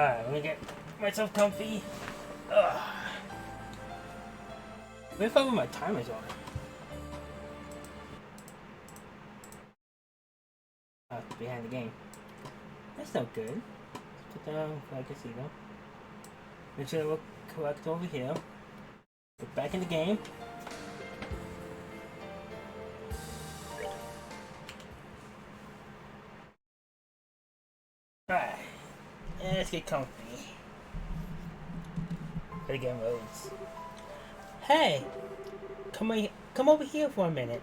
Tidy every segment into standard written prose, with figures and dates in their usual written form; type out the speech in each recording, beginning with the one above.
Alright, let me get myself comfy. Ugh. What if I put my timers on? Behind the game. That's not good. Put that on so I can see them. Make sure they look correct over here. Get back in the game. Alright. Let's get comfy. For the game modes. Hey! Come over here for a minute.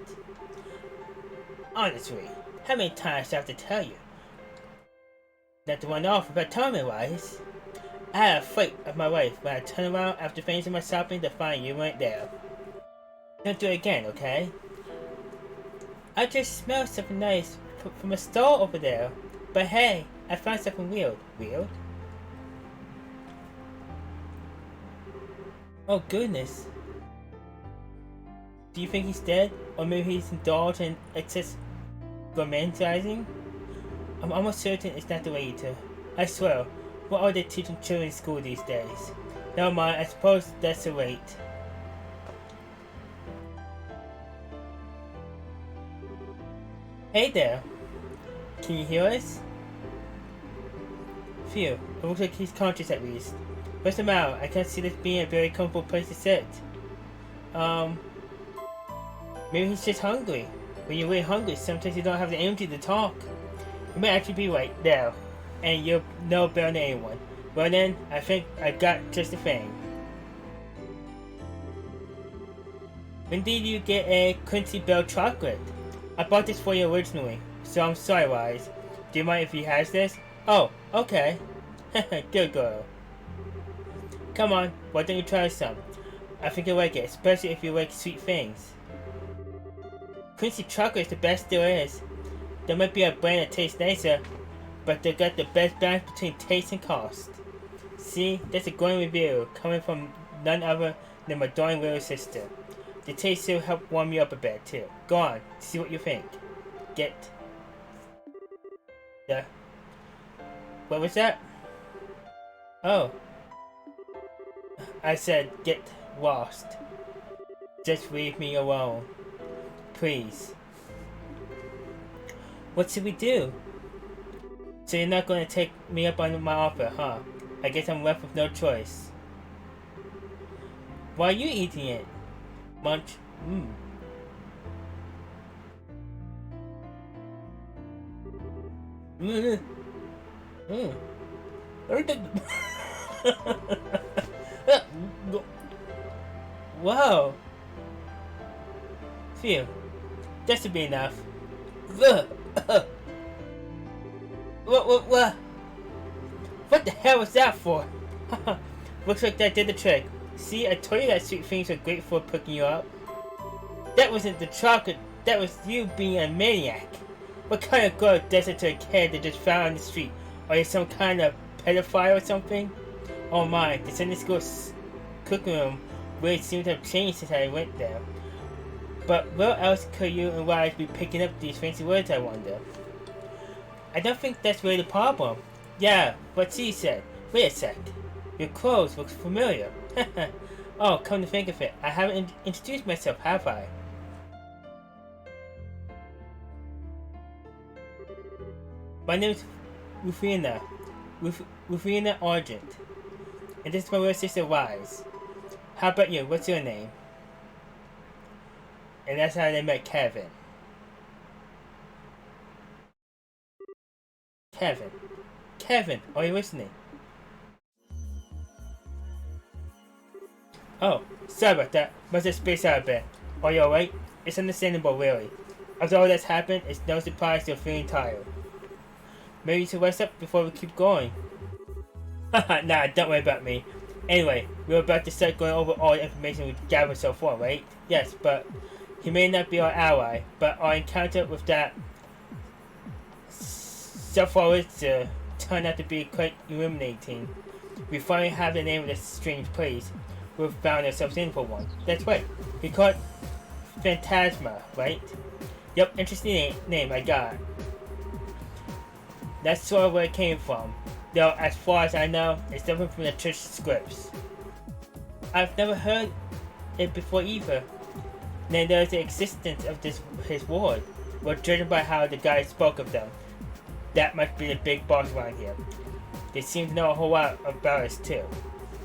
Honestly, how many times do I have to tell you? Not to run off about timing-wise. I had a fight with my wife when I turned around after finishing my shopping to find you weren't there. Don't do it again, okay? I just smelled something nice from a stall over there. But hey, I found something weird. Weird? Oh goodness. Do you think he's dead? Or maybe he's indulged in excess romanticizing? I'm almost certain it's not the way to. I swear, what are they teaching children in school these days? Never mind, I suppose that's the rate. Hey there! Can you hear us? Phew, it looks like he's conscious at least. What's the matter? I can't see this being a very comfortable place to sit. Maybe he's just hungry. When you're really hungry, sometimes you don't have the energy to talk. You may actually be right there, and you're no better than anyone. Well then, I think I got just the thing. When did you get a Quincy Bell chocolate? I bought this for you originally, so I'm sorry, Wise. Do you mind if he has this? Oh, okay. Good girl. Come on, why don't you try some? I think you'll like it, especially if you like sweet things. Quincy chocolate is the best there is. There might be a brand that tastes nicer, but they got the best balance between taste and cost. See, that's a glowing review coming from none other than my darling little sister. The taste will help warm you up a bit too. Go on, see what you think. Get the. What was that? Oh. I said get lost. Just leave me alone. Please. What should we do? So you're not going to take me up on my offer, huh? I guess I'm left with no choice. Why are you eating it? Munch. Wow. Phew. That should be enough. What the hell was that for? Looks like that did the trick. See, I told you that sweet things are great for picking you up. That wasn't the chocolate, that was you being a maniac. What kind of girl does it to a kid that just found on the street? Are you some kind of pedophile or something? Oh my, the Sunday school cooking room really seems to have changed since I went there. But where else could you and Wise be picking up these fancy words, I wonder? I don't think that's really the problem. Yeah, what she said. Wait a sec. Your clothes look familiar. Oh, come to think of it, I haven't introduced myself, have I? My name is Rufina. Rufina Argent. And this is my little sister Wise. How about you? What's your name? And that's how they met Kevin. Kevin, are you listening? Oh, sorry about that. Must have spaced out a bit. Are you alright? It's understandable, really. After all that's happened, it's no surprise you're feeling tired. Maybe you should rest up before we keep going. Haha, nah, don't worry about me. Anyway, we're about to start going over all the information we've gathered so far, right? Yes, but he may not be our ally, but our encounter with that Sephiroth turned out to be quite illuminating. We finally have the name of this strange place we've found ourselves in for one. That's right, we call it Phantasma, right? Yep, interesting name, I got it. That's sort of where it came from. Though, as far as I know, it's different from the church scripts. I've never heard it before either. Then there's the existence of his ward. Well, judging by how the guy spoke of them, that must be the big boss around here. They seem to know a whole lot about us too.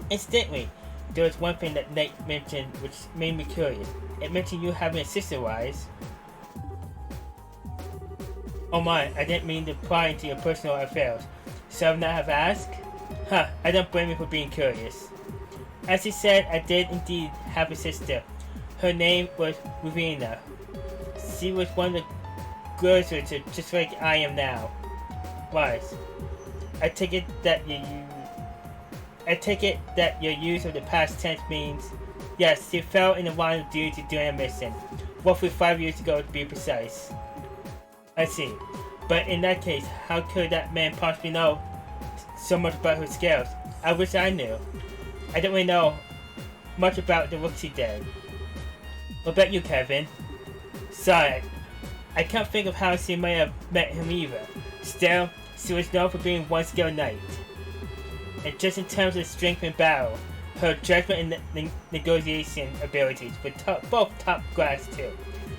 Incidentally, there was one thing that Nate mentioned which made me curious. It mentioned you having a sister, Wise. Oh my, I didn't mean to pry into your personal affairs. So not have asked? Huh, I don't blame you for being curious. As he said, I did indeed have a sister. Her name was Rowena. She was one of the girls who are just like I am now. Wise. I take it that your use of the past tense means yes, she fell in the line of duty during a mission, roughly 5 years ago to be precise. I see. But in that case, how could that man possibly know so much about her skills? I wish I knew. I don't really know much about the work she did. What about you, Kevin? Sorry, I can't think of how she may have met him either. Still, she was known for being one skilled knight. And just in terms of strength in battle, her judgment and negotiation abilities were both top class too.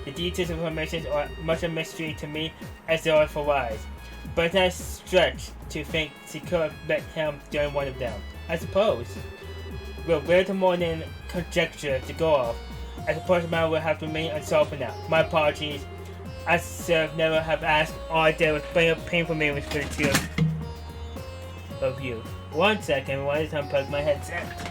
The details of her missions are much a mystery to me as they are for Wise, but it's not a stretch to think she could have met him during one of them. I suppose. We're way more than conjecture to go off. I suppose the matter will have to remain unsolved for now. My apologies. I should never have asked. All I did was bring up painful memories for the two of you. 1 second, why just unplug my headset?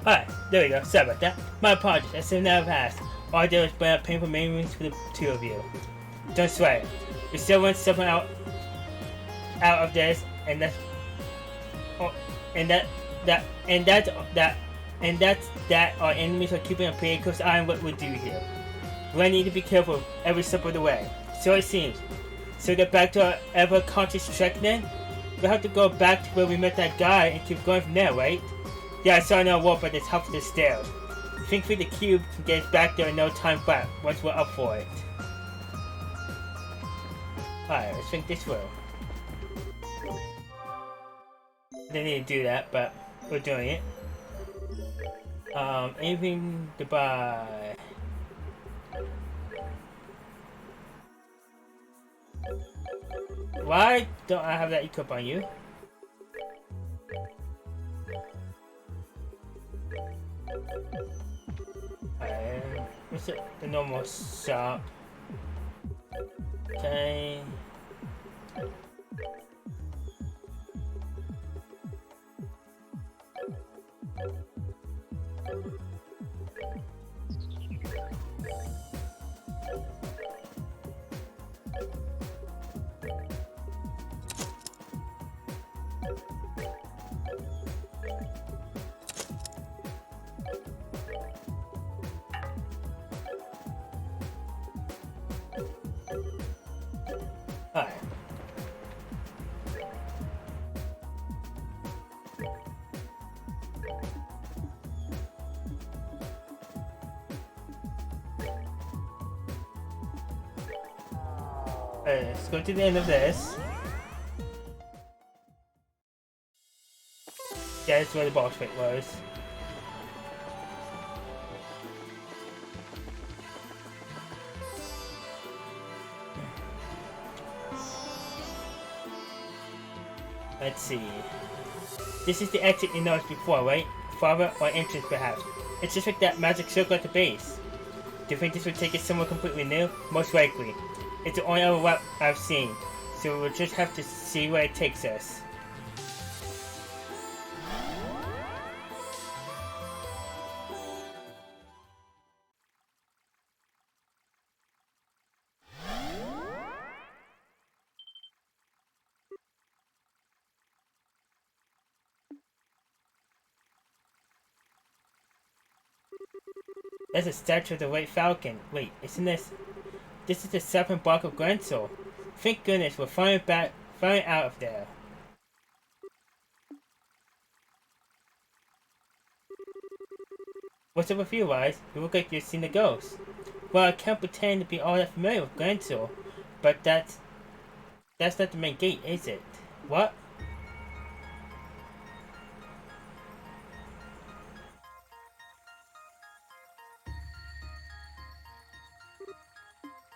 Alright, there we go. Sorry about that. My apologies. I should never have asked. All I did was bring up painful memories for the two of you. Don't sweat. We still want something out of this, and that's that our enemies are keeping a pretty close eye on what we do here. We need to be careful every step of the way. So it seems. So get back to our ever-conscious trek then? We'll have to go back to where we met that guy and keep going from there, right? Yeah, I saw no warp at the top of the stairs. Thankfully the cube can get us back there in no time flat once we're up for it. Alright, let's think this way. Didn't need to do that, but we're doing it. Anything to buy? Why don't I have that equip on you? What's it? The normal shop. Okay. Alright. Let's go to the end of this. Yeah, that's where the boss fight was. Let's see. This is the exit you noticed before, right? Farther or entrance perhaps. It's just like that magic circle at the base. Do you think this would take us somewhere completely new? Most likely. It's the only other route I've seen, so we'll just have to see where it takes us. That's a statue of the White Falcon. Wait, isn't this? This is the serpent bark of Grenzel. Thank goodness we're finally out of there. What's up with you, Wise? You look like you've seen a ghost. Well, I can't pretend to be all that familiar with Glentor, but that's not the main gate, is it? What?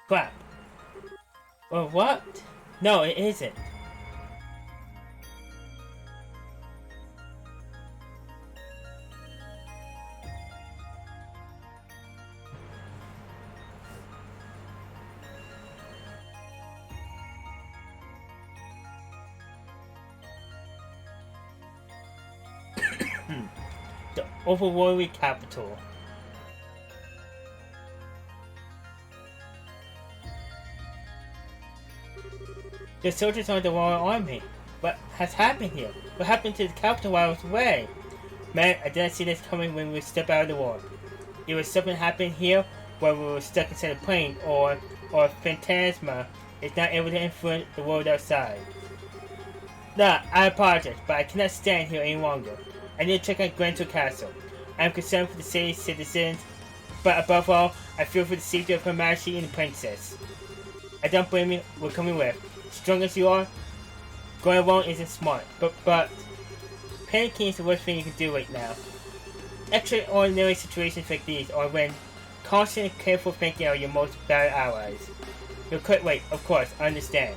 Crap. Well, what? No, it isn't. The Overworldly capital. The soldiers are the Royal Army. What has happened here? What happened to the capital while I was away? Man, I didn't see this coming when we stepped out of the war. It was something happened here while we were stuck inside a plane, or Phantasma is not able to influence the world outside. Nah, I apologize, but I cannot stand here any longer. I need to check on Glentor Castle. I am concerned for the city's citizens, but above all, I fear for the safety of Her Majesty and the Princess. I don't blame you, we're coming with. Strong as you are, going alone isn't smart, but panicking is the worst thing you can do right now. Extraordinary situations like these are when caution and careful thinking are your most valuable allies. You're quite right, of course, I understand.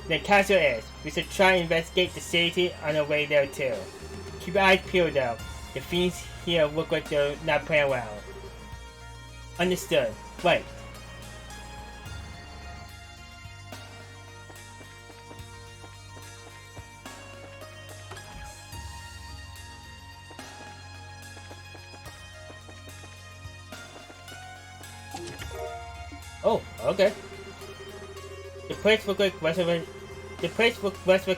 The castle is. We should try and investigate the city on our way there too. Keep your eyes peeled though. The fiends here look like they're not playing around. Understood. Right. Oh, okay. The place looked like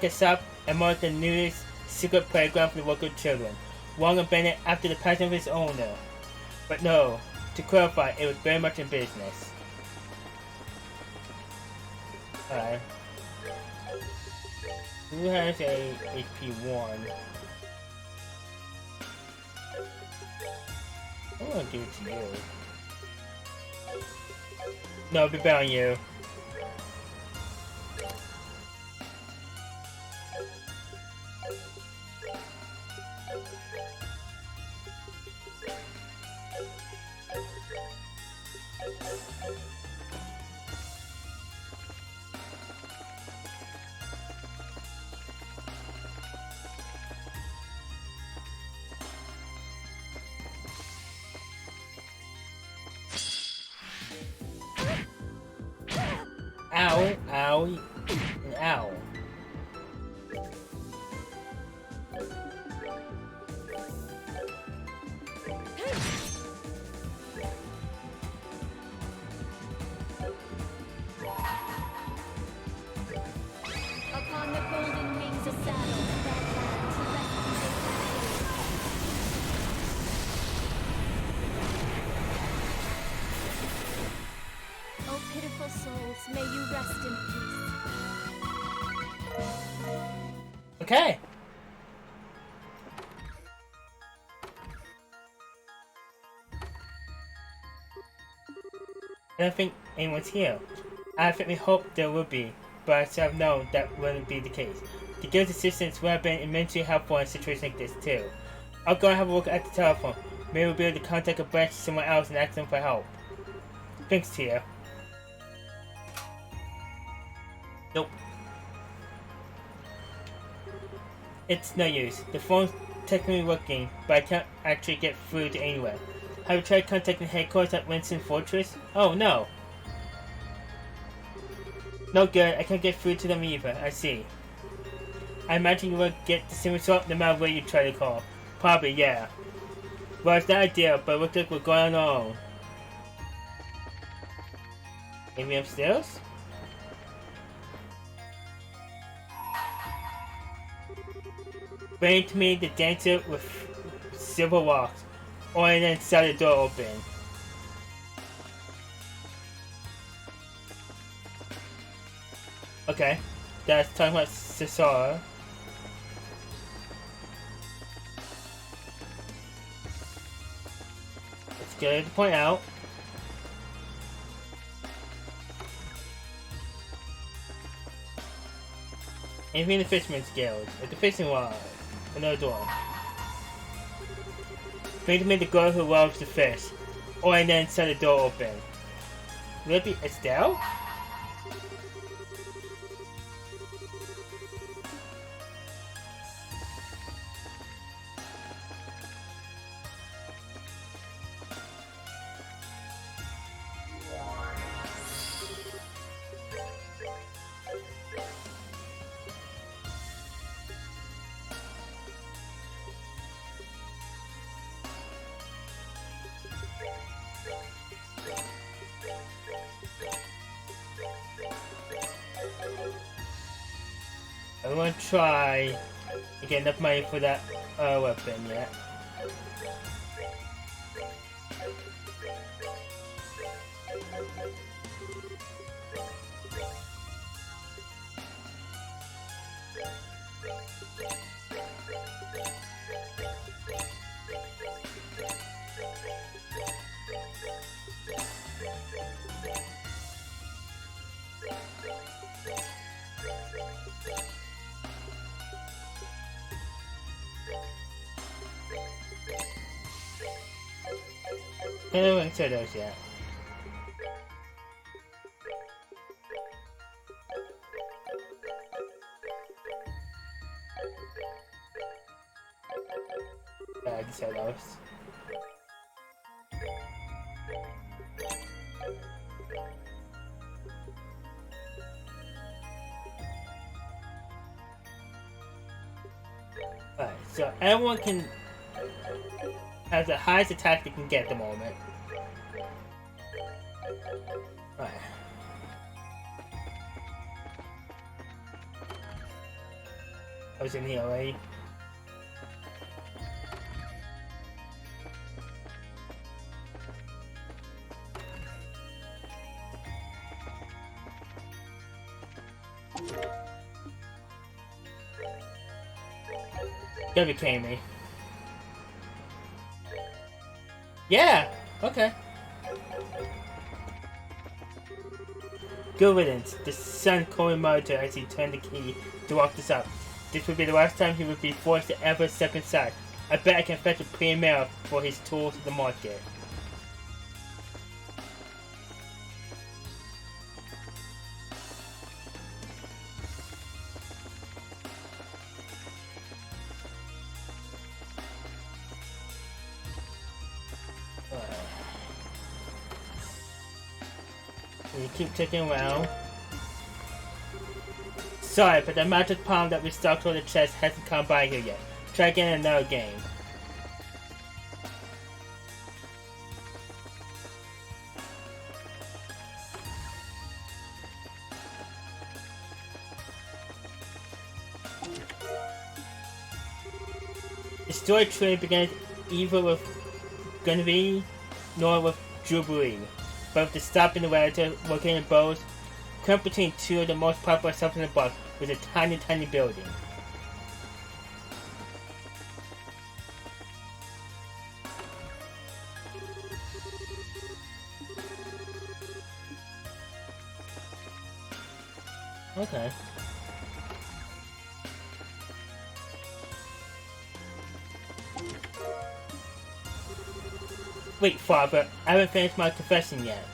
a shop and more like the newest secret playground for the local children, long abandoned after the passing of its owner. But no, to clarify, it was very much in business. Alright. Who has a HP 1? I'm gonna give it to you. No, it'll be better on you. Ow, ow, and ow. Upon the golden wings of battle, that land to rescue the oh, pitiful souls, may you rest in peace. Okay. I don't think anyone's here. I certainly hoped there would be, but I should have known that wouldn't be the case. The guild's assistance would have been immensely helpful in a situation like this too. I'll go and have a look at the telephone. Maybe we'll be able to contact a branch somewhere else and ask them for help. Thanks, Tia. Nope. It's no use. The phone's technically working, but I can't actually get through to anywhere. Have you tried contacting headquarters at Winston Fortress? Oh no. No good, I can't get through to them either, I see. I imagine you will get the same result no matter where you try to call. Probably, yeah. Well, it's not ideal, but it looks like we're going on our own. Maybe upstairs? Bring to me the dancer with silver locks, or then saw the door open. Okay, that's talking about Cesar. good to point out. Anything in the Fisherman's Guild, like the fishing rod, another door. Bring to me the girl who loves to fish, or and then set the door open. Will it be Estelle? I want to try to get enough money for that weapon yet. I don't answer those yet. Yeah, I can say those. Alright, so everyone can have the highest attack they can get at the moment. Alright. I was in here already. That became me. Yeah! Okay. Good riddance. The son calling Mojo as he turned the key to lock this up. This would be the last time he would be forced to ever step inside. I bet I can fetch a premier for his tools to the market. We keep checking around. Sorry, but the magic palm that we stuck on the chest hasn't come by here yet. Try again in another game. The story tree begins either with Guinevere nor with Jubilee, but with the stop in the relative located bows, cramped between two of the most popular subs in the book was a tiny building. Okay. Wait, Father, I haven't finished my confession yet.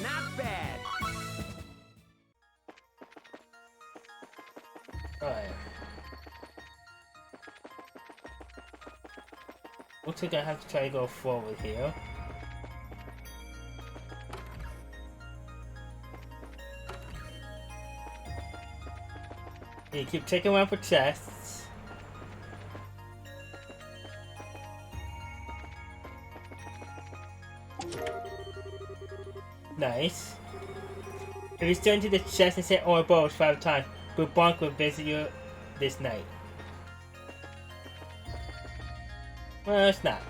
Not bad. Alright. Looks like I have to try to go forward here. You keep checking around for chests. Nice. If you return to the chest and say Ouroboros 5 times, Bubonk will visit you this night. Well, it's not.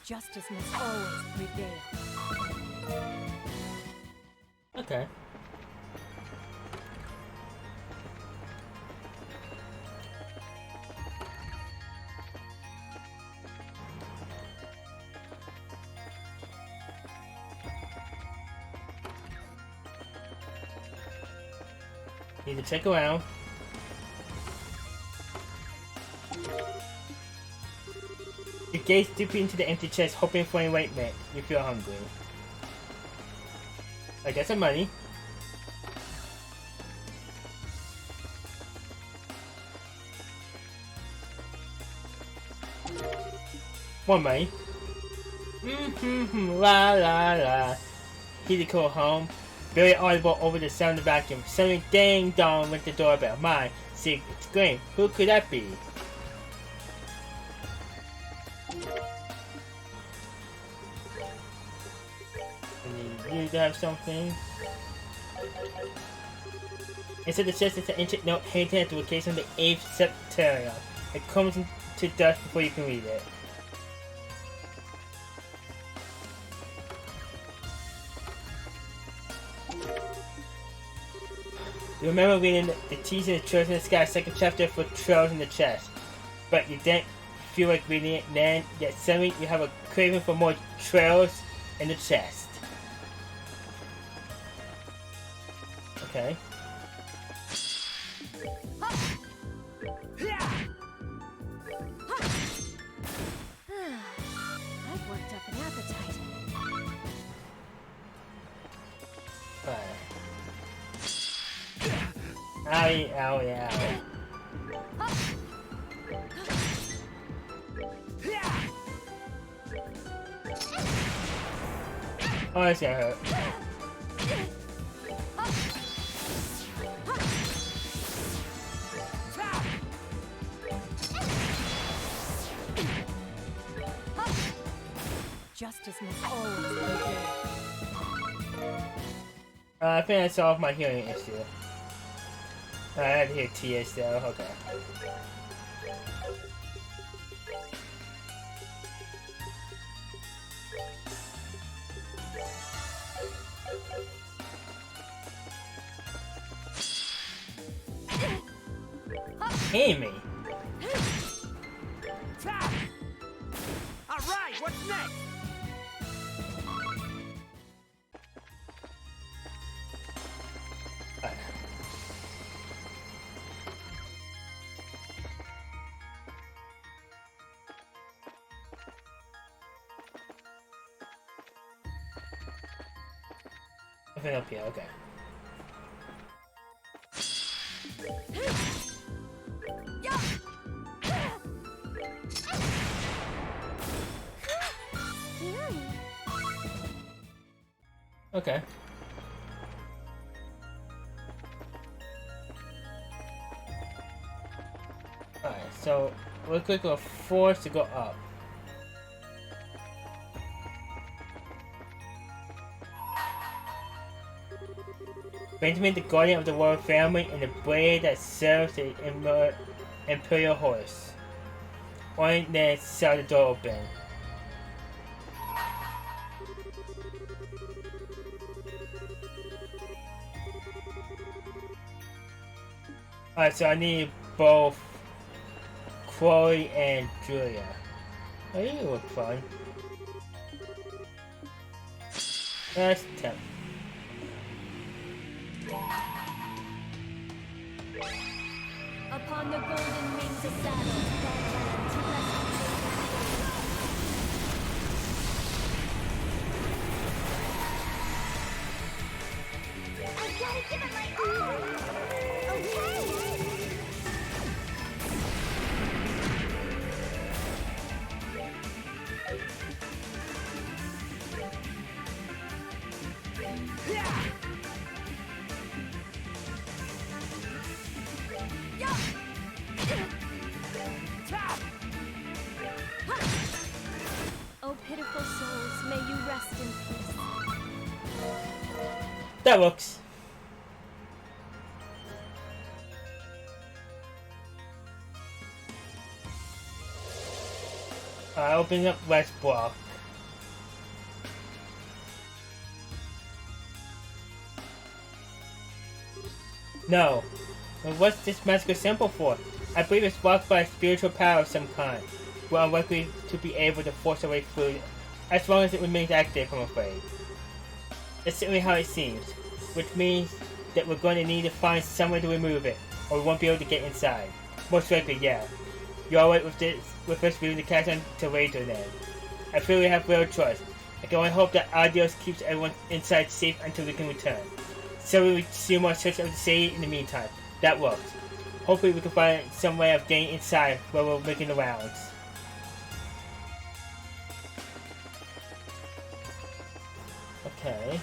Justice must always prevail. Okay. Need to check around. You gaze deeply into the empty chest, hoping for a white meat. You feel hungry. I get some money. More money. La la la. He call home. Very audible over the sound of the vacuum. Suddenly ding dong went the doorbell. My Sig exclaimed, who could that be? You to have something. Inside the chest is an ancient note hinting at the location of the 8th Septarium. It comes into dust before you can read it. You remember reading the T's in the Trails in the Sky, second chapter for Trails in the Chest, but you didn't feel like reading it then, yet suddenly you have a craving for more Trails in the Chest. Okay. I've worked up an appetite. Owie, owie, owie. Oh, that's gonna hurt. Justice must always prevail. I think I solved my hearing issue. I had to hear TS though, okay. Amy! Alright, what's next? Nothing up here, okay. Okay. Alright, so we'll click on force to go up. Benjamin, the guardian of the royal family, and the blade that serves the imperial horse. Only then saw the door open. Alright, so I need both Chloe and Julia. Oh, you look fun. That's 10. Upon the golden wings of battle, Badland to rescue. I gotta give it my all! Okay! Oh, pitiful souls, may you rest in peace. That works. Opening up West Block. No. And what's this magical symbol for? I believe it's blocked by a spiritual power of some kind. We're unlikely to be able to force our way through as long as it remains active, I'm afraid. That's certainly how it seems, which means that we're going to need to find some way to remove it, or we won't be able to get inside. Most likely, yeah. You're alright with us leaving the castle to later then. I feel we have little choice. I can only hope that Adios keeps everyone inside safe until we can return. So we will see more search of the city in the meantime. That works. Hopefully we can find some way of getting inside while we're making the rounds. Okay.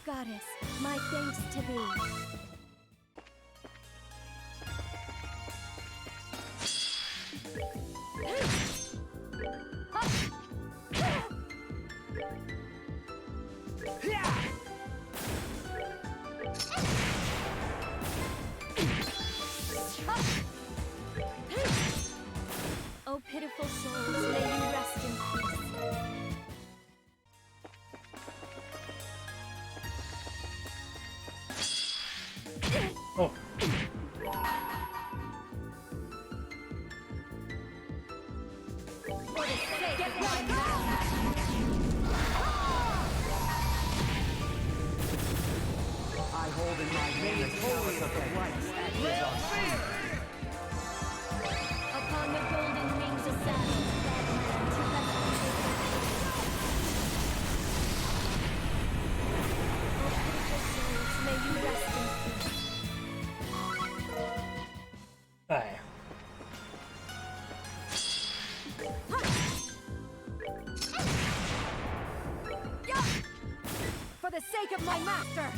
Goddess, my thanks to thee. Oh, pitiful souls, may you rest in peace. Oh. For the sake of my master. I hold in my hand the chalice of the rights that is our freedom. Upon the golden wings of battle, Badland to rescue. Oh, pitiful souls, may you rest in peace. Alright. For the sake of my master.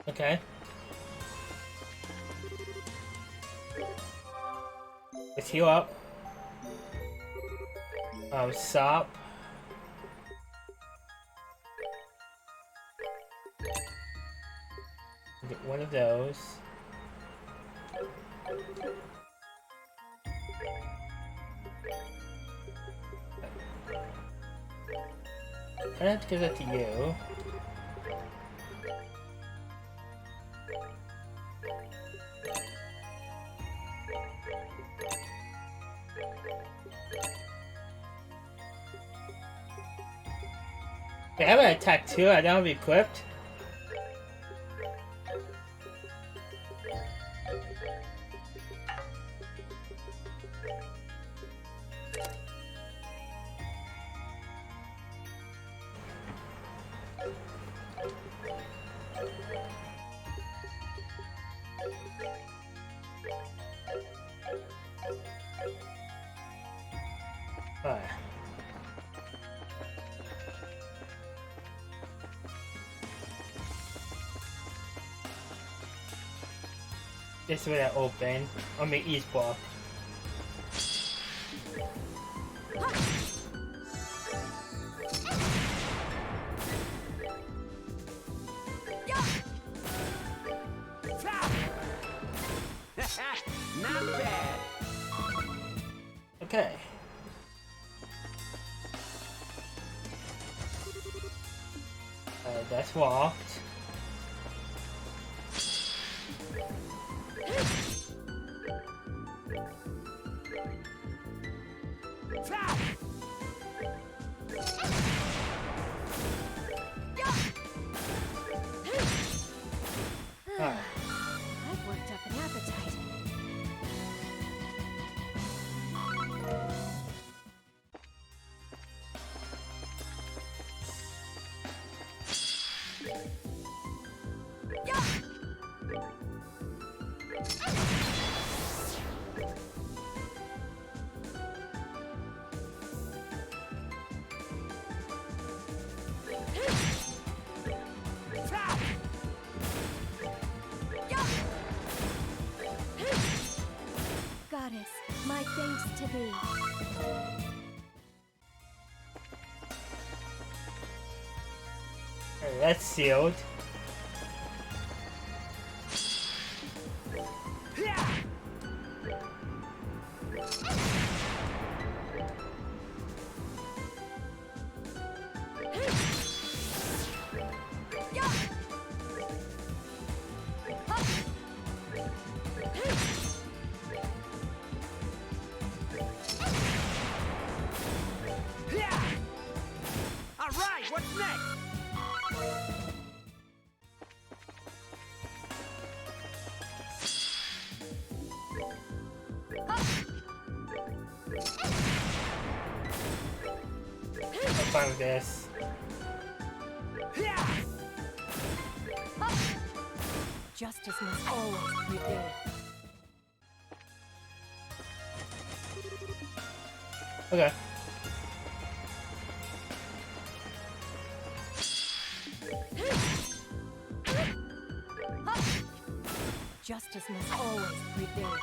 Okay. Let's heal up. Stop. Get one of those. I have to give that to you. They have an attack too, I don't have it equipped. Alright. This way I open on my east block. Not bad. Okay. That's walked. I've worked up an appetite. Goddess, my thanks to thee. Okay, that's sealed. Alright, what's next? I'm fine with this. Justice must always prevail. Okay. Justice must always prevail.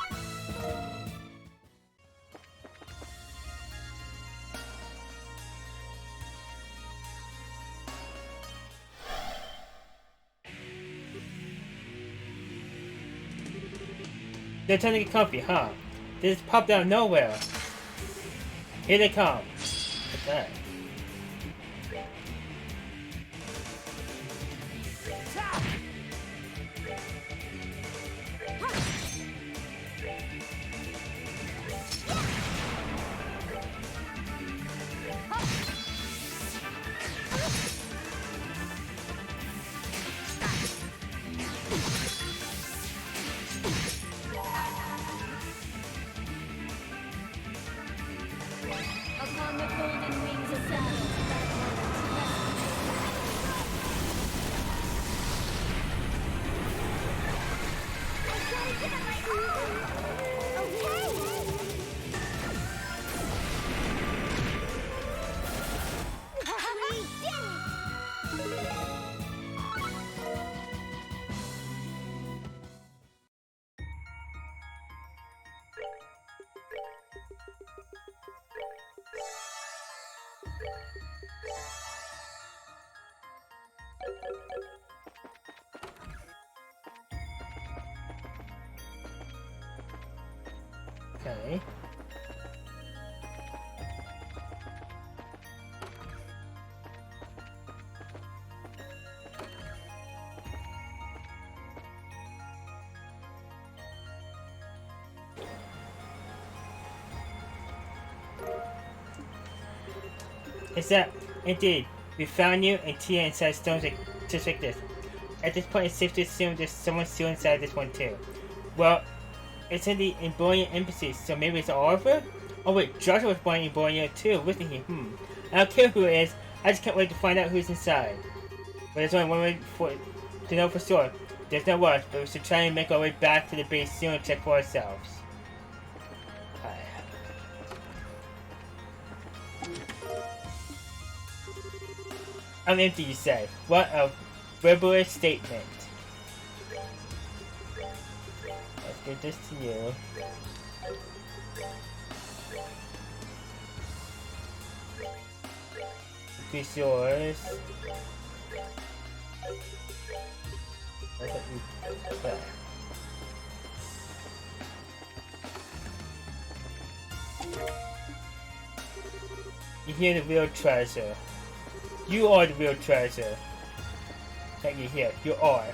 They're trying to get comfy, huh? They just popped out of nowhere. Here they come. What's that? Upon the golden wings of battle, Okay. Is that indeed? We found you and Tia inside stones just like this. At this point, it's safe to assume there's someone still inside this one too. Well, it's in the Embonian embassy, so maybe it's Oliver? Oh wait, Joshua was born in Embonian too, wasn't he? I don't care who it is, I just can't wait to find out who's inside. But there's only one way to know for sure. There's no rush, but we should try and make our way back to the base soon and check for ourselves. I'm empty, you say. What a frivolous statement. Let's give this to you. Increase yours. You hear the real treasure. You are the real treasure. that you're here. You are.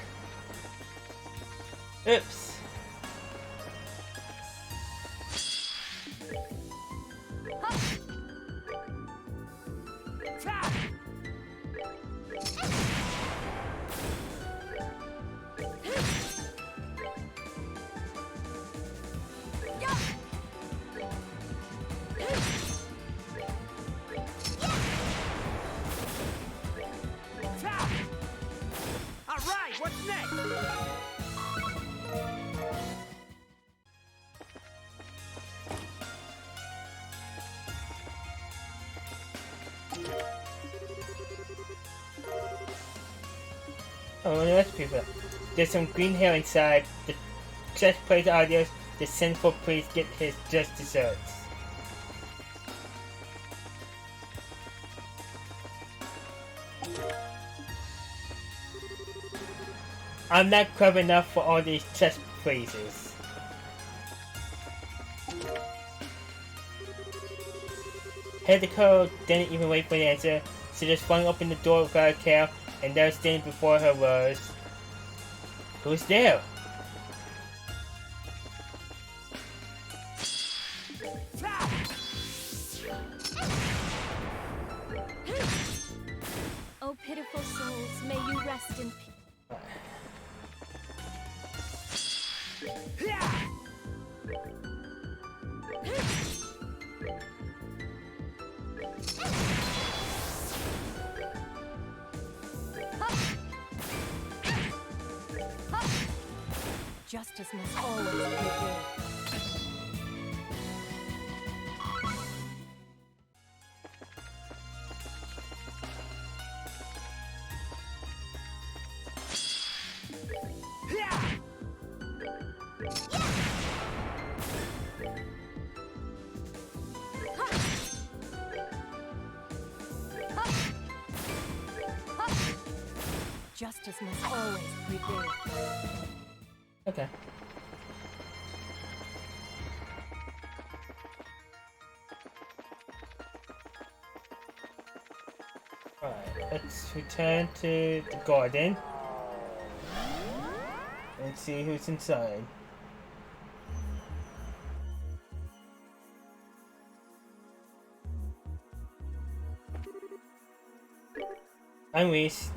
Oops. Alright, what's next? Oh, that's people. There's some green hair inside. The chest plays audios. The sinful priest get his just desserts. I'm not clever enough for all these chest phrases. Hideko didn't even wait for the answer. She just flung open the door without a care, and there standing before her was... Who's there? Oh, pitiful souls, may you rest in peace. Justice must always prevail. Justice must always prevail. Okay. Alright, let's return to the garden and see who's inside. I'm Reese.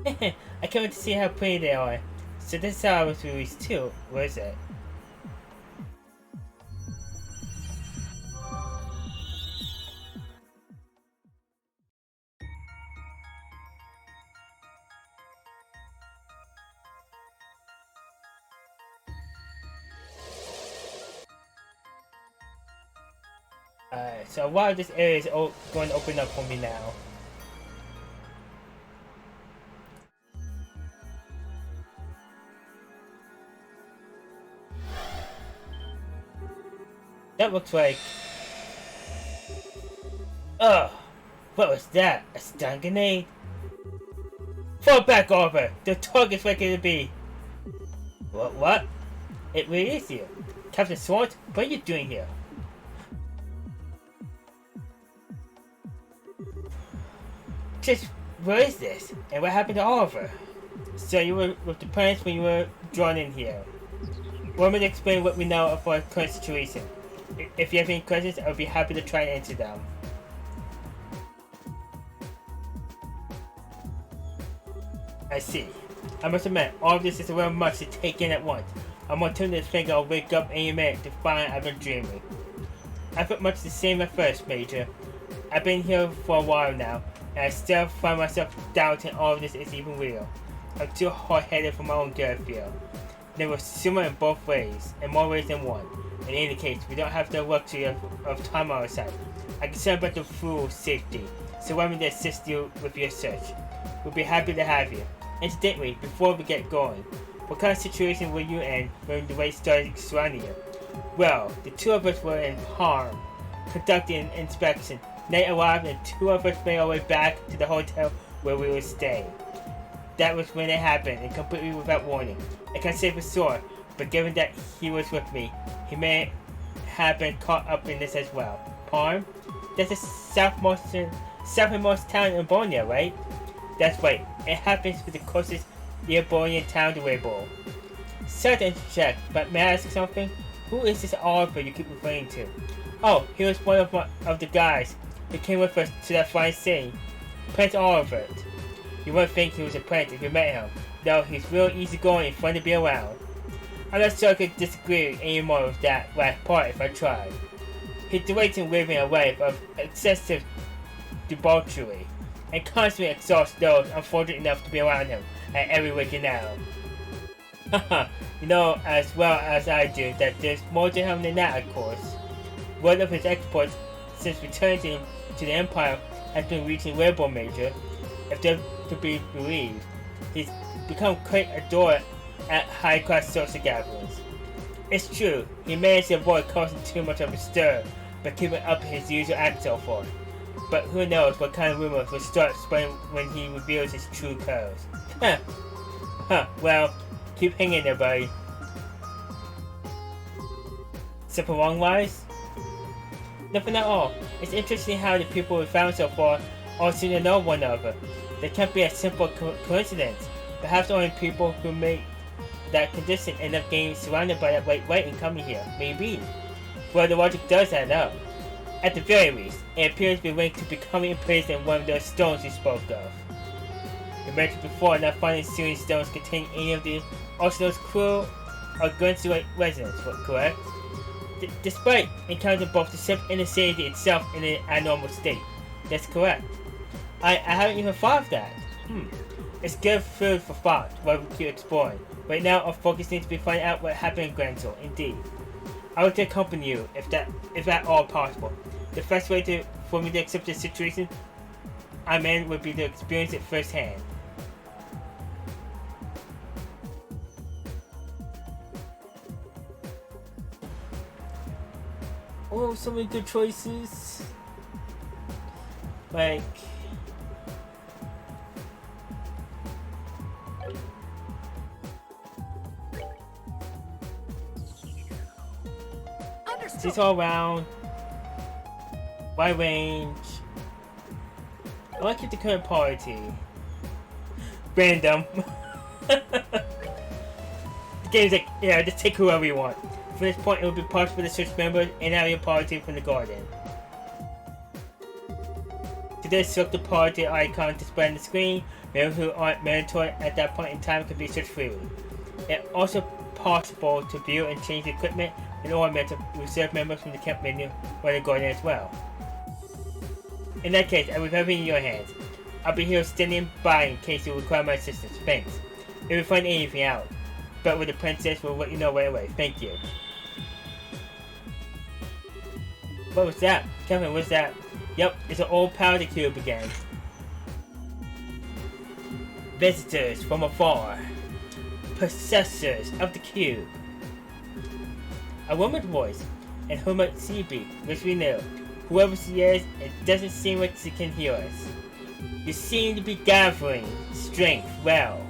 I can't wait to see how pretty they are. So this is how I was released too. Where is it? So a lot of this area is going to open up for me now. That looks like... Oh, what was that? A stun grenade? Fall back over! The target's likely to be... What? It really is you. Captain Swartz, what are you doing here? Just, where is this? And what happened to Oliver? So you were with the parents when you were drawn in here. Want me to explain what we know of our current situation? If you have any questions, I would be happy to try and answer them. I see. I must admit, all of this is a little much to take in at once. I'm gonna turn this finger, I'll wake up any minute to find I've been dreaming. I felt much the same at first, Major. I've been here for a while now, and I still find myself doubting all of this is even real. I'm too hard-headed for my own gut feel. There was similar in both ways, in more ways than one. In any case, we don't have the luxury of time on our side. I'm concerned about the fool's safety, so allow me to assist you with your search. We'll be happy to have you. Incidentally, before we get going, what kind of situation were you in when the raid started surrounding you? Well, the two of us were in Harm, conducting an inspection. Night arrived and two of us made our way back to the hotel where we were staying. That was when it happened, and completely without warning. I can't say for sure, but given that he was with me, he may have been caught up in this as well. Parm? that's the southernmost town in Borneo, right? That's right. It happens to be the closest near Bornean town to Weibo. Sorry to interject, but may I ask something? Who is this Oliver you keep referring to? Oh, he was one of the guys who came with us to that fine city. Prince Oliver. You wouldn't think he was a prince if you met him. No, he's real easygoing and fun to be around. I'm not sure I could disagree anymore with that last part if I tried. He delights in living a life of excessive debauchery and constantly exhausts those unfortunate enough to be around him at every waking hour. Haha, you know as well as I do that there's more to him than that, of course. One of his exploits since returning to the Empire has been reaching Weibo Major. If they're to be believed, he's become quite adored at high-class social gatherings. It's true, he managed to avoid causing too much of a stir by keeping up his usual act so far. But who knows what kind of rumors will start spreading when he reveals his true colors. Well, keep hanging there, buddy. Simple wrong-wise? Nothing at all. It's interesting how the people we found so far all seem to know one another. There can't be a simple coincidence. Perhaps only people who make that condition end up getting surrounded by that white light and coming here. Maybe. Well, the logic does add up. At the very least, it appears to be linked to becoming imprisoned in one of those stones you spoke of. You mentioned before not finding sealing stones containing any of the Arsenal's cruel or Gunsway residents, correct? Despite encountering both the ship and the city itself in an abnormal state. That's correct. I haven't even thought of that. It's good food for thought while we keep exploring. Right now, our focus needs to be finding out what happened in Granville. Indeed. I would accompany you, if at all possible. The best way for me to accept the situation I'm in would be to experience it firsthand. Oh, so many good choices. Like... It's all around. Wide range. I want to keep the current party. Random. The game's like, yeah, just take whoever you want. From this point, it will be possible to search members and area party from the garden. To this, select the party icon displayed on the screen. Members who aren't mandatory at that point in time can be searched freely. It's also possible to view and change the equipment and ornament to reserve members from the camp menu while they're going as well. In that case, I leave everything in your hands. I'll be here standing by in case you require my assistance. Thanks. If we find anything out, but with the princess, we'll let you know right away. Thank you. What was that? Kevin, what's that? Yep, it's an old powder cube again. Visitors from afar. Possessors of the cube. A woman's voice, and who might she be, which we know. Whoever she is, it doesn't seem like she can hear us. You seem to be gathering strength well.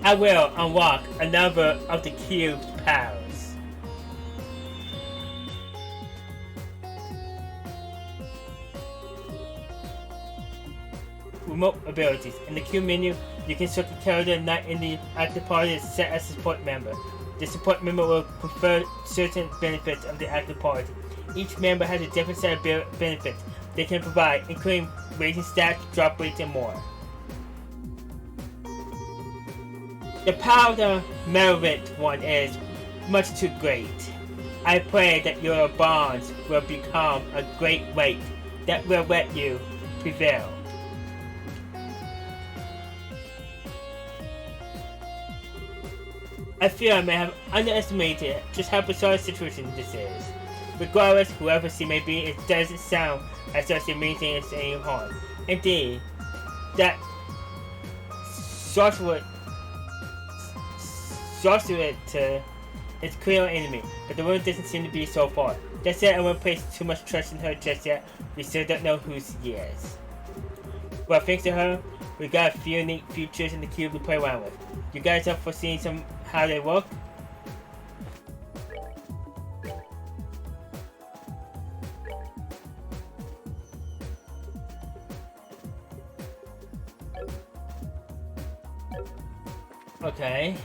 I will unlock a number of the cube's powers. Remote abilities. In the cube menu, you can select a character not in the active party is set as a support member. The support member will confer certain benefits of the active party. Each member has a different set of benefits they can provide, including raising stats, drop rates, and more. The power of the Merit one is much too great. I pray that your bonds will become a great weight that will let you prevail. I fear I may have underestimated just how bizarre a situation this is. Regardless, whoever she may be, it doesn't sound as though she means any harm. Indeed, that sorceress is clear enemy, but the woman doesn't seem to be so far. That said, I won't place too much trust in her just yet. We still don't know who she is. Well, thanks to her, we got a few unique features in the cube to play around with. You guys up for seeing how they work? Okay.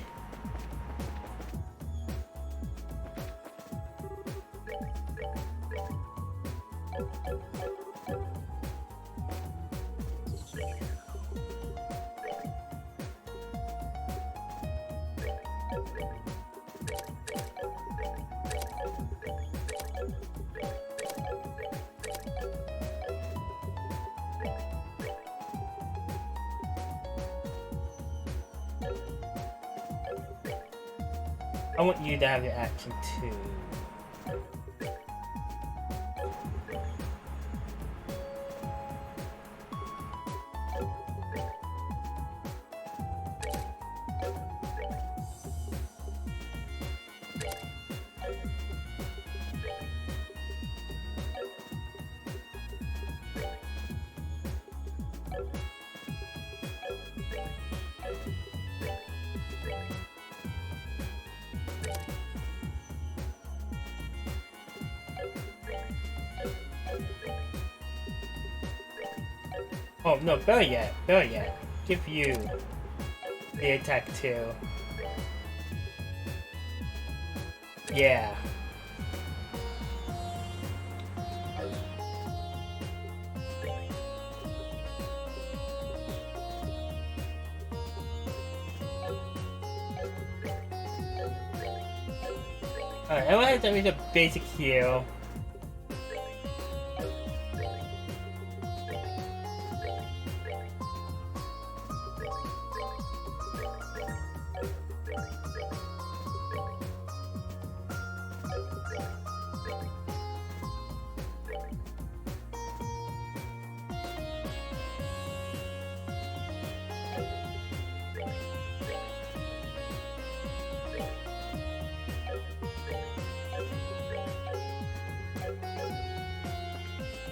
I want you to have your action too. Oh no, better yet, better yet. Give you the attack too. Yeah. Alright, everyone has to reach a basic heal.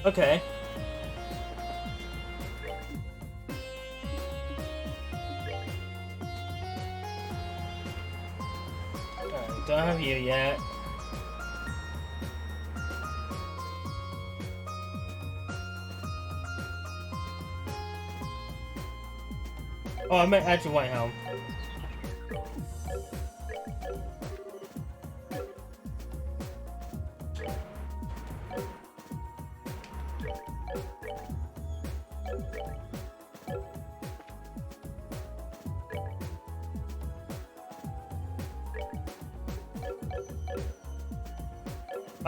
Okay. Alright, don't have you yet. Oh, I meant actually White Helm.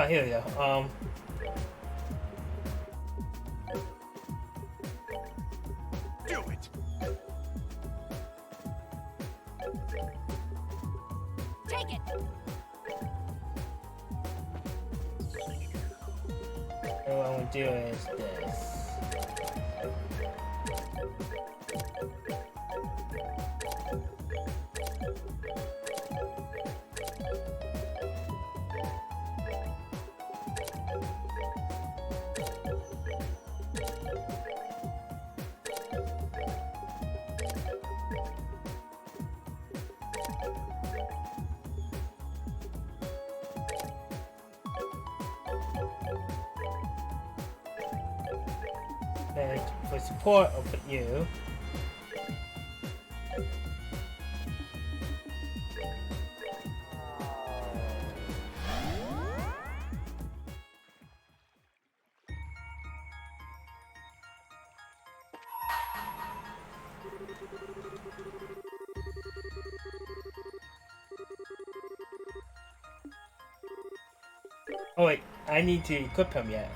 Oh, here we go. Do it. Take it. What I want to do is this. And for support, I'll put you. Oh wait, I need to equip him yet.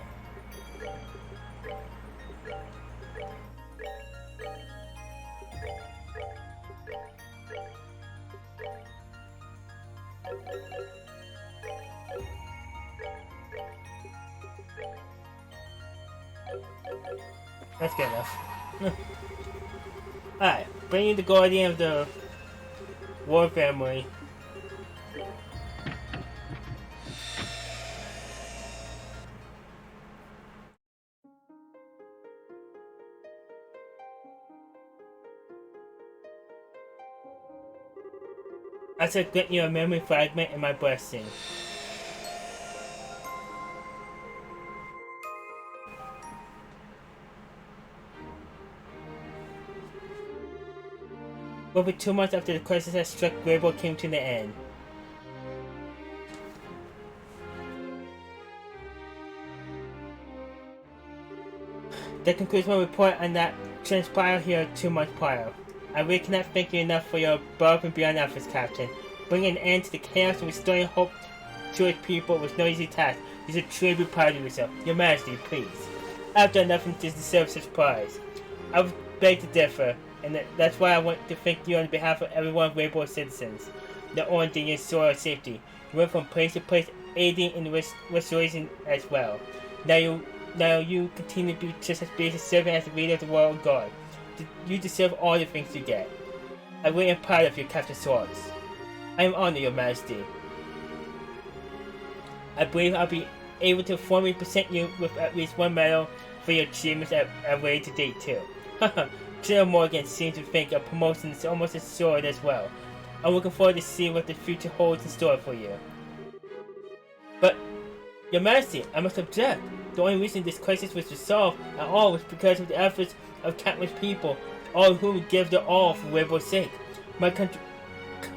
That's good enough. Alright, bring in the Guardian of the War Family. I said grant you a memory fragment and my blessing. Over 2 months after the crisis had struck, Rainbow came to the end. That concludes my report on that transpired here 2 months prior. I really cannot thank you enough for your above and beyond efforts, Captain. Bringing an end to the chaos and restoring hope to its people was no easy task. You should truly be proud of yourself. Your Majesty, please. I've done nothing to deserve such praise. I would beg to differ, and that's why I want to thank you on behalf of every one of Rainbow's citizens. Not only did you ensure our safety, you went from place to place aiding in the restoration as well. Now you continue to be just as big as serving as the leader of the Royal Guard. You deserve all the things you get. I really am proud of you, Captain Swartz. I am honored, Your Majesty. I believe I'll be able to formally present you with at least one medal for your achievements at Ray to date too. Haha, General Morgan seems to think a promotion is almost assured as well. I'm looking forward to seeing what the future holds in store for you. But, Your Majesty, I must object. The only reason this crisis was resolved at all was because of the efforts of countless people, all who would give their all for Rainbow's sake. My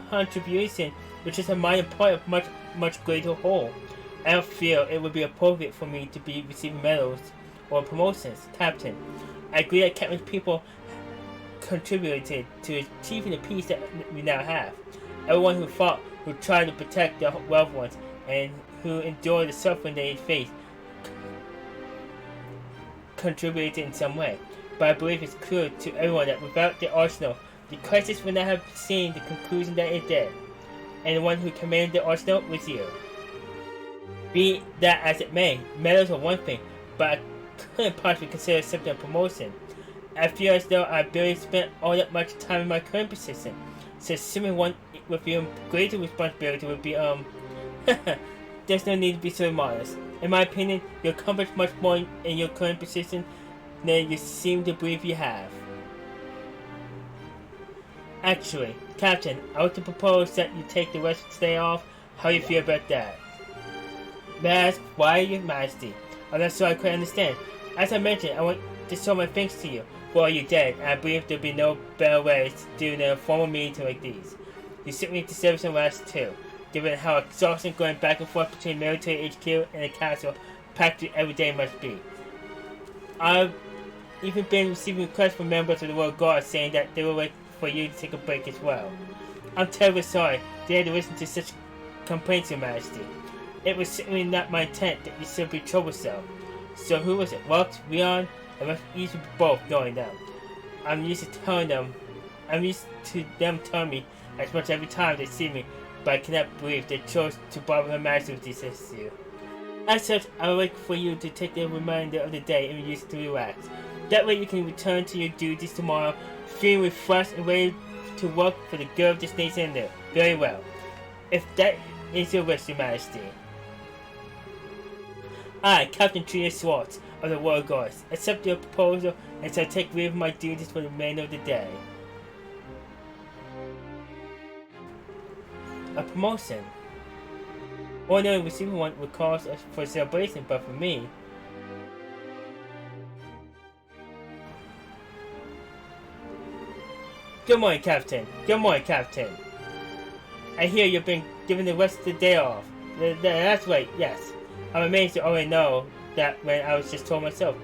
contribution was just a minor part of much greater whole. I don't feel it would be appropriate for me to be receiving medals or promotions, Captain. I agree that countless people contributed to achieving the peace that we now have. Everyone who fought, who tried to protect their loved ones, and who endured the suffering they faced contributed in some way. But I believe it's clear to everyone that without the arsenal, the crisis would not have seen the conclusion that it did. And the one who commanded the arsenal was you. Be that as it may, medals are one thing, but I couldn't possibly consider something a promotion. I feel as though I barely spent all that much time in my current position, so assuming one with even greater responsibility would be, there's no need to be so modest. In my opinion, you accomplished much more in your current position than you seem to believe you have. Actually, Captain, I want to propose that you take the rest of the day off. How do you feel about that? May I ask why, Your Majesty? I'm not sure I quite understand. As I mentioned, I want to show my thanks to you for all you did, and I believe there'll be no better way to do than a formal meeting like these. You certainly deserve some rest too, given how exhausting going back and forth between military HQ and the castle practically every day must be. I've even been receiving requests from members of the Royal Guard saying that they would like for you to take a break as well. I'm terribly sorry they had to listen to such complaints, Your Majesty. It was certainly not my intent that you should be troublesome. So who was it? Lux? Leon? I must easily be both knowing them. I'm used to them telling me as much every time they see me, but I cannot believe they chose to bother Her Majesty with this issue. As such, I would like for you to take the remainder of the day and use it to relax. That way you can return to your duties tomorrow, feeling refreshed and ready to work for the good of this nation and live. Very well. If that is your wish, Your Majesty. I, Captain Tria Swartz of the Royal Guards, accept your proposal and shall take leave of my duties for the remainder of the day. A promotion. Ordinarily receiving one would cause us for celebration, but for me, Good morning, Captain. Good morning, Captain. I hear you've been given the rest of the day off. That's right, yes. I'm amazed to already know that when I was just told myself.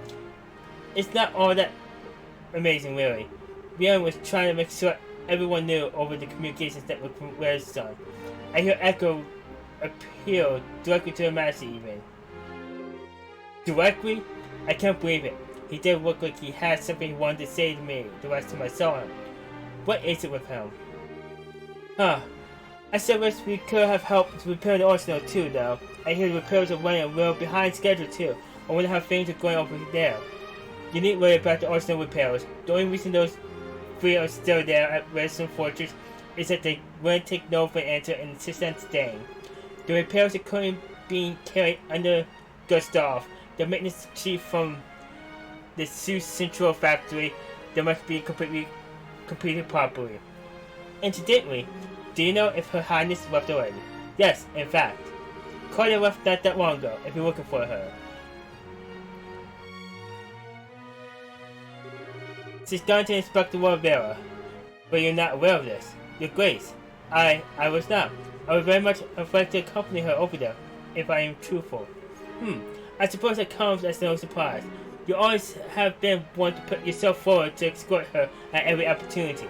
It's not all that amazing, really. Leon was trying to make sure everyone knew over the communications that were from Red's son. I hear Echo appeal directly to Her Majesty even. Directly? I can't believe it. He did look like he had something he wanted to say to me the last time I saw him. What is it with him? I said we could have helped to repair the arsenal too, though. I hear the repairs are running a little behind schedule too. I wonder how things are going over there. You needn't worry about the arsenal repairs. The only reason those three are still there at Redstone Fortress is that they wouldn't take no for an answer and insist on staying. The repairs are currently being carried under Gustav, the maintenance chief from the Sioux Central factory. They must be completed properly. Incidentally, do you know if Her Highness left already? Yes, in fact. Claudia left not that long ago, if you're looking for her. She's gone to inspect the Royal Vera. But you're not aware of this. Your Grace. I was not. I would very much like to accompany her over there, if I am truthful. I suppose that comes as no surprise. You always have been one to put yourself forward to escort her at every opportunity.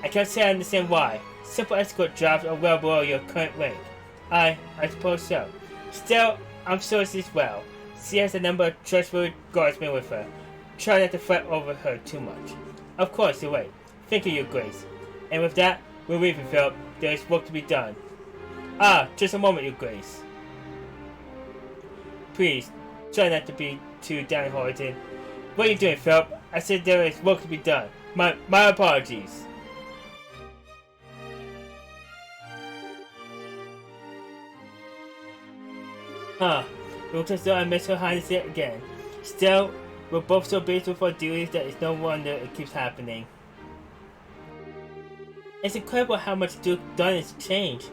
I can't say I understand why. Simple escort jobs are well below your current rank. I suppose so. Still, I'm sure she's well. She has a number of trustworthy guardsmen with her. Try not to fret over her too much. Of course, you're right. Thank you, Your Grace. And with that, we're leaving, Philip. There is work to be done. Just a moment, Your Grace. Please, try not to be too downhearted. What are you doing, Philip? I said there is work to be done. My apologies. It looks as though I missed Her Highness yet again. Still, we're both so busy with our duties that it's no wonder it keeps happening. It's incredible how much Duke Dunn has changed.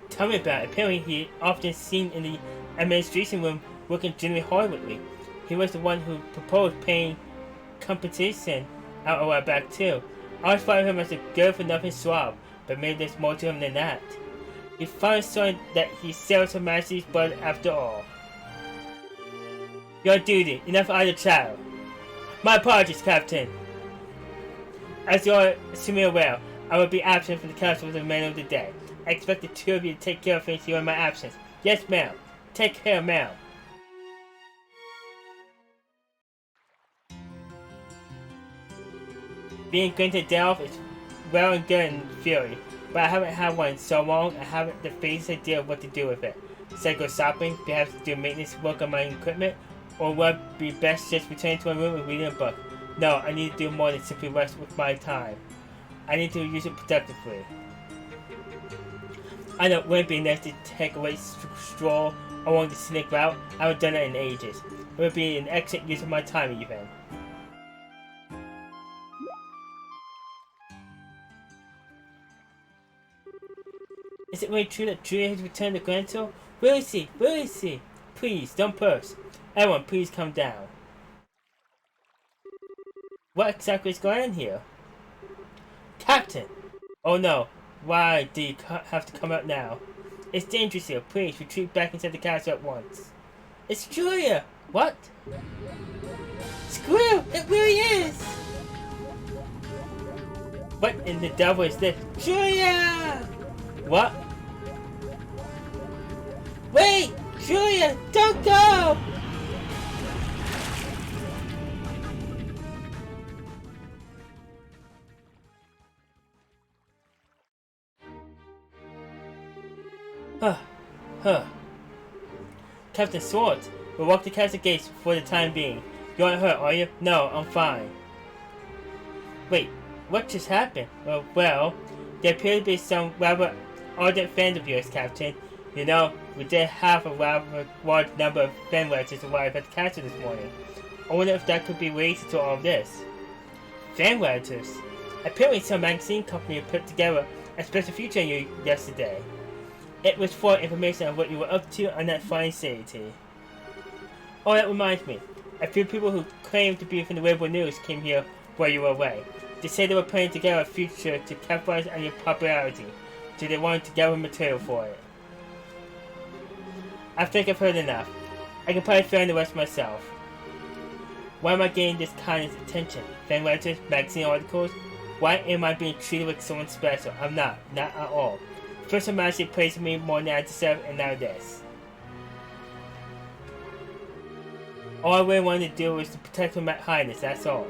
Tell me about it. Apparently he often seen in the administration room working generally hard with me. He was the one who proposed paying compensation out a while back too. I always thought of him as a good-for-nothing swab, but maybe there's more to him than that. He finally saw that he sells Her Majesty's blood after all. Your duty, enough idle chatter. My apologies, Captain. As you are assuming well, I will be absent from the council for the remainder of the day. I expect the two of you to take care of things here in my absence. Yes, ma'am. Take care, ma'am. Being granted a day off is well and good in theory, but I haven't had one in so long I haven't the faintest idea of what to do with it. Should I go shopping, perhaps do maintenance work on my equipment, or would it be best just returning to my room and reading a book? No, I need to do more than simply rest with my time. I need to use it productively. I know it wouldn't be nice to take a late stroll along the scenic route. I haven't done it in ages. It would be an excellent use of my time even. Is it really true that Julia has returned to Granville? Where is he? Where is he? Please, don't purse. Everyone, please come down. What exactly is going on here? Captain! Oh no, why do you have to come out now? It's dangerous here. Please, retreat back inside the castle at once. It's Julia! What? Squirrel! It really is! What in the devil is this? Julia! What? Wait! Julia! Don't go! Captain Swords, we'll walk to castle gates for the time being. You aren't hurt, are you? No, I'm fine. Wait, what just happened? Well, there appear to be some rather ardent fans of yours, Captain. You know, we did have a rather large number of fan letters arrive at the castle this morning. I wonder if that could be related to all of this. Fan letters? Apparently some magazine company put together a special feature on you yesterday. It was for information on what you were up to on that fine city. Oh, that reminds me. A few people who claimed to be from the Weibo News came here while you were away. They said they were putting together a feature to capitalize on your popularity, so they wanted to gather material for it. I think I've heard enough. I can probably fill in the rest myself. Why am I getting this kind of attention? Fan letters, magazine articles? Why am I being treated like someone special? I'm not at all. First Her Majesty praised me more than I deserve, and now this. All I really wanted to do was to protect Her Highness, that's all.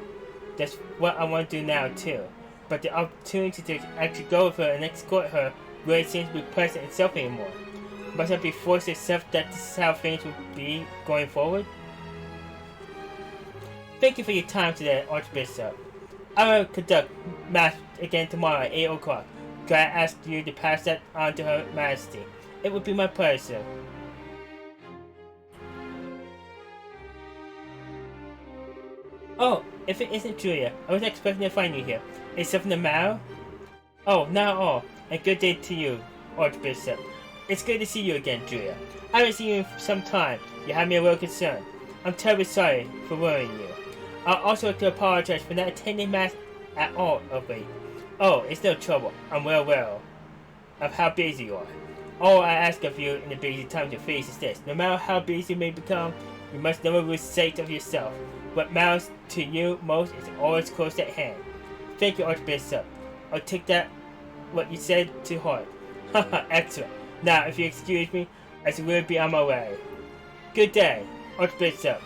That's what I want to do now too. But the opportunity to actually go with her and escort her really seems to be present itself anymore. Must I be forced to accept that this is how things will be going forward? Thank you for your time today, Archbishop. I will conduct Mass again tomorrow at 8 o'clock. Could I ask you to pass that on to Her Majesty? It would be my pleasure. Oh, if it isn't Julia, I wasn't expecting to find you here. Is something the matter? Oh, not at all. And good day to you, Archbishop. It's good to see you again, Julia. I haven't seen you in some time. You have me a little concerned. I'm terribly sorry for worrying you. I'll also like to apologize for not attending Mass at all of late. Oh, it's no trouble. I'm well aware of how busy you are. All I ask of you in the busy times you face is this. No matter how busy you may become, you must never lose sight of yourself. What matters to you most is always close at hand. Thank you, Archbishop. I'll take that, what you said, to heart. Haha, excellent. Now, if you excuse me, I should really be on my way. Good day, Archbishop.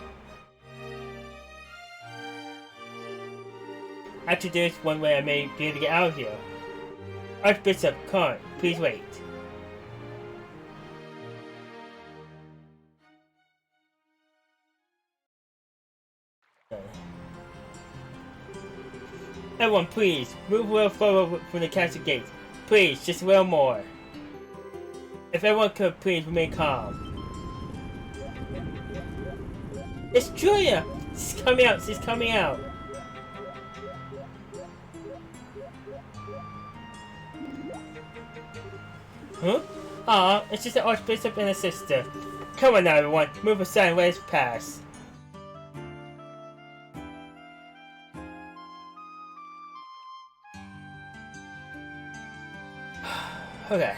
After this, one way I may be able to get out of here. Archbishop, Karn, please wait. Everyone, please, move a little forward from the castle gates. Please, just a little more. If everyone could please remain calm. It's Julia! She's coming out, she's coming out. Huh? Aw, it's just the Archbishop and his sister. Come on now, everyone, move aside and let us pass. Okay.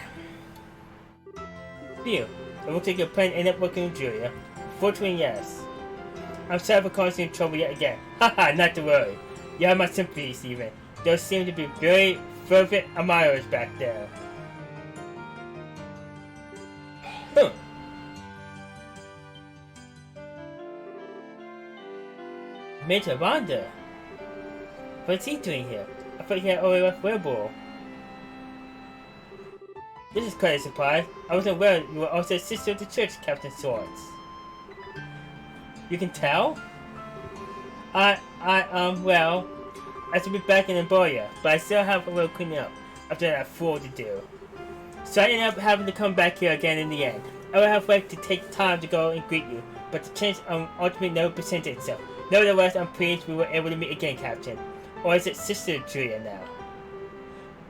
Phew. It looks like your plan ended up working with Julia. Fortunately, yes. I'm sorry for causing you trouble yet again. Haha, not to worry. You have my sympathy, Stephen. There seem to be very fervent admirers back there. Huh. Major Rhonda? What's he doing here? I thought he had already left Werebull. This is quite a surprise. I wasn't aware you were also a sister of the church, Captain Swords. You can tell? Well, I should be back in Emboria, but I still have a little cleaning up after that fool to do. So I ended up having to come back here again in the end. I would have liked to take time to go and greet you, but the chance ultimately never presented itself. Nevertheless, I'm pleased we were able to meet again, Captain. Or is it Sister Julia now?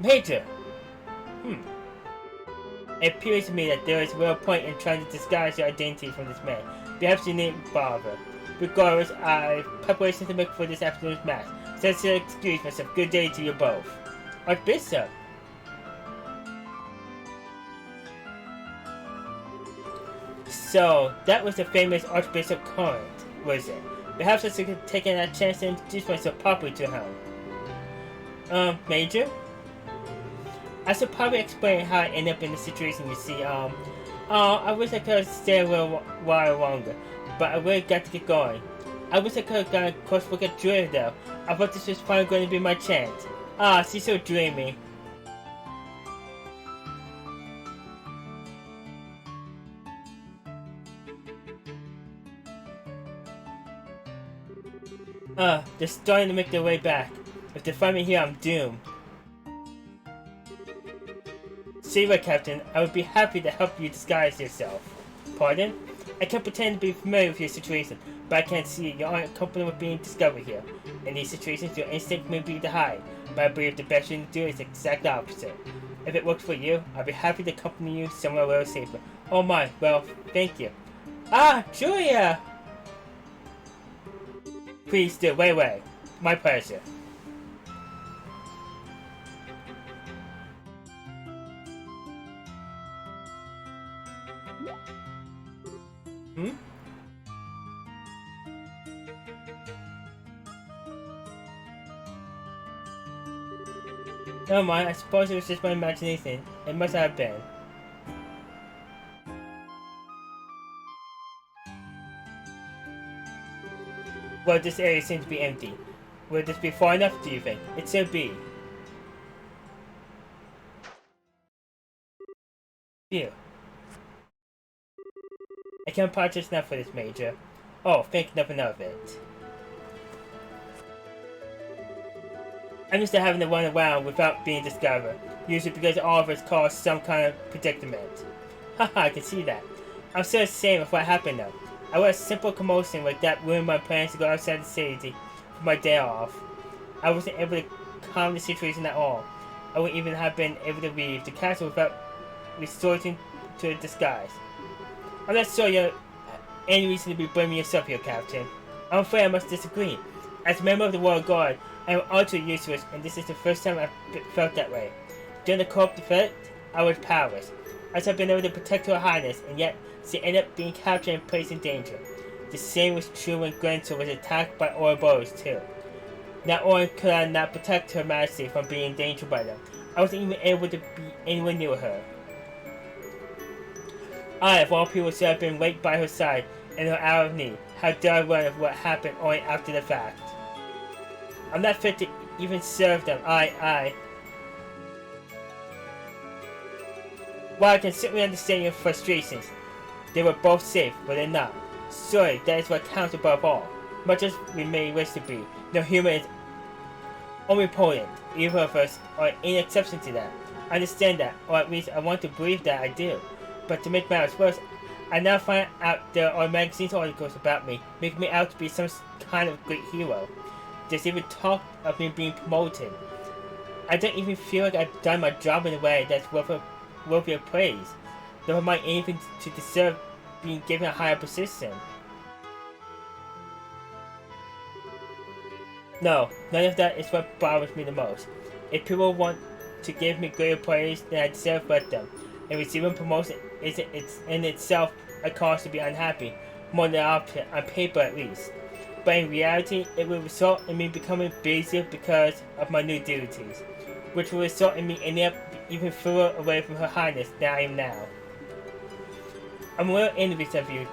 Major! It appears to me that there is real point in trying to disguise your identity from this man. Perhaps you needn't bother. Regardless, I have preparations to make for this afternoon's mass. So I should excuse myself. Good day to you both. Archbishop! So, that was the famous Archbishop Karn, was it? Perhaps I should have taken that chance to introduce myself properly to him. Major? I should probably explain how I ended up in the situation you see. I wish I could have stayed a little while longer, but I really got to get going. I wish I could have gone a close look at Julia though. I thought this was finally going to be my chance. Ah, she's so dreamy. They're starting to make their way back. If they find me here, I'm doomed. See what, Captain, I would be happy to help you disguise yourself. Pardon? I can pretend to be familiar with your situation, but I can't see you aren't comfortable with being discovered here. In these situations, your instinct may be to hide, but I believe the best thing to do is the exact opposite. If it works for you, I'd be happy to accompany you somewhere a little safer. Oh my, well, thank you. Ah, Julia! Please do, wait. My pleasure. Never mind, I suppose it was just my imagination. It must have been. Well, this area seems to be empty. Will this be far enough, do you think? It should be. Phew. I can't apologize enough for this, Major. Oh, think nothing of it. I'm used to having to run around without being discovered, usually because all of us cause some kind of predicament. Haha, I can see that. I'm so ashamed of what happened though. I let a simple commotion like that ruin my plans to go outside the city for my day off. I wasn't able to calm the situation at all. I wouldn't even have been able to leave the castle without resorting to a disguise. I'm not sure you have any reason to be blaming yourself here, Captain. I'm afraid I must disagree. As a member of the Royal Guard, I am also useless, and this is the first time I've felt that way. During the Corp defeat, I was powerless. I have been able to protect Her Highness, and yet she ended up being captured and placed in danger. The same was true when Grenzel was attacked by Ouroboros too. Not only could I not protect Her Majesty from being endangered by them, I wasn't even able to be anywhere near her. I, of all people, should have been right by her side in her hour of need. How dare I learn of what happened only after the fact? I'm not fit to even serve them. While I can certainly understand your frustrations, they were both safe, were they not? Surely that is what counts above all. Much as we may wish to be, no human is omnipotent. Either of us are any exception to that. I understand that, or at least I want to believe that I do. But to make matters worse, I now find out there are magazine articles about me, making me out to be some kind of great hero. There's even talk of me being promoted. I don't even feel like I've done my job in a way that's worthy of praise. Never mind anything to deserve being given a higher position. No, none of that is what bothers me the most. If people want to give me greater praise than I deserve, let them. And receiving promotion isn't in itself a cause to be unhappy, more than the opposite, on paper at least. But in reality, it will result in me becoming busier because of my new duties, which will result in me ending up even further away from Her Highness than I am now. I'm a little envious of you,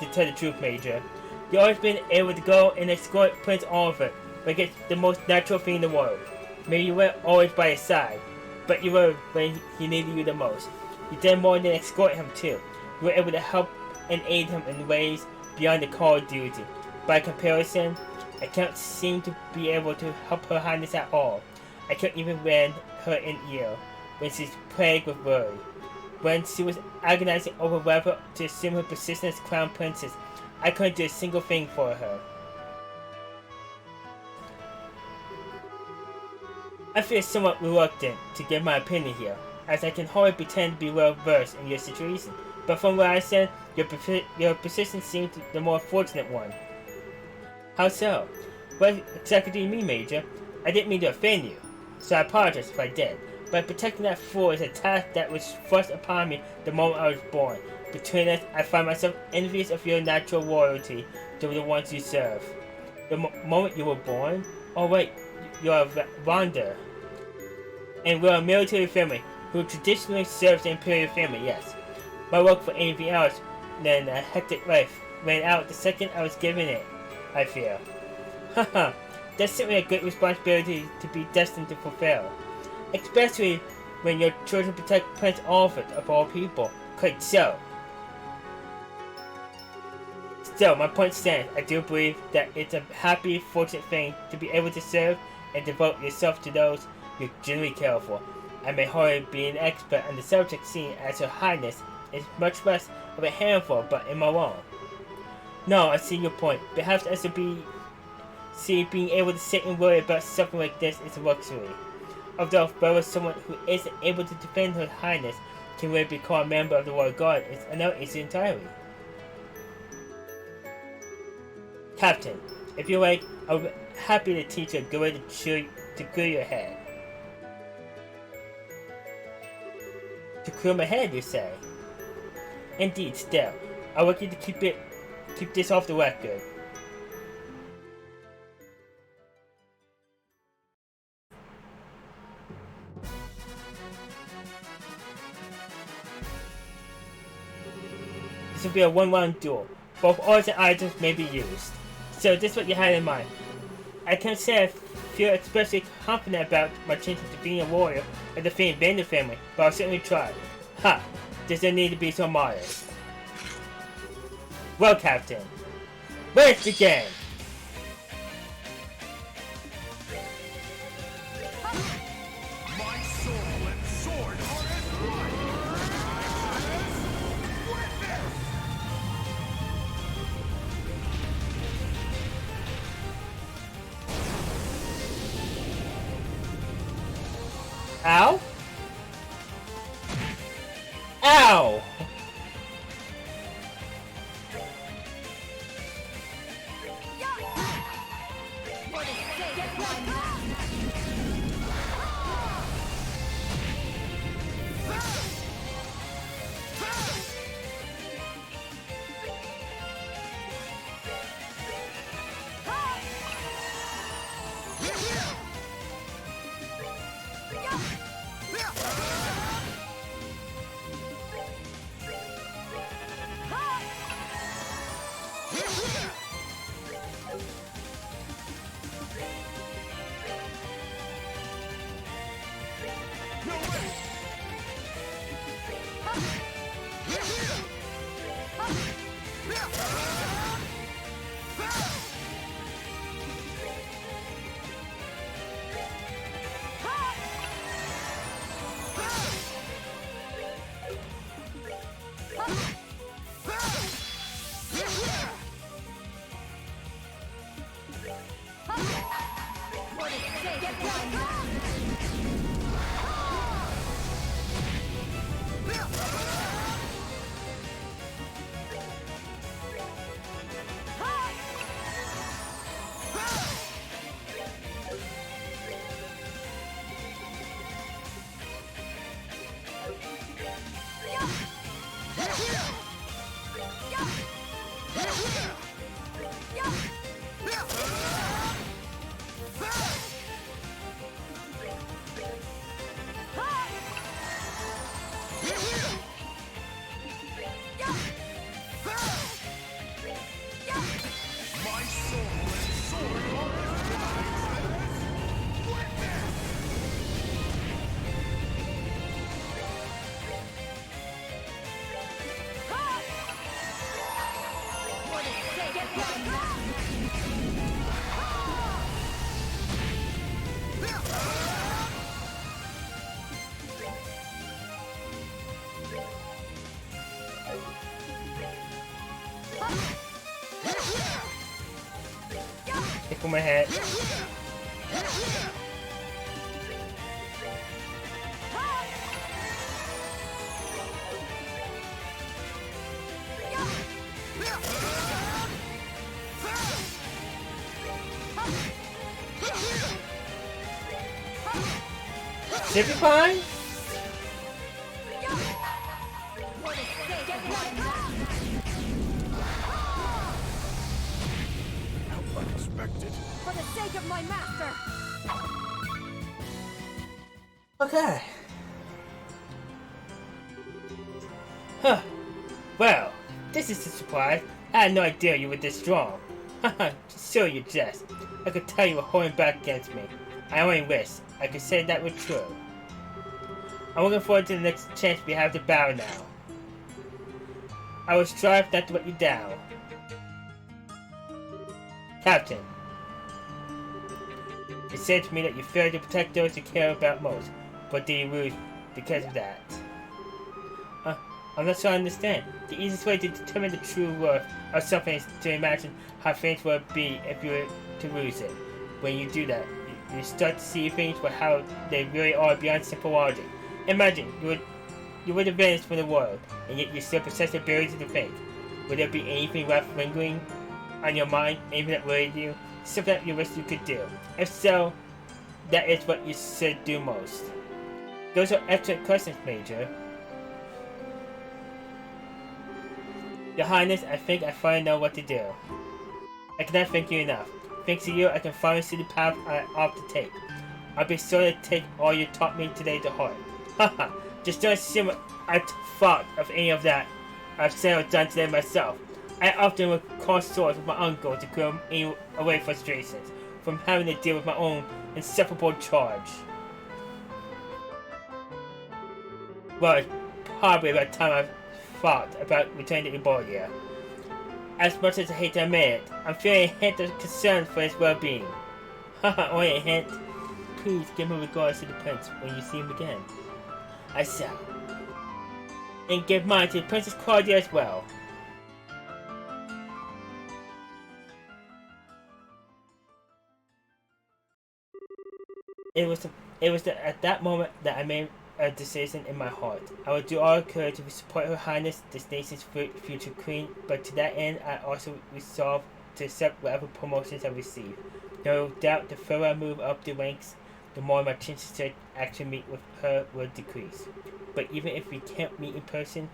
to tell the truth, Major. You've always been able to go and escort Prince Oliver, like it's the most natural thing in the world. Maybe you weren't always by his side, but you were when he needed you the most. You did more than escort him too. You were able to help and aid him in ways beyond the call of duty. By comparison, I can't seem to be able to help Her Highness at all. I can't even lend her an ear when she's plagued with worry. When she was agonizing over whether to assume her position as Crown Princess, I couldn't do a single thing for her. I feel somewhat reluctant to give my opinion here, as I can hardly pretend to be well versed in your situation, but from what I said, your position seemed the more fortunate one. How so? What exactly do you mean, Major? I didn't mean to offend you, so I apologize if I did. But protecting that fool is a task that was thrust upon me the moment I was born. Between us, I find myself envious of your natural loyalty to the ones you serve. The moment you were born? Oh wait, you're a Vonda. And we're a military family who traditionally serves the Imperial family, yes. My work for anything else than a hectic life ran out the second I was given it, I fear. Haha, that's certainly a great responsibility to be destined to fulfill. Especially when your children protect Prince Oliver of all people. Quite so. Still, my point stands. I do believe that it's a happy, fortunate thing to be able to serve and devote yourself to those you genuinely care for. I may hardly be an expert on the subject seen as Her Highness is much less of a handful, but am I wrong? No, I see your point. Perhaps I should being able to sit and worry about something like this is a luxury. Although whether someone who isn't able to defend Her Highness can really be called a member of the Royal Guard is another issue entirely. Captain, if you like, I'll be happy to teach you a good way to clear your head. To clear my head, you say? Indeed, still, I want you to keep this off the record. This will be a one-round duel. Both ores and items may be used. So this is what you had in mind. I can't say I feel especially confident about my chances of being a warrior of the famed Vander family, but I'll certainly try. Ha! Does there need to be so modest? Well, Captain, let's begin! My soul and sword are as one! Witness! Ow? Ow! My soul and sword are as witness! Tickle my head. Zippy Pine? How unexpected. For the sake of my master! Okay. Huh. Well, this is a surprise. I had no idea you were this strong. Haha, sure you jest. I could tell you were holding back against me. I only wish I could say that was true. I'm looking forward to the next chance we have to battle now. I will strive not to let you down. Captain. It said to me that you failed to protect those you care about most, but did you lose because of that? I'm not sure I understand. The easiest way to determine the true worth of something is to imagine how things would be if you were to lose it. When you do that, you start to see things for how they really are beyond simple logic. Imagine you would have vanished from the world, and yet you still possess the ability to think. Would there be anything left lingering on your mind, anything that worried you, something that you wish you could do? If so, that is what you should do most. Those are excellent questions, Major. Your Highness, I think I finally know what to do. I cannot thank you enough. Thanks to you, I can finally see the path I ought to take. I'll be sure to take all you taught me today to heart. Haha, just don't assume I thought of any of that I've said or done today myself. I often would cross swords with my uncle to clear away frustrations from having to deal with my own insufferable charge. Well, it's probably about time I've thought about returning to Ebolia. As much as I hate to admit it, I'm feeling a hint of concern for his well-being. Haha, only a hint. Please give my regards to the prince when you see him again. I shall. And give mine to Princess Claudia as well. It was at that moment that I made a decision in my heart. I would do all I could to support Her Highness, this nation's future queen, but to that end I also resolved to accept whatever promotions I receive. No doubt the further I move up the ranks, the more my chances to actually meet with her will decrease. But even if we can't meet in person,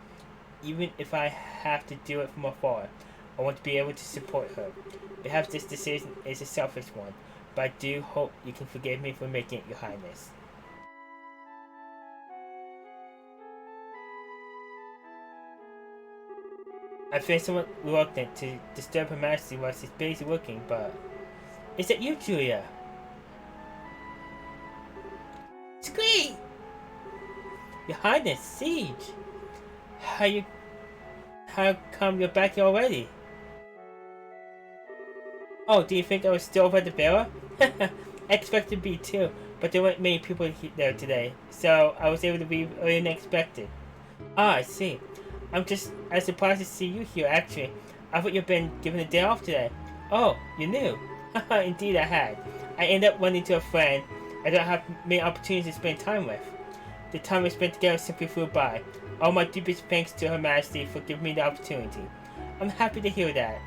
even if I have to do it from afar, I want to be able to support her. Perhaps this decision is a selfish one, but I do hope you can forgive me for making it, Your Highness. I feel somewhat reluctant to disturb Her Majesty while she's busy working, but... Is it you, Julia? Squeak! Your Highness, Siege! How come you're back here already? Oh, do you think I was still over at the villa? I expected to be too, but there weren't many people there today, so I was able to leave earlier than expected. Ah, I see. I'm just as surprised to see you here, actually. I thought you'd been given a day off today. Oh, you knew? Haha, indeed I had. I ended up running to a friend I don't have many opportunities to spend time with. The time we spent together simply flew by. All my deepest thanks to Her Majesty for giving me the opportunity. I'm happy to hear that.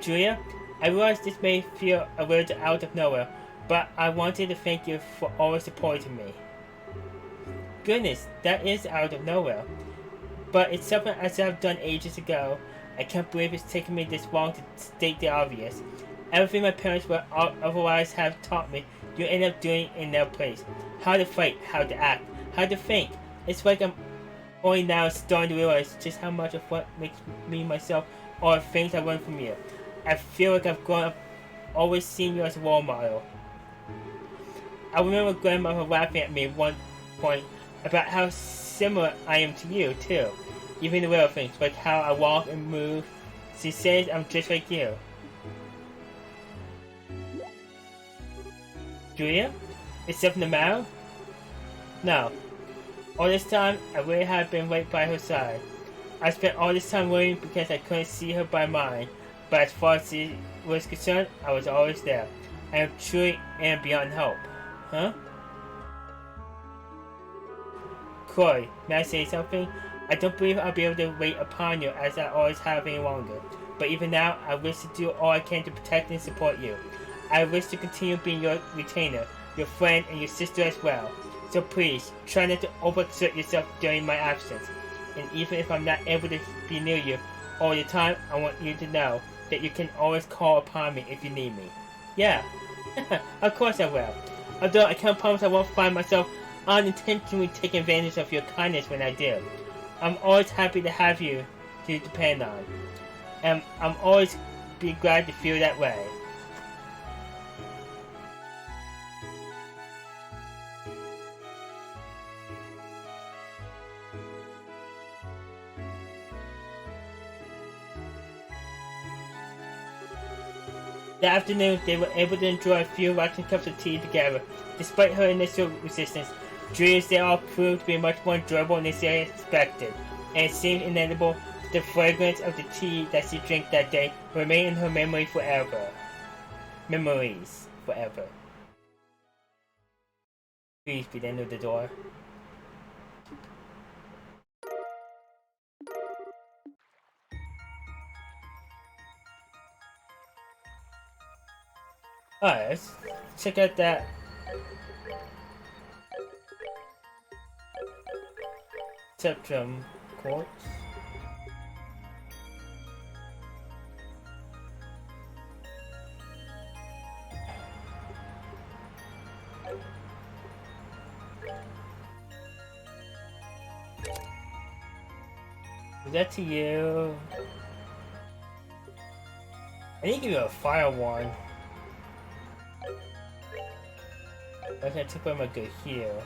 Julia, I realize this may feel a little out of nowhere, but I wanted to thank you for always supporting me. Goodness, that is out of nowhere. But it's something I should have done ages ago. I can't believe it's taken me this long to state the obvious. Everything my parents would otherwise have taught me, you end up doing in their place. How to fight, how to act, how to think. It's like I'm only now starting to realize just how much of what makes me myself are things I learned from you. I feel like I've grown up always seeing you as a role model. I remember grandmother laughing at me at one point about how similar I am to you, too. Even the little things, like how I walk and move. She says I'm just like you. Julia? Is something the matter? No. All this time, I really have been right by her side. I spent all this time worrying because I couldn't see her by mine, but as far as she was concerned, I was always there. I am truly and beyond help. Huh? Chloe, may I say something? I don't believe I'll be able to wait upon you as I always have any longer. But even now, I wish to do all I can to protect and support you. I wish to continue being your retainer, your friend, and your sister as well. So please, try not to overexert yourself during my absence. And even if I'm not able to be near you all the time, I want you to know that you can always call upon me if you need me. Yeah, of course I will. Although I can't promise I won't find myself unintentionally taking advantage of your kindness when I do. I'm always happy to have you to depend on. And I'm always be glad to feel that way. That afternoon, they were able to enjoy a few relaxing cups of tea together. Despite her initial resistance, Julia's day off proved to be much more enjoyable than they expected, and it seemed inevitable that the fragrance of the tea that she drank that day would remain in her memory forever. Memories forever. Please be the end of the door. Alright, let's check out that. Septum quartz. Is that to you? I need to give you a fire one. Okay, I took one my good heal.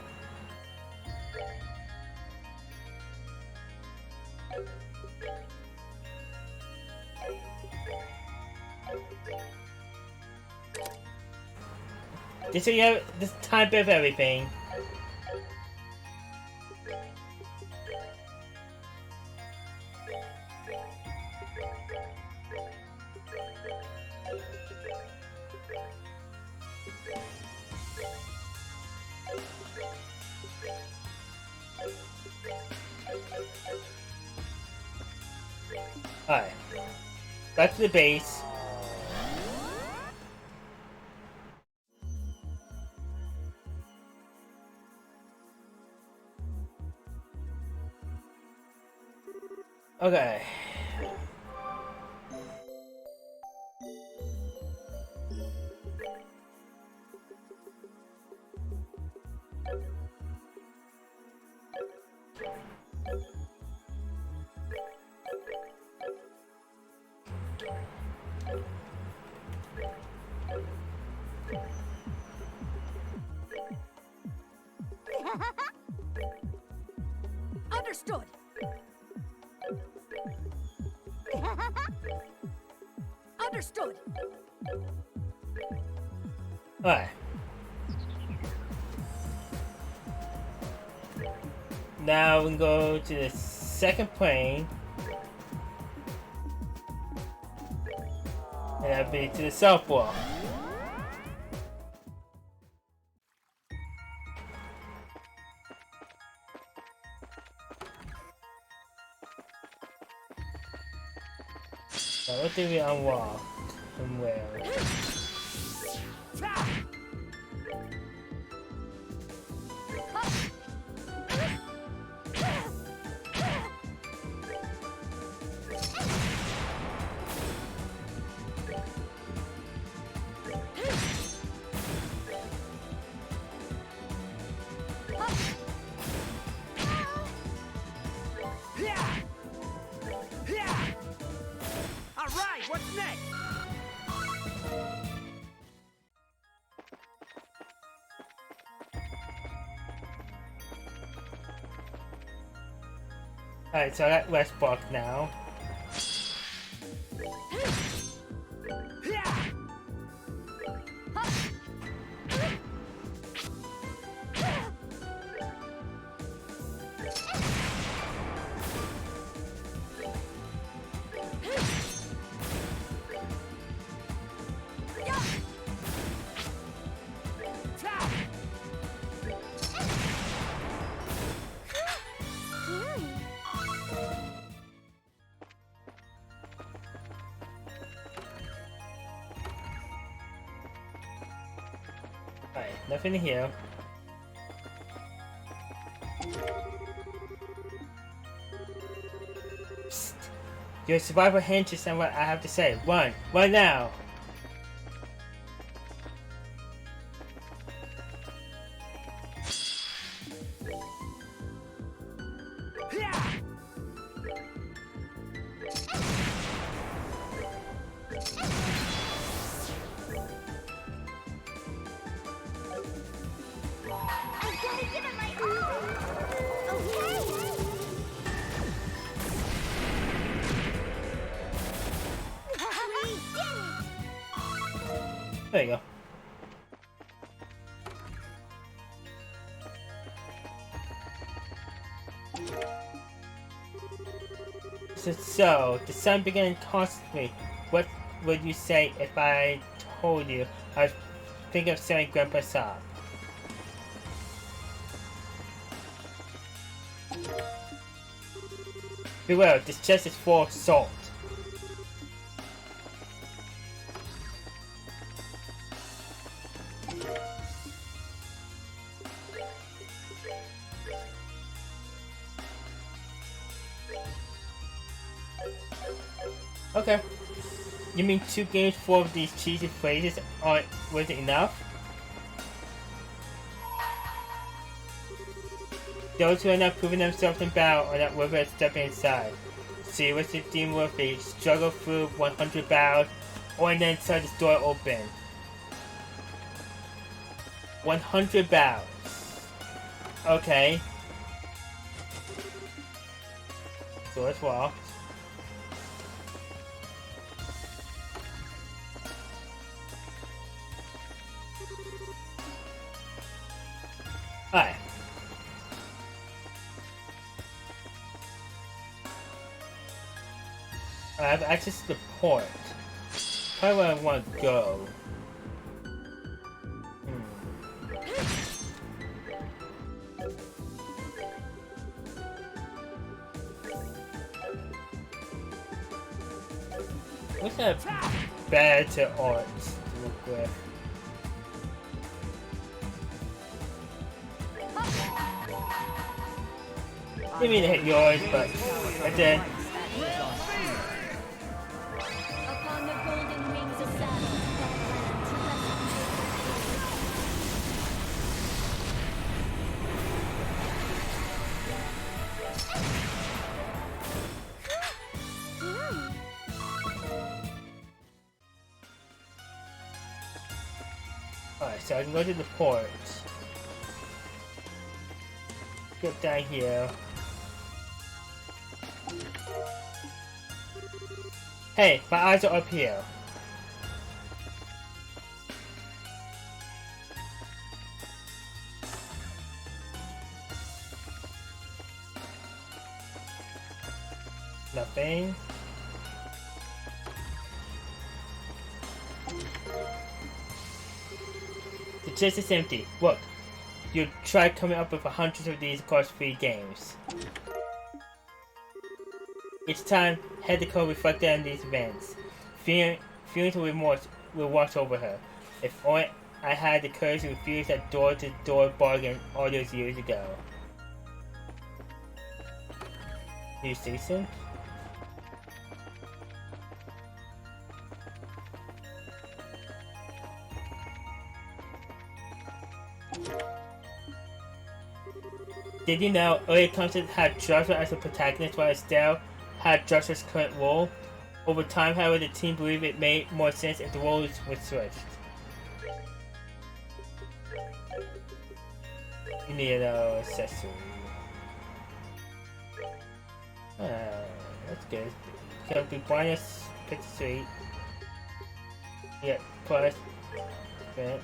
Just so you have this type of everything. Alright. Back to the base. Okay. Understood. Understood. Alright. Now we can go to the second plane. And that'll be to the south wall. So what did we unlock? From where? Alright, what's next? Alright, so that West Block now. Alright, nothing here. Psst. Your survival hinges on what I have to say. Run! Run now! I'm gonna give it my all. Okay. We did it. There you go. So, the sun began to taunt me. What would you say if I told you I was thinking of selling Grandpa Sob? Beware, this chest is full of salt. Okay. You mean 2 games full of these cheesy phrases wasn't enough? Those who are not proving themselves in battle are not worth stepping inside. See what's the deem worthy, struggle through 100 battles, or then inside this door open. 100 battles. Okay. Door's locked. Alright. I have access to the port. Probably where I want to go. What's that bad to art to look with? Didn't mean to hit yours, but I did. Alright, so I can go to the port. Get down here. Hey, my eyes are up here. Nothing. The chest is empty. Look, you tried coming up with hundreds of these across 3 games. Each time, head the code reflected on these events. Feelings of remorse will wash over her. If only I had the courage to refuse that door-to-door bargain all those years ago. You see some? Did you know earlier concepts had Joshua as a protagonist while Estelle had Joshua's current role? Over time, however, the team believed it made more sense if the roles were switched. You need an accessory. That's good. Can be bonus pick suite. Yeah, plus vent.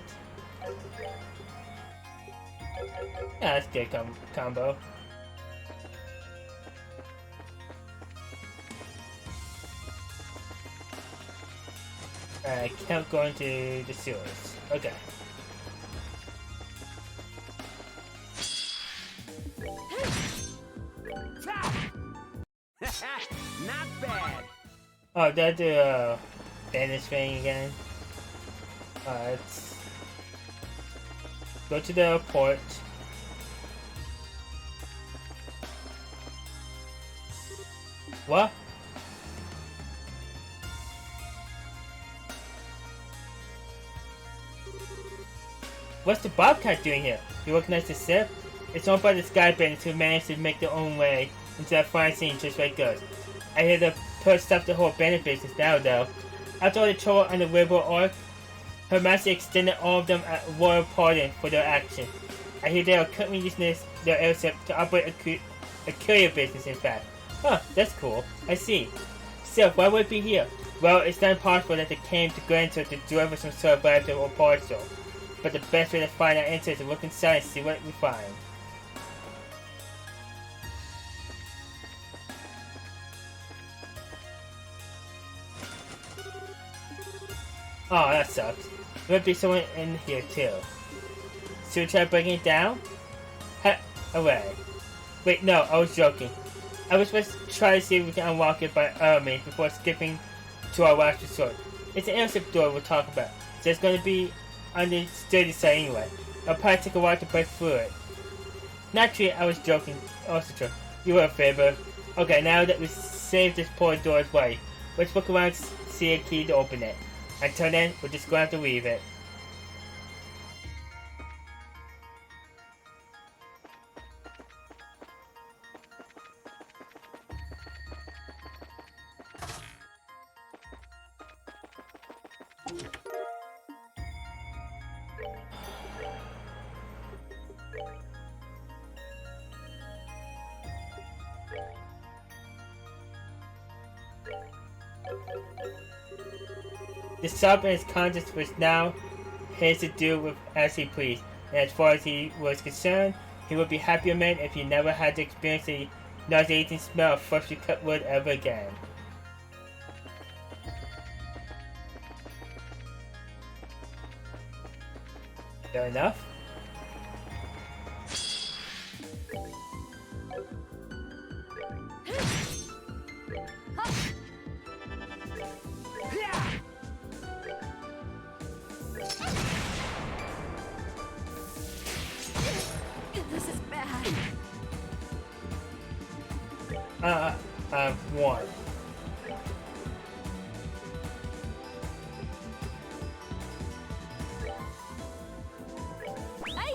Yeah, that's good combo. I can't go into the sewers. Okay. Not bad. Oh, did I do a banish thing again? Let's go to the port. What? What's the Bobcat doing here? You recognize the ship? It's owned by the Skybenders who managed to make their own way into that fine scene just like us. I hear the port stopped the whole bandit business now though. After all the trouble on the Rainbow Ark, Her Majesty extended all of them a royal pardon for their action. I hear they are currently using their airship to operate a courier business, in fact. Huh, that's cool. I see. Still, why would it be here? Well, it's not impossible that they came to Grantor to deliver some sort of letter or parcel. But the best way to find out answer is to look inside and see what we find. Oh, that sucks. There might be someone in here too. Should we try breaking it down? Heck, away. Wait, no, I was joking. I was supposed to try to see if we can unlock it by army before skipping to our last resort. It's an airship door we'll talk about, so it's going to be on the sturdy side anyway. I'll probably take a while to break through it. Naturally, I was joking. Also true. You were a favor. Okay, now that we've saved this poor door's way, let's look around and see a key to open it. Until then, we're just going to have to leave it. The sub and his conscience was now his to do with as he pleased, and as far as he was concerned, he would be happier man if he never had to experience the nauseating smell of freshly cut wood ever again. Fair enough. This is bad. One. Hey!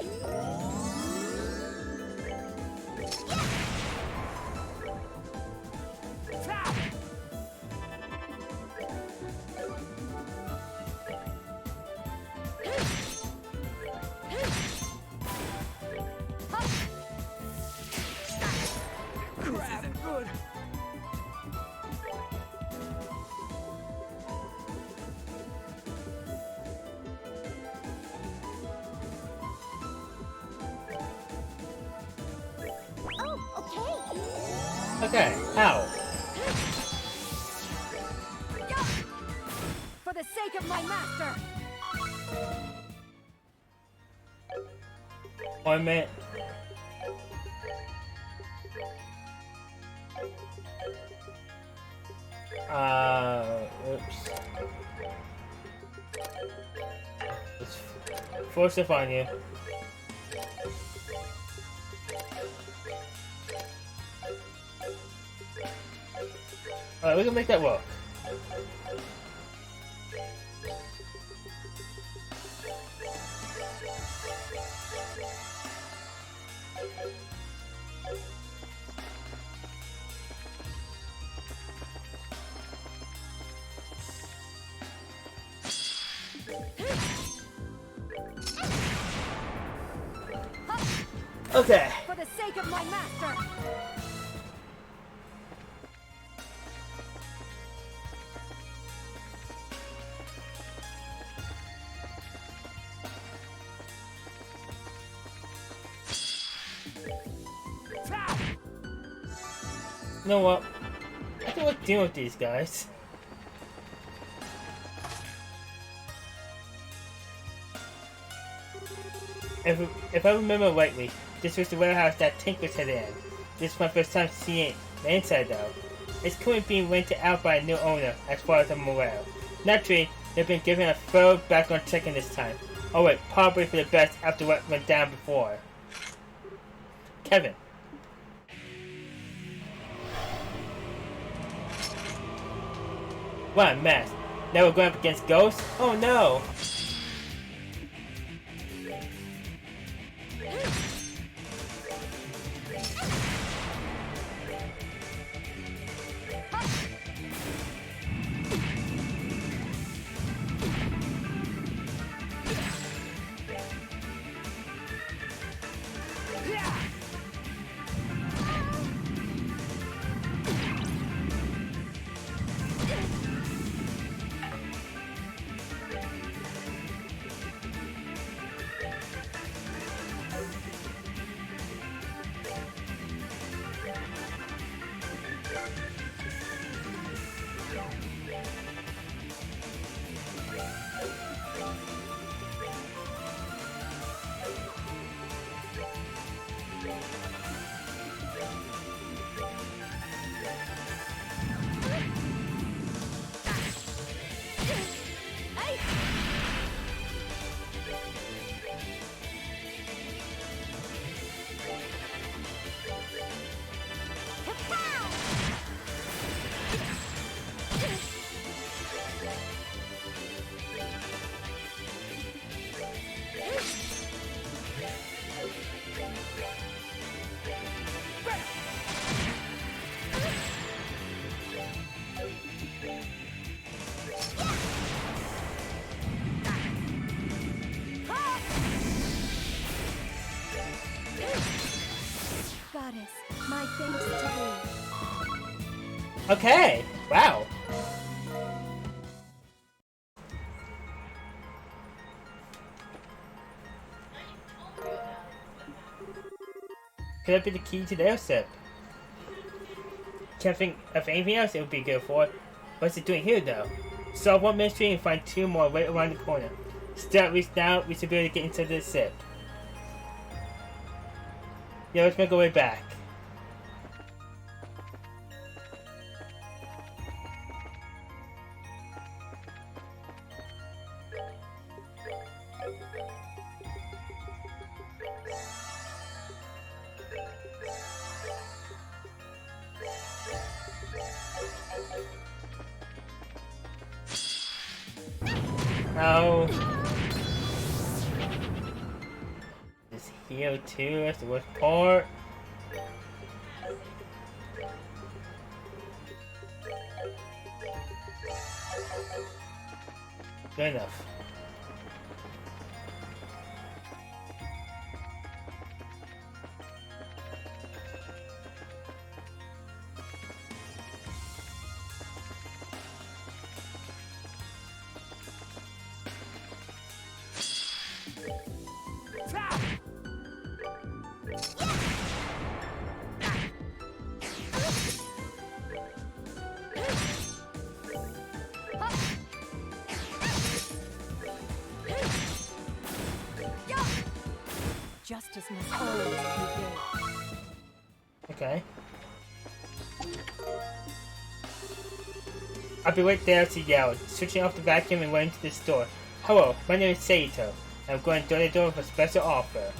Okay, how? For the sake of my master! One minute. Oops. Let's force it on you. Alright, we can make that work. Okay. For the sake of my master! You know what? I think we're dealing with these guys. If I remember rightly, this was the warehouse that Tink was headed in. This is my first time seeing the inside though. It's currently being rented out by a new owner, as far as I'm aware. Naturally, they've been given a thorough background checking this time. Oh wait, probably for the best after what went down before. Kevin. What a mess. Now we're going up against ghosts? Oh no! Goddess, my thanks to thee. Okay, wow. Could that be the key to the airship? Can't think of anything else it would be good for. What's it doing here though? Solve one mystery and find two more right around the corner. Still, at least now we should be able to get into the ship. Yeah, let's make our way back. Oh. This here too, that's the worst part. Good enough. Justice must always be good. Okay. I'll be right there, she yelled, switching off the vacuum and went into the store. Hello, my name is Seito. I'm going door to door with a special offer.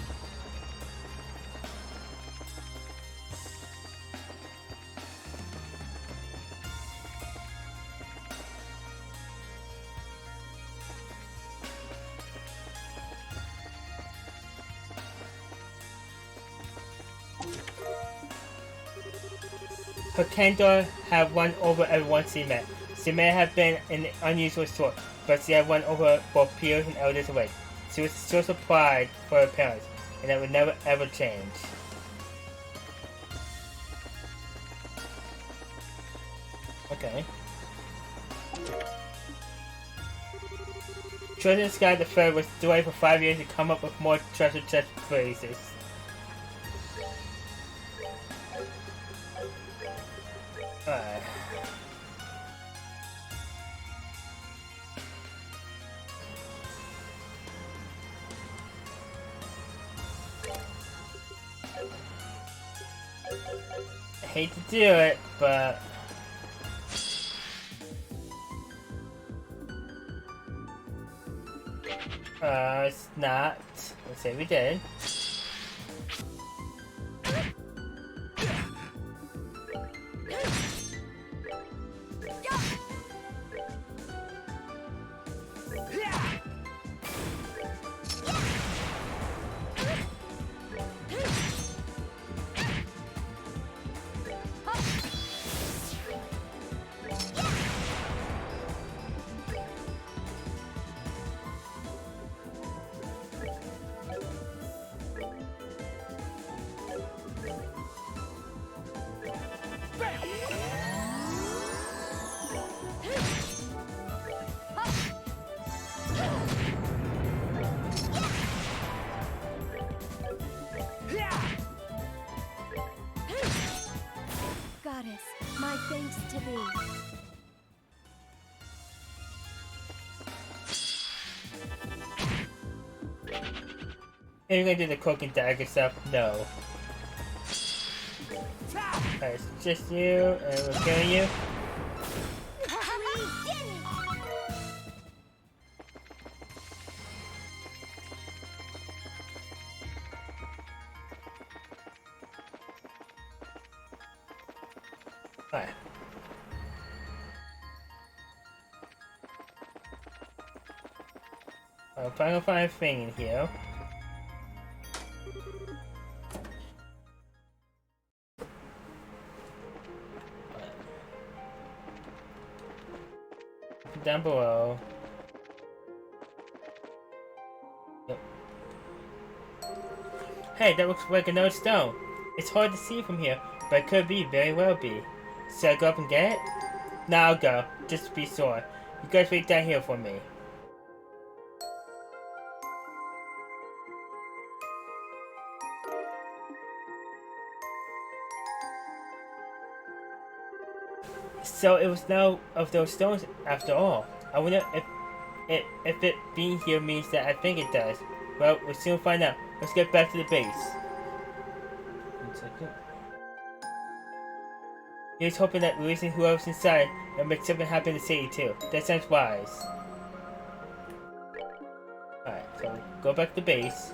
Her candor had won over everyone she met. She may have been an unusual sort, but she had won over both peers and elders alike. She was a source of pride for her parents, and that would never ever change. Okay. Treasure Sky the Third was delayed for 5 years to come up with more treasure chest phrases. Alright. I hate to do it, but it's not. Let's say we did. Goddess, my thanks to thee. Are you gonna do the cloak and dagger stuff? No. Alright, it's just you, and we're killing you. Alright. Final thing in here. Down below. Yep. Hey, that looks like another stone. It's hard to see from here, but it could be, very well be. Should I go up and get it? Nah, I'll go, just to be sure. You guys wait down here for me. So it was none of those stones after all. I wonder if it being here means that I think it does. Well, we'll soon find out. Let's get back to the base. 1 second. Here's hoping that releasing whoever's inside will make something happen to Sadie too. That sounds wise. Alright, so go back to base.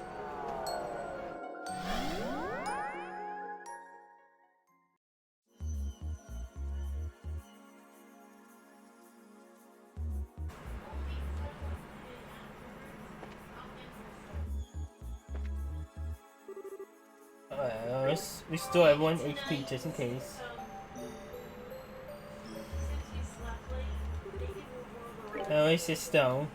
Let's restore everyone HP just in case. At least it's stone.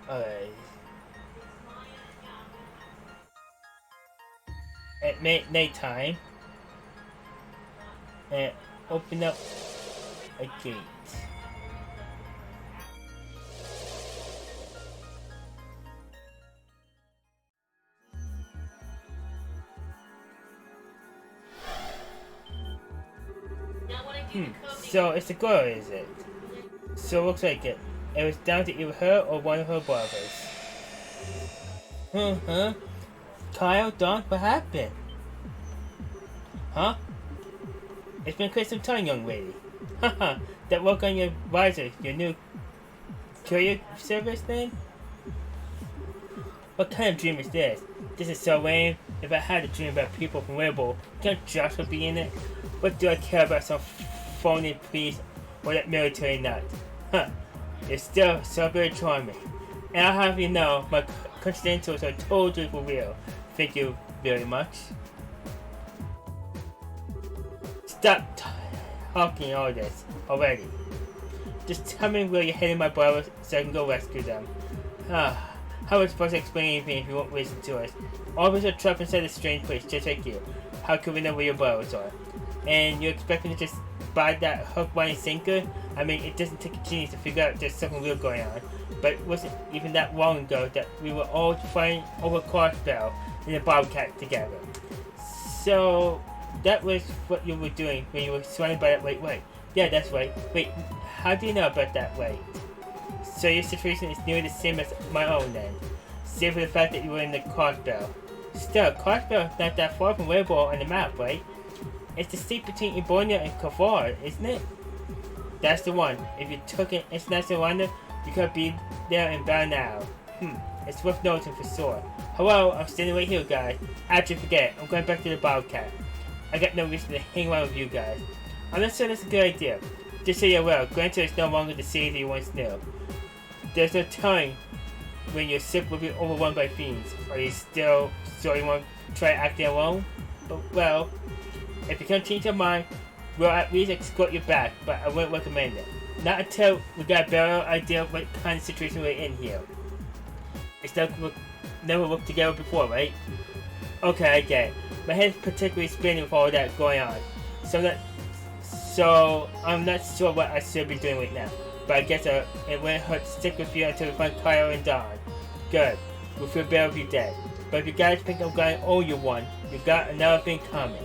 Alright. At nighttime. And open up a gate. So it's a girl, is it? So it looks like it. It was down to either her or one of her brothers. Huh? Kyle, Don, what happened? Huh? It's been quite some time, young lady. Haha, that work on your visor, your new courier service then? What kind of dream is this? This is so lame. If I had a dream about people from Weibo, can't Joshua be in it? What do I care about some phony priest or that military nut? Huh, you're still so very charming. And I'll have you know, my coincidentals are totally for real. Thank you very much. Stop talking all this already. Just tell me where you're heading my brothers so I can go rescue them. How am I supposed to explain anything if you won't listen to us? All of us are trapped inside a strange place just like you. How can we know where your brothers are? And you're expecting to just buy that hook, line, and sinker? I mean, it doesn't take a genius to figure out there's something real going on. But it wasn't even that long ago that we were all fighting over Crossbell and the Bobcat together. So that was what you were doing when you were surrounded by that white light. Yeah, that's right. Wait, how do you know about that light? So your situation is nearly the same as my own then. Save for the fact that you were in the Crossbell. Still, Crossbell is not that far from Weibo on the map, right? It's the state between Ibonia and Kavar, isn't it? That's the one. If you took an international runner, you could be there in about now. It's worth noting for sure. Hello, I'm standing right here, guys. Actually, forget it. I'm going back to the Bobcat. I got no reason to hang around with you guys. I'm not sure that's a good idea. Just so you're aware, Grantor is no longer the city that you once knew. There's no telling when your ship will be overrun by fiends. Are you still sure you want to try acting alone? Well, if you can't change your mind, we'll at least escort you back, but I wouldn't recommend it. Not until we got a better idea of what kind of situation we're in here. It's like we've never worked together before, right? Okay, I get it. My head's particularly spinning with all that going on. So I'm not sure what I should be doing right now. But I guess it wouldn't hurt to stick with you until we find Kyle and Don. Good. We'll feel better if you're dead. But if you guys think I'm gonna owe you one, you got another thing coming.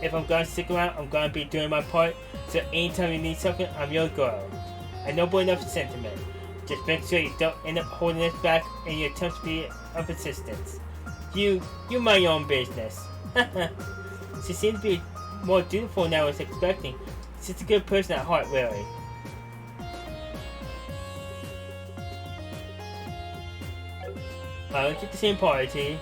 If I'm gonna stick around, I'm gonna be doing my part. So anytime you need something, I'm your girl. I know boy enough sentiment. Just make sure you don't end up holding us back in your attempts to be of assistance. You mind your own business. She seems to be more dutiful than I was expecting. She's a good person at heart, really. Let's get the same party.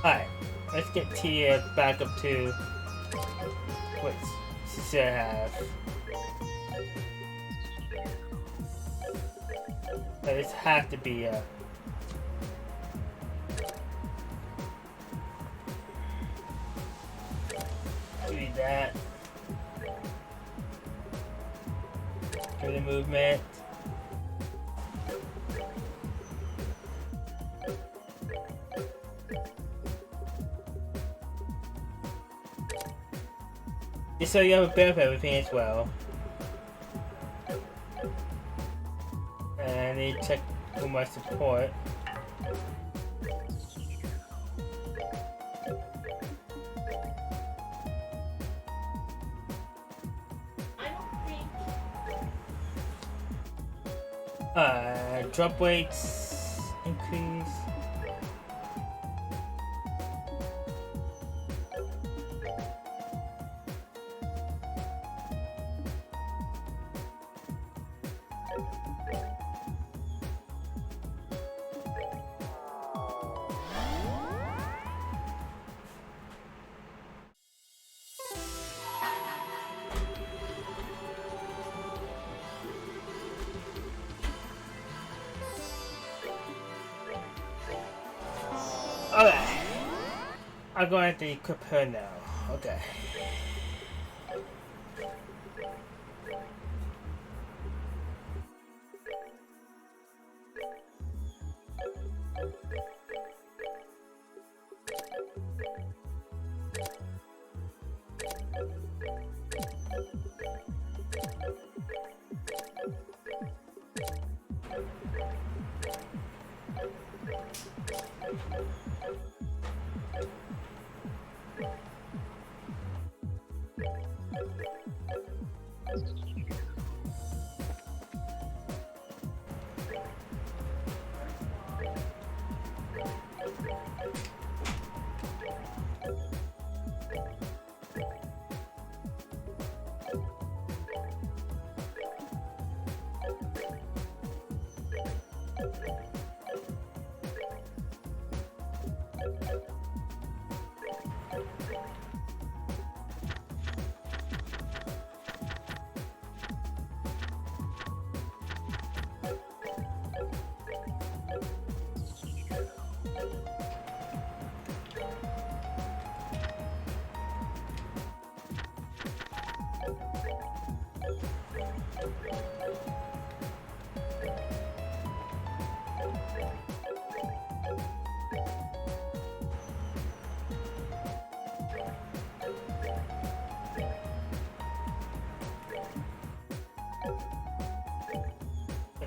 Alright, let's get Tia back up to what she should have. This has to be do that. Do the movement. Just so you have a bit of everything as well. And I need to check for my support. Drop weights increase. Alright. I'm going to have to equip her now. Okay.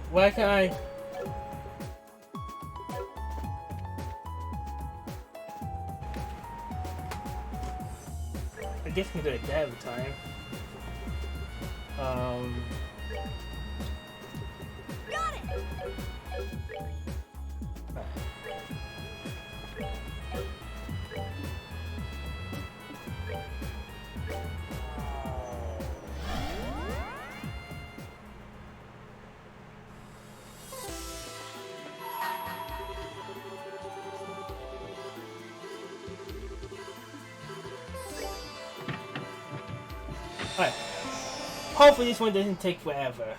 Why can't I? I guess I'm gonna do it every time. Got it! Alright. Hopefully this one doesn't take forever.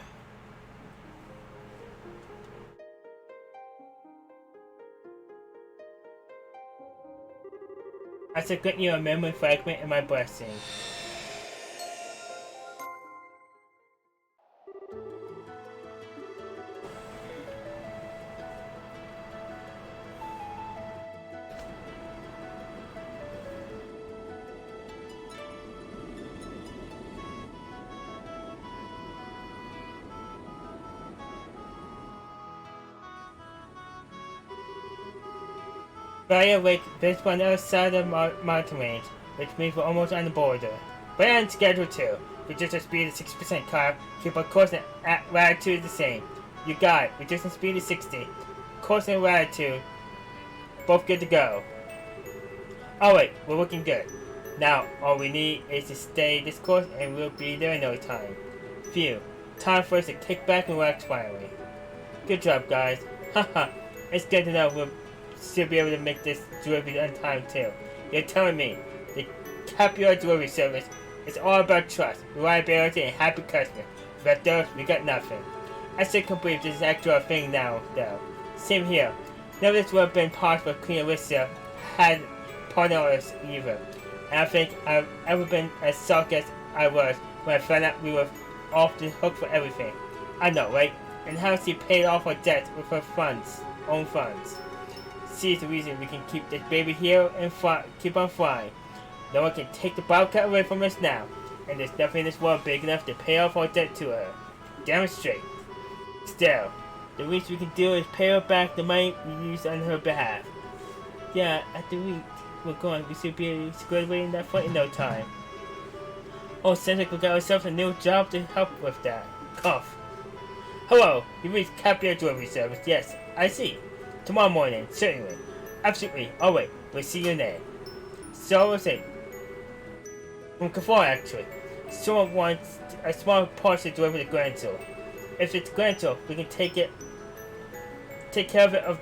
I should get you a memory fragment and my blessing. Barrier Lake visible on the other side of the mountain range, which means we're almost on the border. We're on schedule too. Reduce our speed to 60% car, keep our course and latitude the same. You got it. Reducing speed to 60. Course and latitude, both good to go. Oh wait, we're looking good. Now, all we need is to stay this course and we'll be there in no time. Phew. Time for us to kick back and relax finally. Good job, guys. Haha. It's good to know we'll still be able to make this delivery on time too. You're telling me the Capua delivery service is all about trust, reliability, and happy customers. Without those, we got nothing. I still can't believe this is actually a thing now, though. Same here. None of this would have been possible if Queen Alyssa had partnered us either. And I think I've ever been as shocked as I was when I found out we were off the hook for everything. I know, right? And how she paid off her debt with her own funds. She is the reason we can keep this baby here and keep on flying. No one can take the Bobcat away from us now, and there's nothing in this world big enough to pay off our debt to her. Demonstrate. Still, the least we can do is pay her back the money we used on her behalf. Yeah, at the rate we're going, we should be squared away in that fight in no time. Oh, sounds like we got ourselves a new job to help with that. Cough. Hello, you reached Capua Delivery Service. Yes, I see. Tomorrow morning, certainly. Absolutely. Oh wait, we'll see you there. So we'll say. From Kafar, actually. Someone wants a small parcel delivered to Grantor. If it's Grantor, we can take care of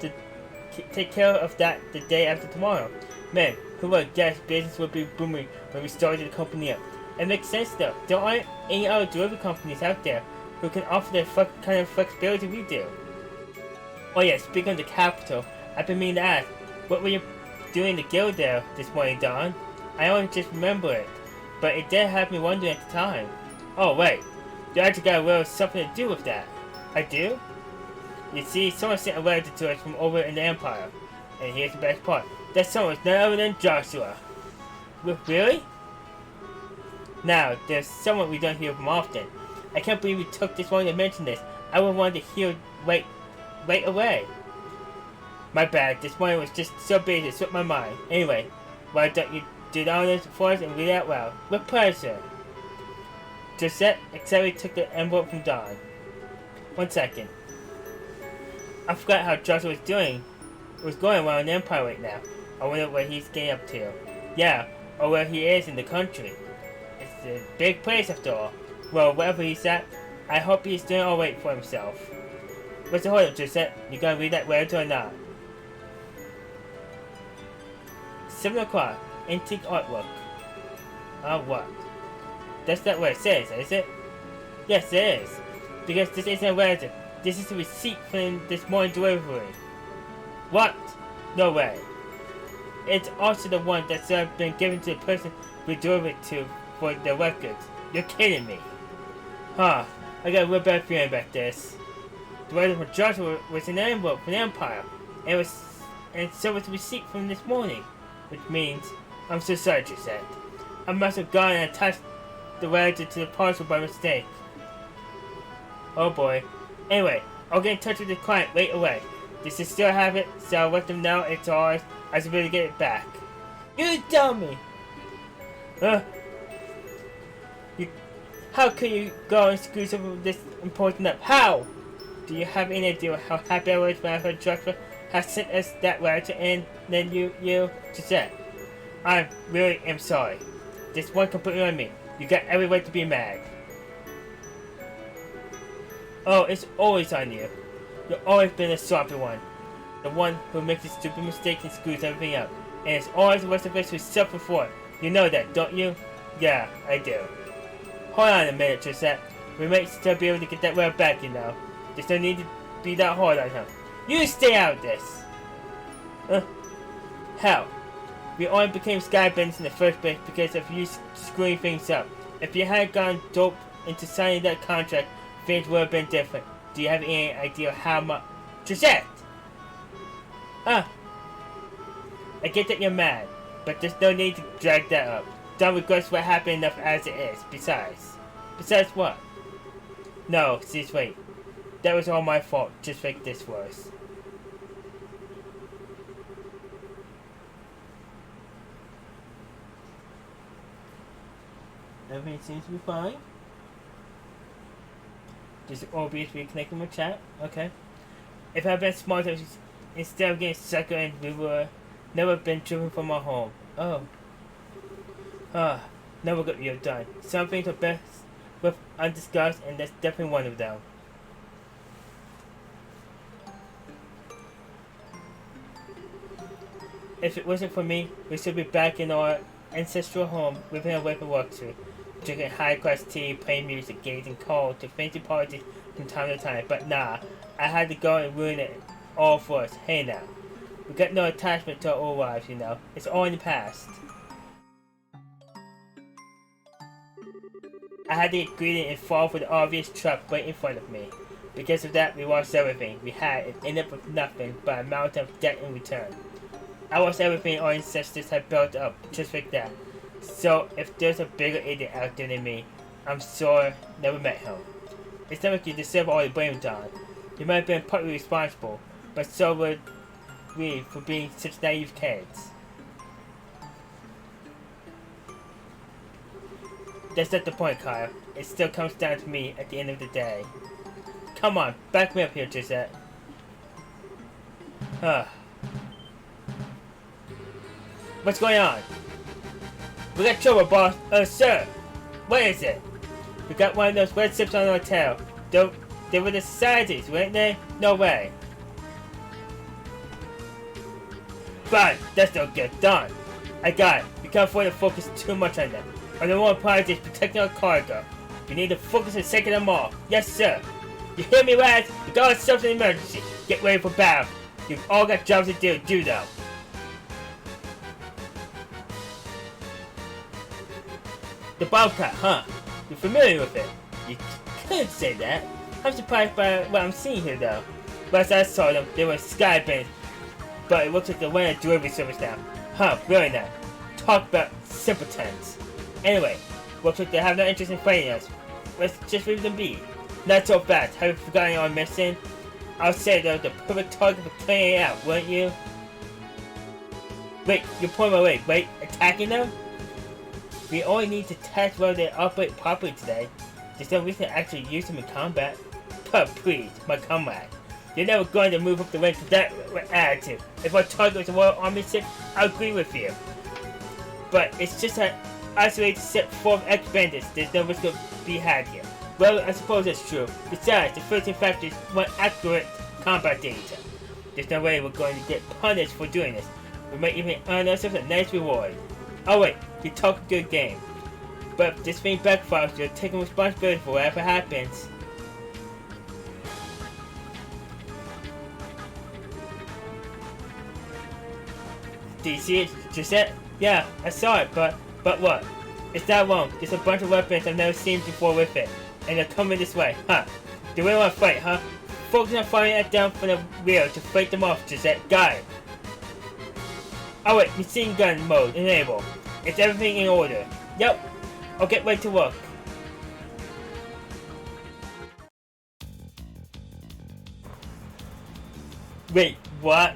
that the day after tomorrow. Man, who would guess business would be booming when we started the company up? It makes sense though. There aren't any other delivery companies out there who can offer the kind of flexibility we do. Oh yeah, speaking of the capital, I've been meaning to ask, what were you doing in the guild there this morning, Don? I only just remember it, but it did have me wondering at the time. Oh wait, you actually got a little something to do with that. I do? You see, someone sent a letter to us from over in the Empire. And here's the best part. That someone was none other than Joshua. Really? Now, there's someone we don't hear from often. I can't believe you took this long to mention this. I would want to hear right away. My bad, this morning was just so busy it slipped my mind. Anyway, why don't you do the honors for us and read it out loud? With pleasure. Josette excitedly took the envelope from Don. 1 second. I forgot how Joshua was going around the Empire right now. I wonder what he's getting up to. Yeah, or where he is in the country. It's a big place after all. Well, wherever he's at, I hope he's doing alright for himself. What's the hold up, Josette? You gonna read that letter or not? 7 o'clock. Antique artwork. What? That's not what it says, is it? Yes, it is. Because this isn't a letter. This is a receipt from this morning delivery. What? No way. It's also the one that's been given to the person we delivered it to for the records. You're kidding me. Huh. I got a real bad feeling about this. The letter from Joshua was an envelope from the Empire. And so was the receipt from this morning. Which means, I'm so sorry, Josette. I must have gone and attached the letter to the parcel by mistake. Oh boy. Anyway, I'll get in touch with the client right away. They should still have it, so I'll let them know it's ours. I should be able to get it back. You dummy! How could you go and screw something this important up? How? Do you have any idea how happy I was when I heard Joshua has sent us that letter and then you Gisette? I really am sorry. This one completely on me. You got every right to be mad. Oh, it's always on you. You've always been a sloppy one. The one who makes a stupid mistake and screws everything up. And it's always the rest of us who suffer for it. You know that, don't you? Yeah, I do. Hold on a minute, Gisette. We might still be able to get that letter back, you know. There's no need to be that hard on him. You stay out of this! Hell. We only became skybenders in the first place because of you screwing things up. If you hadn't gone dope into signing that contract, things would have been different. Do you have any idea how much... Gisette! I get that you're mad, but there's no need to drag that up. Don't regret what happened enough as it is. Besides what? No, cease wait. That was all my fault, just like this was. Everything seems to be fine. Just OBS reconnecting my chat. Okay. If I had been smarter, instead of getting sucker and we were never been driven from our home. Oh. Never got you done. Some things are best left undiscussed, and that's definitely one of them. If it wasn't for me, we should be back in our ancestral home, living away from work to, drinking high-class tea, playing music, gazing cold to fancy parties from time to time. But nah, I had to go and ruin it all for us. Hey now, we got no attachment to our old lives, you know. It's all in the past. I had to get greedy and fall for the obvious truck right in front of me. Because of that, we lost everything we had and ended up with nothing but a mountain of debt in return. I lost everything our ancestors had built up, just like that. So, if there's a bigger idiot out there than me, I'm sure never met him. It's not like you deserve all the blame, Don. You might have been partly responsible, but so would we for being such naive kids. That's not the point, Kyle. It still comes down to me at the end of the day. Come on, back me up here, Gisette. What's going on? We got trouble, boss. Sir. What is it? We got one of those red sips on our tail. They were the societies, weren't they? No way. Fine, that's no good. Done. I got it. We can't afford to focus too much on them. Our number one priority is protecting our cargo. We need to focus on taking them off. Yes, sir. You hear me, lads? We got ourselves an emergency. Get ready for battle. You've all got jobs to do though. The Bobcat, huh? You're familiar with it? You could say that. I'm surprised by what I'm seeing here, though. Last I saw them, they were skybenders, but it looks like they're running a delivery service now. Huh, really not. Talk about simpletons. Anyway, looks like they have no interest in fighting us. Let's just leave them be. Not so fast. Have you forgotten our mission? I'll say they're the perfect target for clearing it out, wouldn't you? Wait, you're pulling away, right? Attacking them? We only need to test whether they operate properly today. There's no reason to actually use them in combat. But please, my comrade. You're never going to move up the ranks with that attitude. If our target was a Royal Army ship, I agree with you. But it's just an isolated set full of ex-bandits. There's no risk of be had here. Well, I suppose that's true. Besides, the 13 factories want accurate combat data. There's no way we're going to get punished for doing this. We might even earn ourselves a nice reward. Oh wait, you talk a good game. But if this thing backfires, you're taking responsibility for whatever happens. Do you see it, Gisette? Yeah, I saw it, but what? It's not wrong. There's a bunch of weapons I've never seen before with it. And they're coming this way, huh? Do we want to fight, huh? Focus on firing it down from the rear to fight them off, Gisette. Got it. Oh wait, machine gun mode enable. Is everything in order? Yep. I'll get right to work. Wait, what?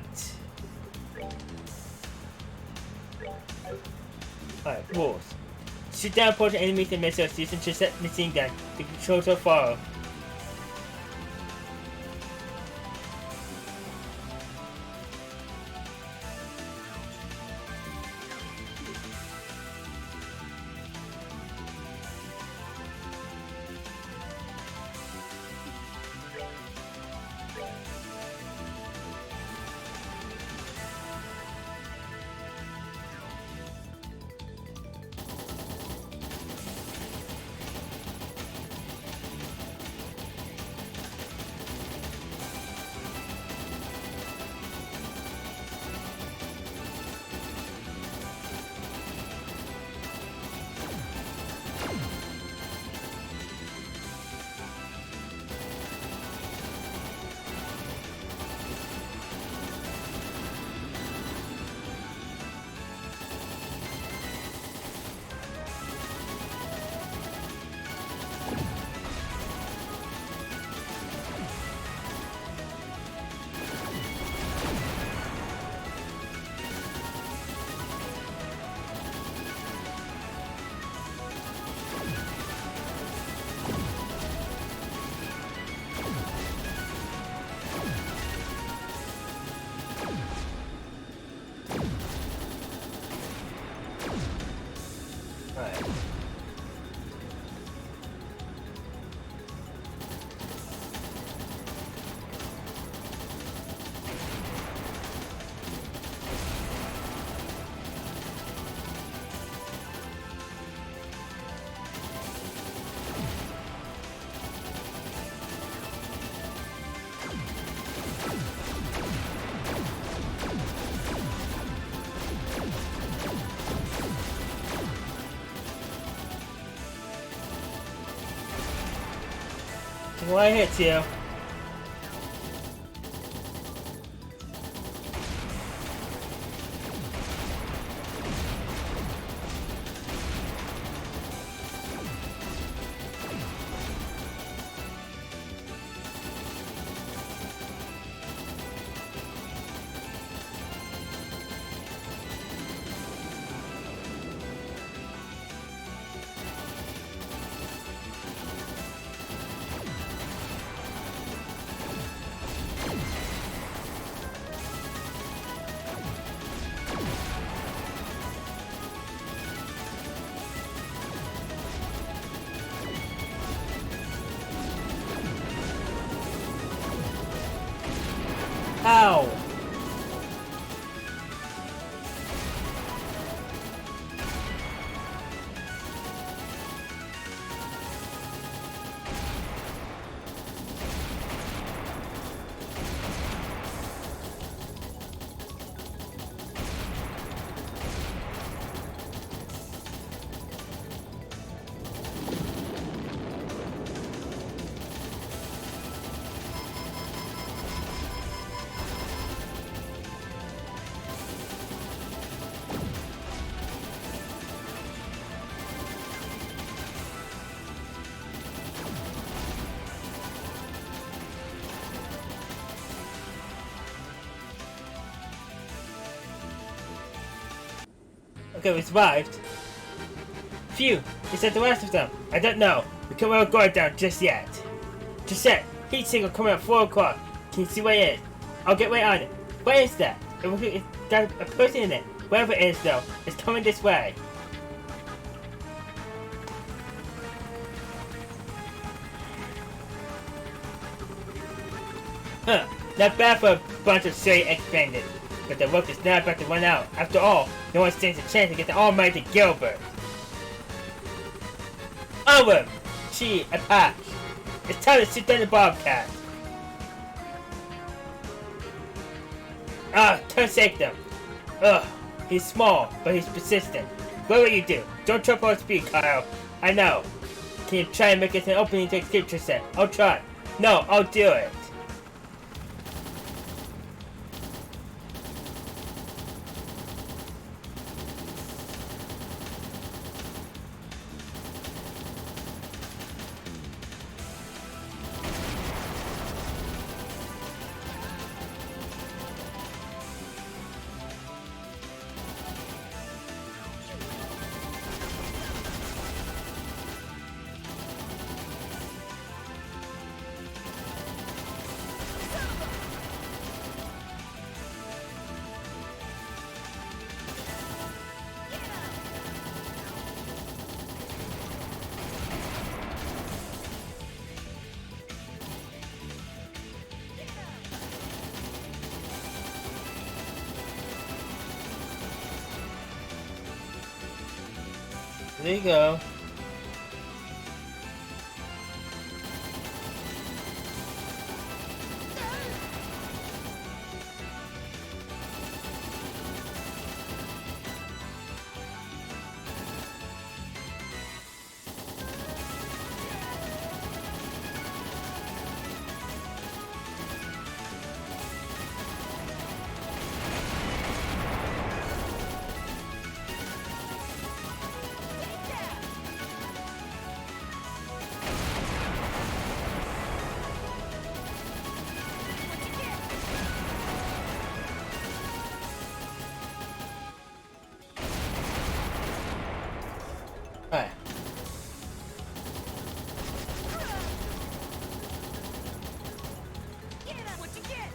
Alright, rules. Shoot down opposing enemies and missiles using Trisette machine gun to control so far. Alright. One hit you. Ow! Okay, we survived. Phew, is that the last of them? I don't know. We can't let our guard down just yet. Trisette, heat signal coming at 4 o'clock. Can you see where it is? I'll get right on it. What is that? It's got a person in it. Wherever it is though, it's coming this way. Huh, not bad for a bunch of silly expanded. But the rope is not about to run out. After all, no one stands a chance against the almighty Gilbert. Onward! Chi and Patch. It's time to shoot down the Bobcat. Turn save them. Ugh, he's small, but he's persistent. What will you do? Don't trip on speed, Kyle. I know. Can you try and make us an opening to escape Trisette? I'll try. No, I'll do it. There you go. Alright. What you get?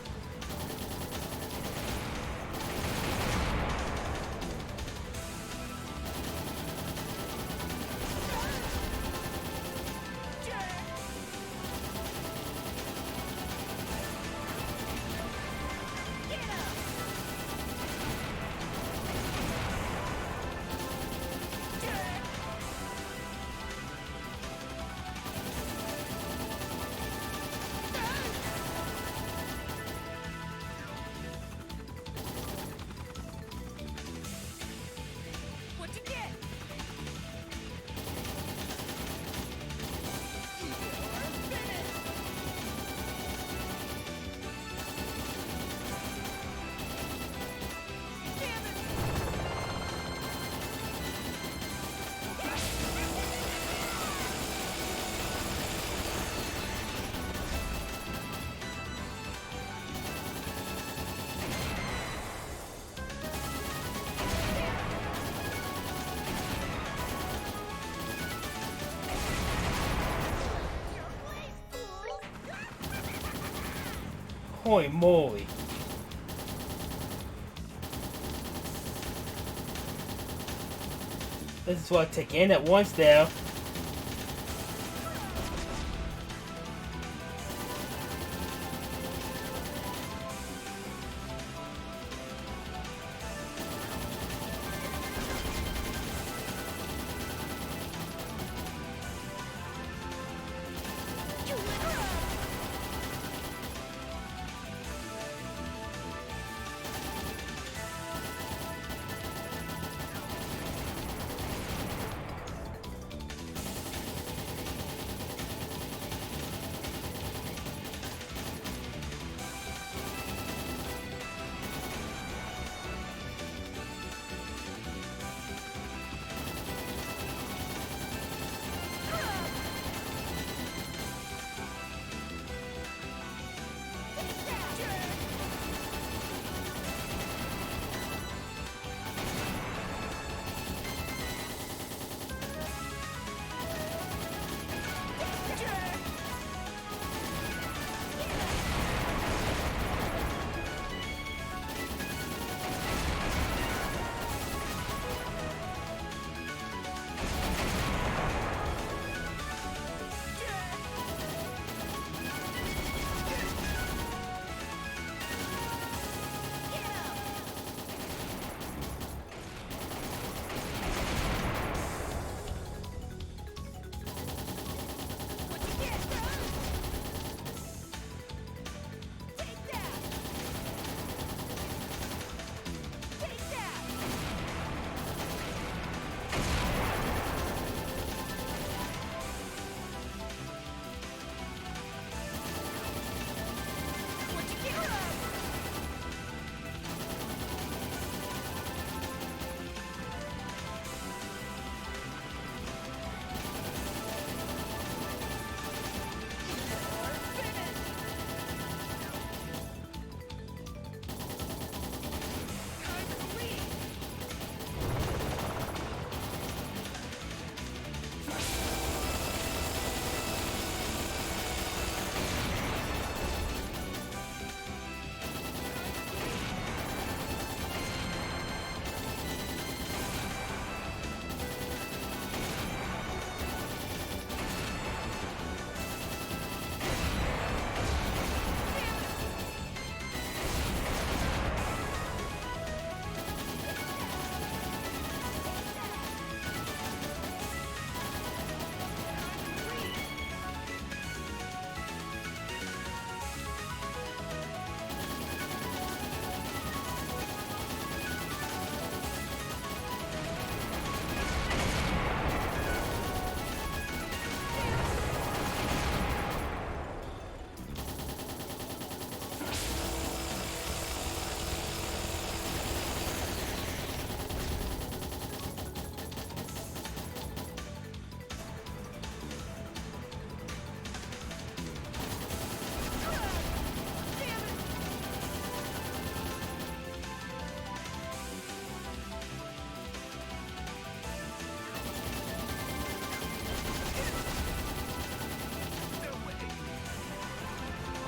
What you get? Holy moly. This is what I take in at once now.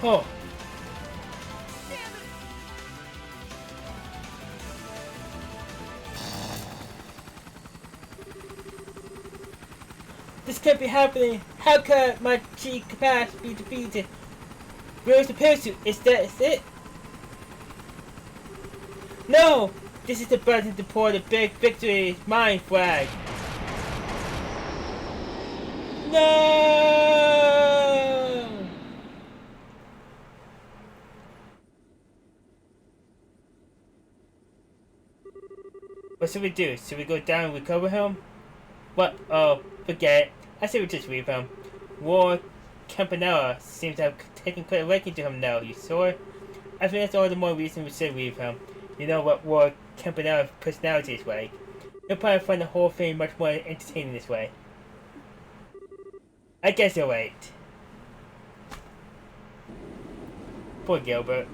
Oh. This can't be happening. How could my Chi capacity be defeated? Where's the parachute? Is that it? No! This is the button to pour the big victory mine flag. No! What should we do? Should we go down and recover him? What? Oh, forget it. I say we just leave him. War Campanella seems to have taken quite a liking to him now, you sure? I think that's all the more reason we should leave him. You know what War Campanella's personality is like. You'll probably find the whole thing much more entertaining this way. I guess you're right. Poor Gilbert.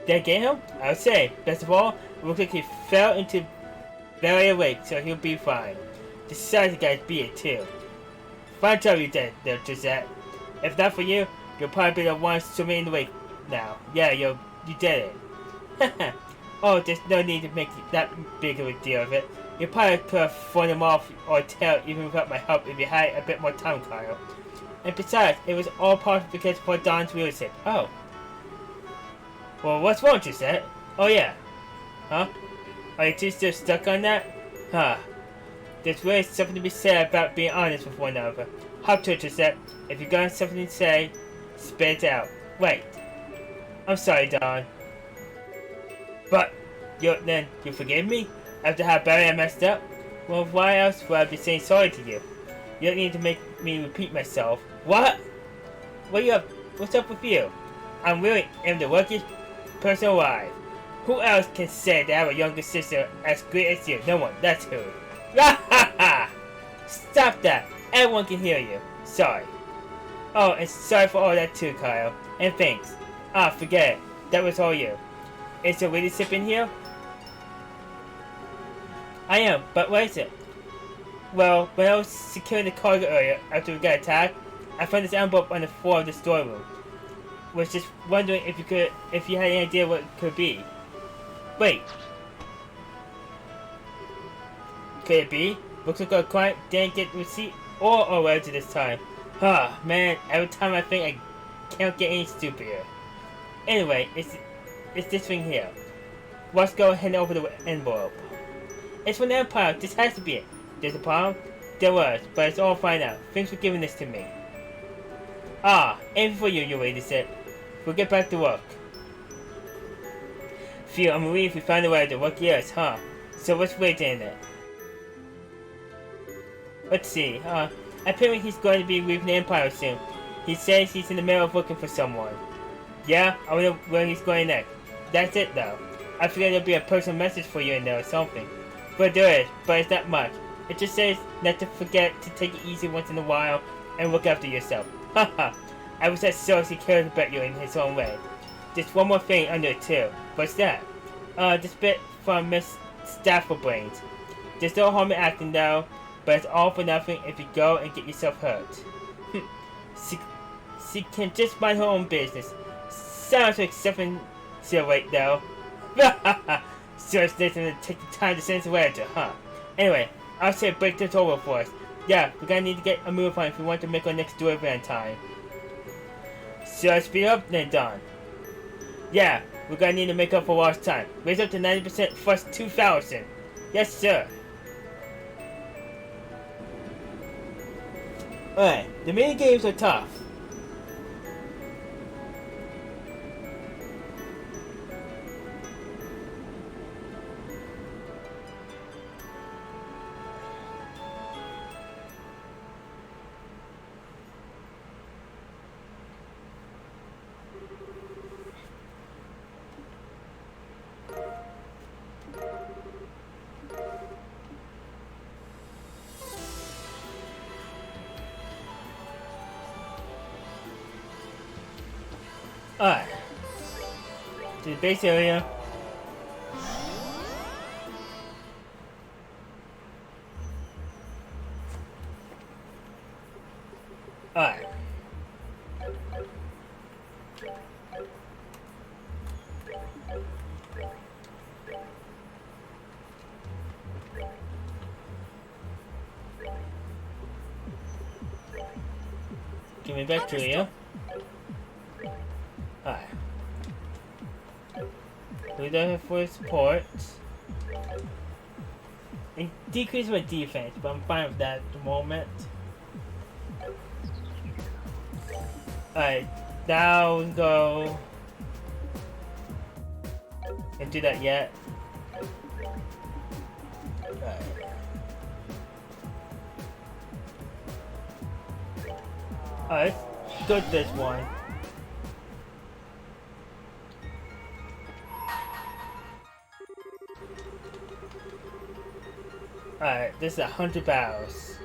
Did I get him? I would say. Best of all, it looks like he fell into Valeria Lake, so he'll be fine. Besides, the guys beat it too. Fine job you did there, Gisette. If not for you, you'll probably be the one swimming in the lake now. Yeah, you did it. Oh, there's no need to make that big of a deal of it. You probably could have thrown him off or tail even without my help if you had a bit more time, Kyle. And besides, it was all possible because of Don's leadership. Oh. Well, what's wrong, Gisette? Oh yeah. Huh? Are you two still stuck on that? Huh. There's really something to be said about being honest with one another. Hop to it, Gisette. If you got something to say, spit it out. Wait. I'm sorry, Don. But, then, you forgive me? After how badly I messed up? Well, why else would I be saying sorry to you? You don't need to make me repeat myself. What? What's up with you? I really am the luckiest person alive. Who else can say they have a younger sister as great as you? No one, that's who. Ha ha ha! Stop that! Everyone can hear you. Sorry. Oh, and sorry for all that too, Kyle. And thanks. Ah, forget it. That was all you. Is there leadership in here? I am, but what is it? Well, when I was securing the cargo earlier after we got attacked, I found this envelope on the floor of the storeroom. Was just wondering if you had any idea what it could be. Wait. Could it be? Looks like our client didn't get the receipt or a letter this time. Ah, man, every time I think I can't get any stupider. Anyway, it's this thing here. Let's go ahead and open the envelope. It's from the Empire. This has to be it. There's a problem? There was, but it's all fine now. Thanks for giving this to me. Ah, anything for you, your ladyship. We'll get back to work. Phew, I'm relieved we found a way to work yours, huh? So what's waiting in it? Let's see, apparently he's going to be leaving the Empire soon. He says he's in the middle of looking for someone. Yeah, I wonder where he's going next. That's it though. I figured there'll be a personal message for you in there or something. But there is, but it's not much. It just says not to forget to take it easy once in a while and look after yourself. Haha, I wish that Cersei cared about you in his own way. Just one more thing under it too. What's that? This bit from Miss Staffordbrains. There's no harm in acting though, but it's all for nothing if you go and get yourself hurt. She can just mind her own business. Sounds like something she'll wait though. Cersei doesn't take the time to send us a letter, huh? Anyway, I'll say break this over for us. Yeah, we're gonna need to get a move on if we want to make our next delivery on time. Should I speed up then, Don? Yeah, we're gonna need to make up for lost time. Raise up to 90% plus 2,000. Yes, sir. Alright, the mini games are tough. Alright. To the base area. give me back to you. Alright. We don't have full support. It decreases my defense, but I'm fine with that at the moment. Alright, now we go. Can't do that yet. Alright. Alright, let's go to this one. Alright, this is 100 barrels.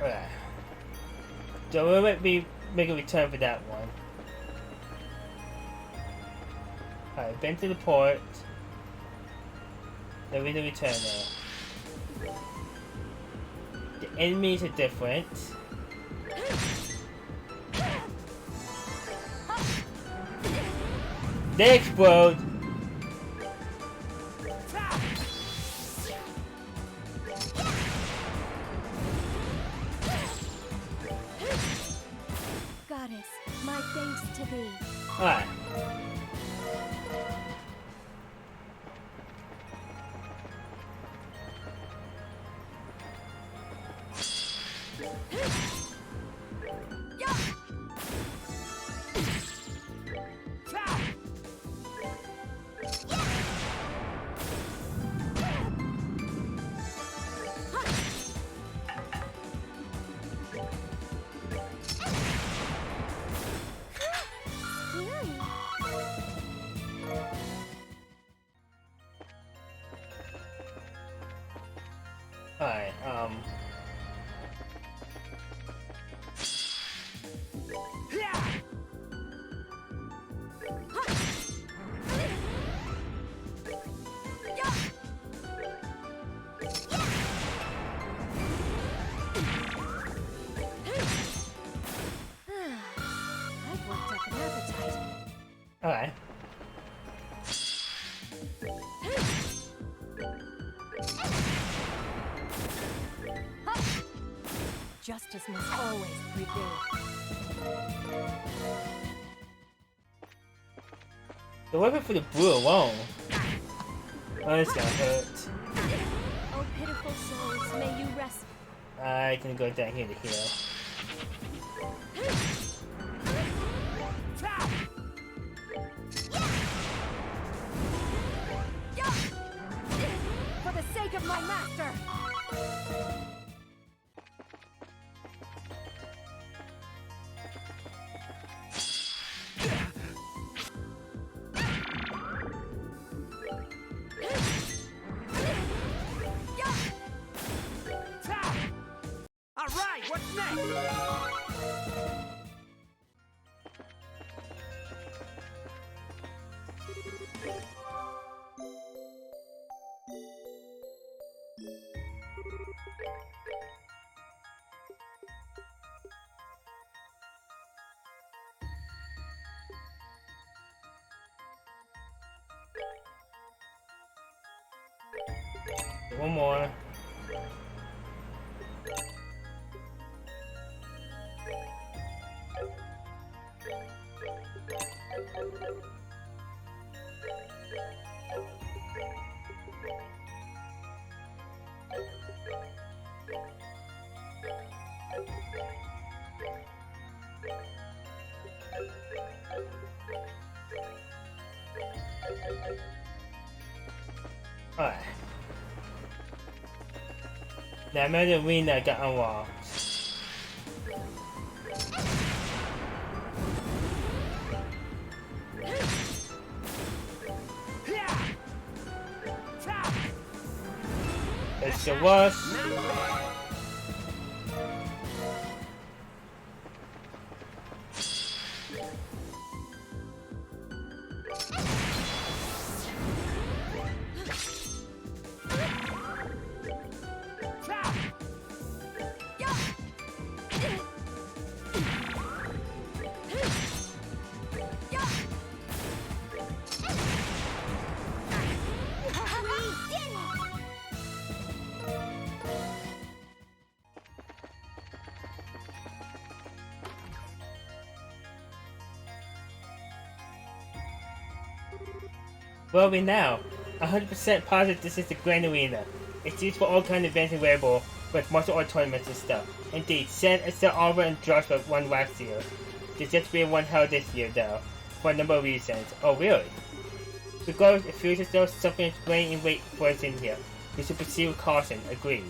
Alright. So we'll make a return for that one. Alright, been to the port. Then we're gonna return there. The enemies are different. They explode. Goddess, my thanks to thee. Alright. Alright, I've worked up an appetite. alright. Justice must always prevail. The weapon for the blue alone. Oh, it's gonna hurt. Oh, pitiful souls, may you rest. I can go down here to heal. For the sake of my master. Alright, what's next? One more. Alright. Now another arena got unlocked. It's the worst. Well, we now 100% positive this is the Grand Arena. It's used for all kinds of events and wearable, with martial art tournaments and stuff. Indeed, Sen, Estelle, Alva, and Joshua won last year. There's yet to be one held this year, though, for a number of reasons. Oh, really? Regardless, it feels as though something is laying in wait for us in here. We should proceed with caution. Agreed.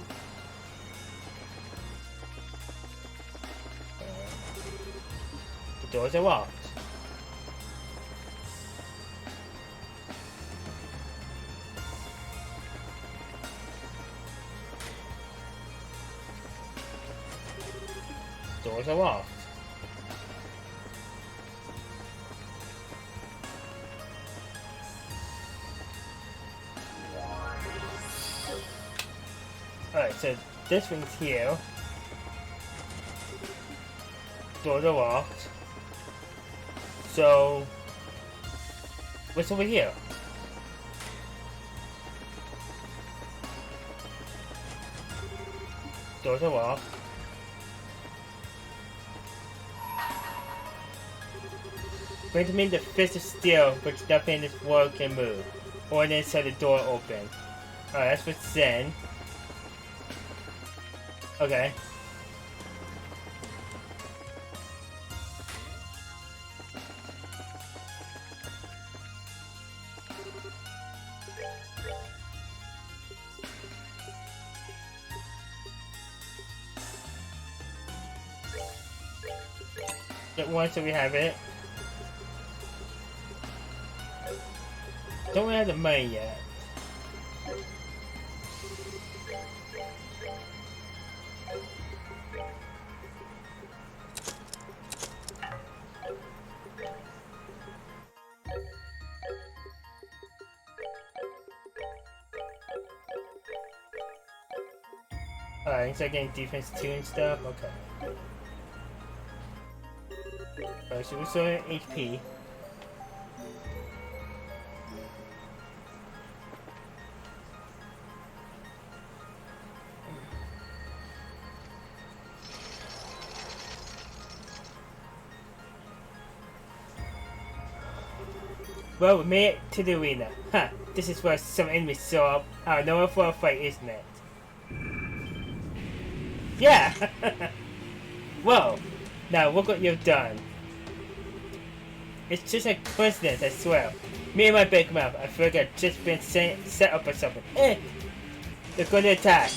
The doors are locked. Doors are locked. Alright, so this one's here. Doors are locked. So, what's over here? Doors are locked. Going to mean the fist of steel, which nothing in this world can move. Or then set the door open. Alright, that's for Zen. Okay. Get one so we have it. Don't we have the money yet? Alright, so getting defense 2 and stuff? Okay. Alright, so we're still at HP. Well, we made it to the arena. Huh, this is where some enemies show up out of nowhere for a fight, isn't it? Yeah! Well, now look what you've done. It's just a coincidence, I swear. Me and my big mouth, I feel like I've just been set up or something. They're going to attack.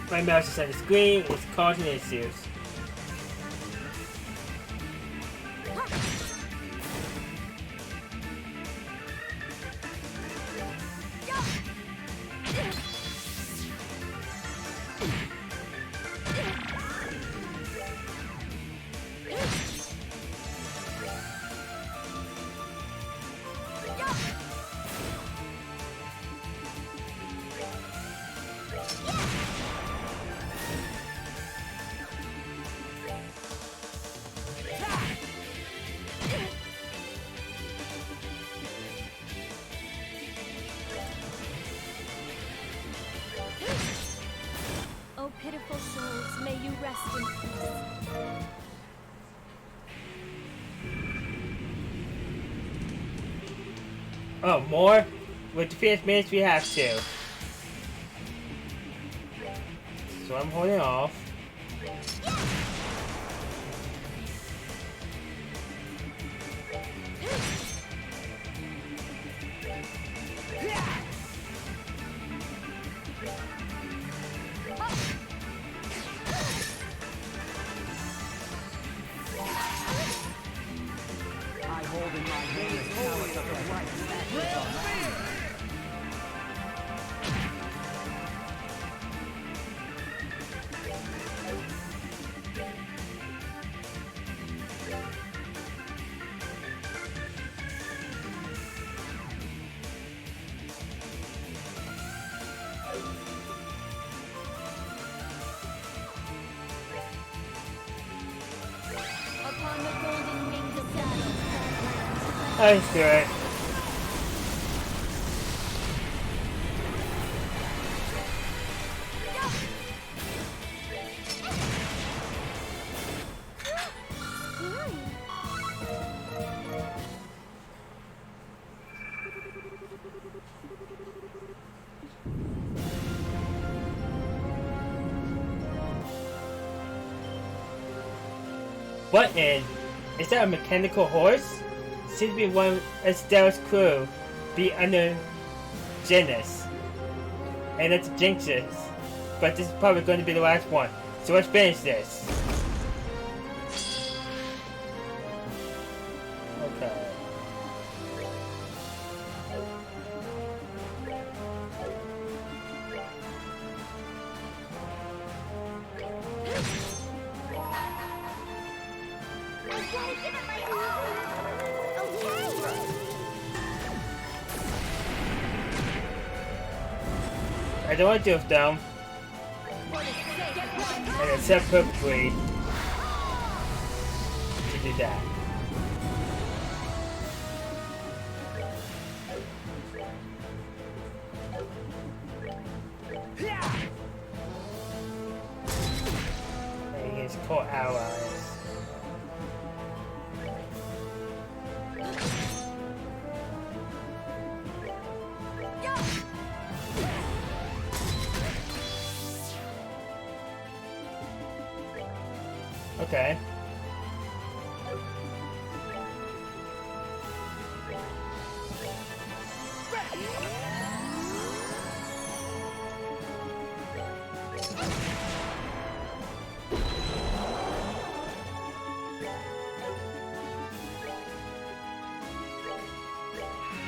My mouse is on the screen, it's causing issues. Oh, pitiful souls, may you rest in peace. Oh, more? With the fierce minutes we have to. So I'm holding off. I hold in my hand the chalice of the light that is alive. Upon the golden wings of battle, I see it. Button? Is that a mechanical horse? Seems to be one of Estelle's crew. Be under Genis. And it's Jinx's. But this is probably going to be the last one. So let's finish this. Okay. I gotta give it my all! Okay! I don't want to do them. For the sake of one. And it's set perfectly to do that. And his core allies. Okay.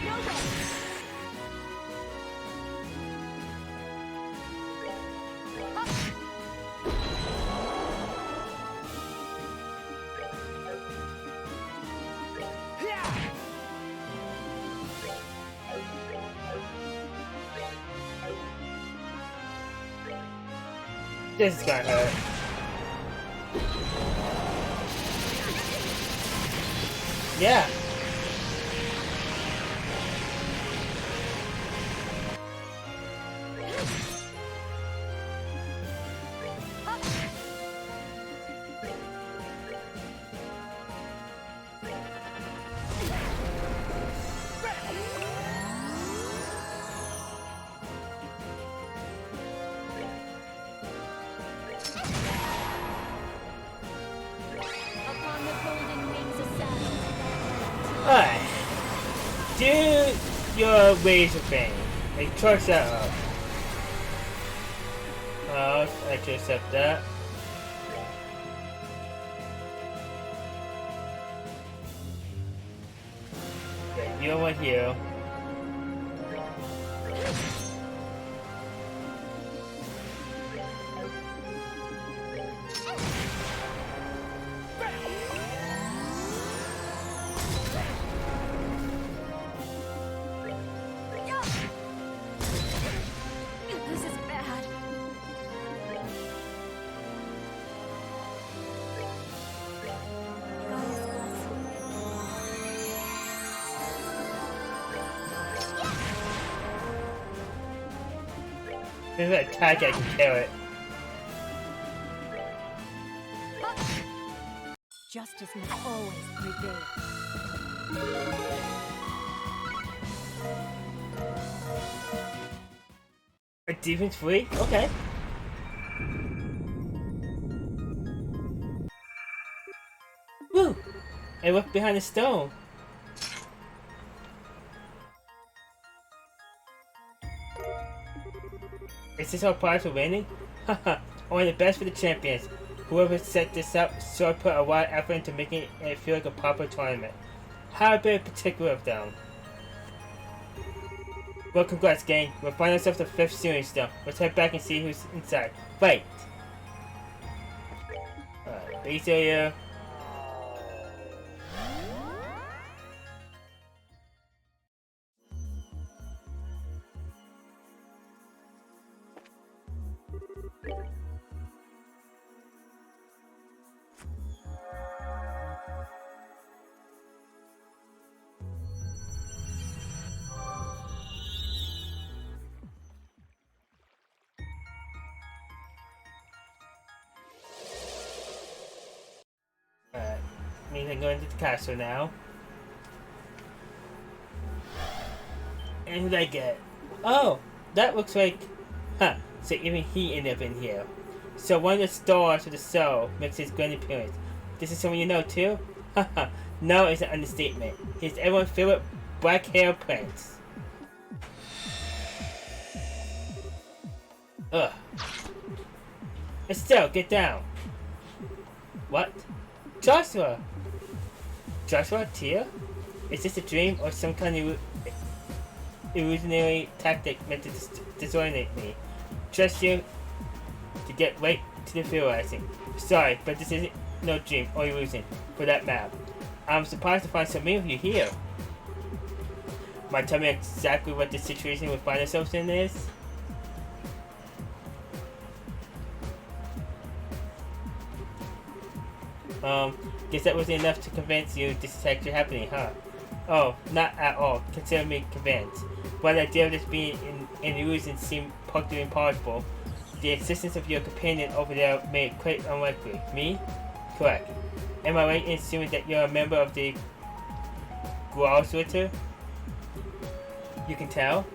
No way! This is gonna hurt. Yeah. Upon the golden wings of saddle. Alright. Do your razor thing. Like, charge that up. I'll actually accept that. Okay, you don't want you. This is bad. Goddess bless If I attack, I can kill it. Justice must always prevail. A defense free? Okay. Woo! I left behind a stone. Is this our prize for winning? Haha, only the best for the champions. Whoever set this up sure put a lot of effort into making it feel like a proper tournament. How a bit particular of them. Well, congrats, gang. We'll find ourselves the 5th series still. Let's head back and see who's inside. Fight! Alright, base area. Alright, means I'm going to the castle now. And who did I get? Oh, that looks like... Huh, so even he ended up in here. So one of the stars of the show makes his grand appearance. This is someone you know too? Haha, no is an understatement. He's everyone's favorite black hair prince. Ugh. Estelle, get down. What? Joshua! Joshua, Tia? Is this a dream or some kind of illusionary tactic meant to disorient me? Trust you to get right to the theorizing. Sorry, but this isn't no dream or illusion, for that matter. I'm surprised to find so many of you here. Might tell me exactly what the situation we find ourselves in is? Guess that wasn't enough to convince you this is actually happening, huh? Oh, not at all. Consider me convinced. While the idea of this being an illusion seemed practically impossible, the existence of your companion over there made it quite unlikely. Me? Correct. Am I right in assuming that you're a member of the Growlswitter? You can tell?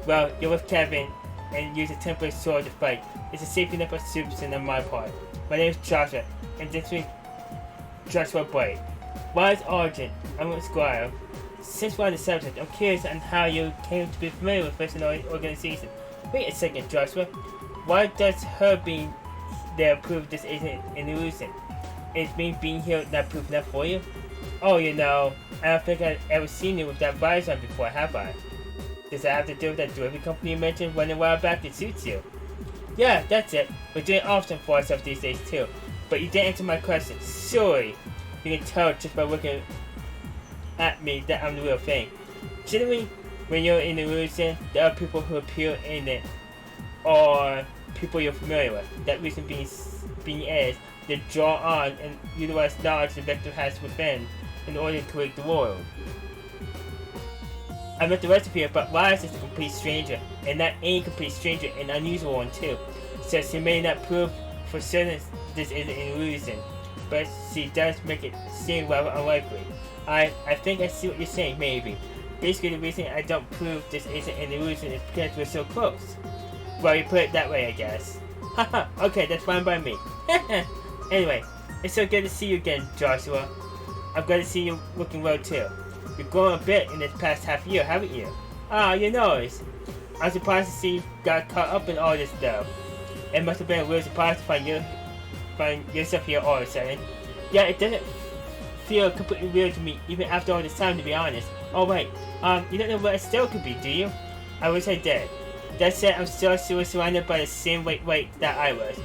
Well, you're with Kevin and use a temporary sword to fight. It's a safety net of superstition on my part. My name is Joshua, and this means Joshua Bright. Wise origin, I'm with Squire. Since we're on the subject, I'm curious on how you came to be familiar with this organization. Wait a second, Joshua. Why does her being there prove this isn't an illusion? Is me being here not proof enough for you? Oh, you know, I don't think I've ever seen you with that visor on before, have I? Does that have to do with that delivery company you mentioned when a while back that suits you? Yeah, that's it. We're doing often for ourselves these days too. But you didn't answer my question. Sorry. You can tell just by looking at me that I'm the real thing. Generally, when you're in an illusion, there are people who appear in it, or people you're familiar with. That reason being is they draw on and utilize knowledge the victim has within in order to create the world. I met the rest of you, but Rise is a complete stranger, and not any complete stranger, an unusual one too. So she may not prove for certain this is an illusion, but she does make it seem rather unlikely. I think I see what you're saying, maybe. Basically, the reason I don't prove this isn't an illusion is because we're so close. Well, you put it that way, I guess. Haha, okay, that's fine by me. Anyway, it's so good to see you again, Joshua. I'm glad to see you looking well too. You've grown a bit in this past half year, haven't you? Ah, your nose. I'm surprised to see you got caught up in all this though. It must have been a real surprise to find yourself here all of a sudden. Yeah, it doesn't feel completely real to me even after all this time, to be honest. Oh wait, you don't know what Estelle could be, do you? I wish I did. That said, I'm still surrounded by the same weight that I was.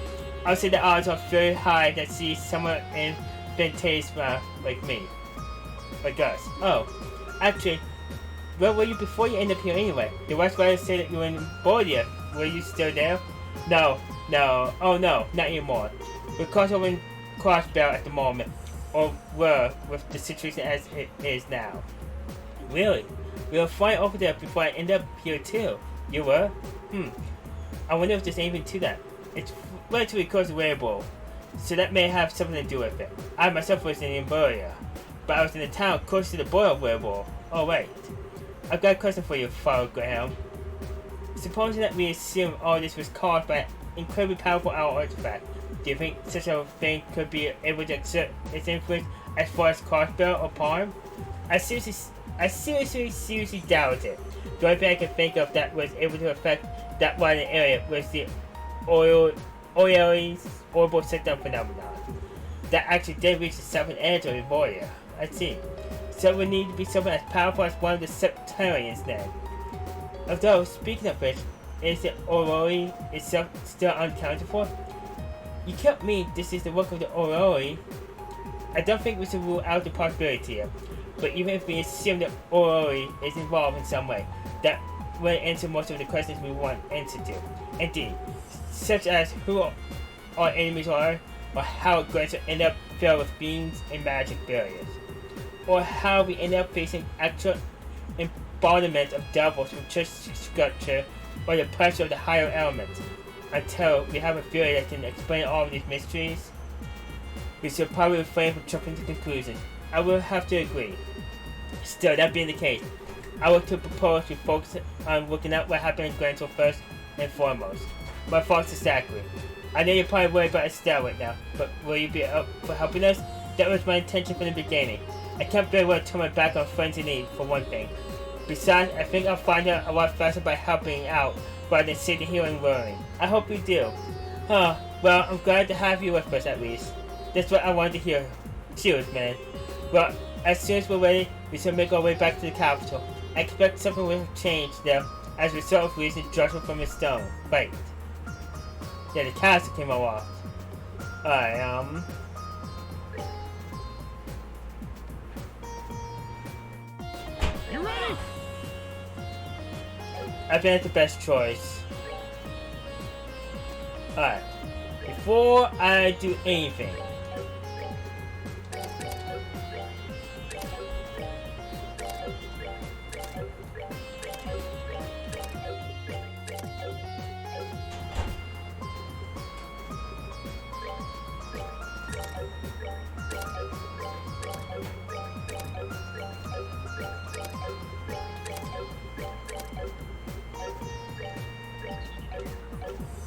I would say the odds are very high that she's someone in Bente's like me. Like us. Oh, actually, where were you before you ended up here anyway? The West Riders say that you were in Bordia. Were you still there? No, oh no, not anymore. We're caught over in Crossbell at the moment, or were with the situation as it is now. Really? We were flying over there before I ended up here too. You were? I wonder if there's anything to that. It's relatively close to Wearable, so that may have something to do with it. I myself was in Bordia, but I was in a town close to the border of Wearable. Oh wait. I've got a question for you, Father Graham. Supposing that we assume all this was caused by an incredibly powerful owl artifact, do you think such a thing could be able to exert its influence as far as Crossbell or Palm? I seriously doubt it. The only thing I can think of that was able to affect that wider area was the Oile's orbital system phenomenon. That actually did reach the southern edge of the Voria. I see. So it would need to be someone as powerful as one of the Septarians then. Although, speaking of which, is the Oroi itself still unaccounted for? You can't mean this is the work of the Oroi. I don't think we should rule out the possibility here. But even if we assume that Oroi is involved in some way, that will answer most of the questions we want answered to. Indeed, such as who our enemies are, or how Grants will end up filled with beings and magic barriers, or how we end up facing actual embodiment of devils from church structure, or the pressure of the higher elements. Until we have a theory that can explain all of these mysteries, we should probably refrain from jumping to conclusions. I will have to agree. Still, that being the case, I would to propose we focus on looking at what happened in Grantville first and foremost. My thoughts exactly. I know you're probably worried about Estelle right now, but will you be up for helping us? That was my intention from the beginning. I can't very well turn my back on friends in need, for one thing. Besides, I think I'll find out a lot faster by helping out rather than sitting here and worrying. I hope you do. Huh, well, I'm glad to have you with us at least. That's what I wanted to hear. Cheers, man. Well, as soon as we're ready, we shall make our way back to the capital. I expect something will have changed there as a result of releasing Joshua from his stone. Right. Yeah, the castle came aloft. Alright, You ready? I think that's the best choice. Alright. Before I do anything.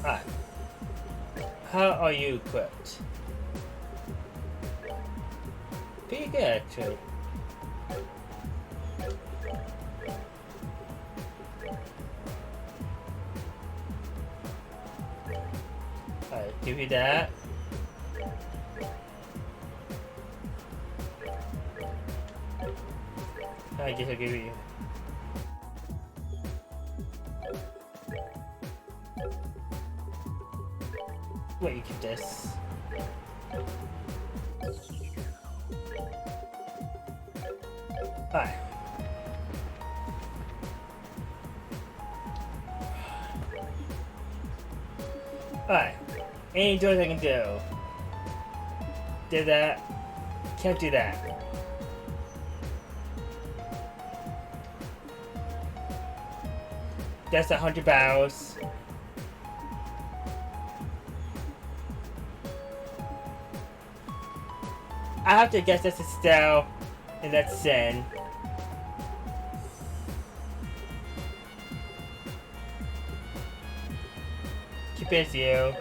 Alright. How are you equipped? Pretty good, actually. Alright, give you that. I guess I'll give you. Wait, you keep this. Alright. Alright. Any doors I can do. Did that. Can't do that. That's 100 barrels. I have to guess that's Estelle, and that's Sin. Keep it as you.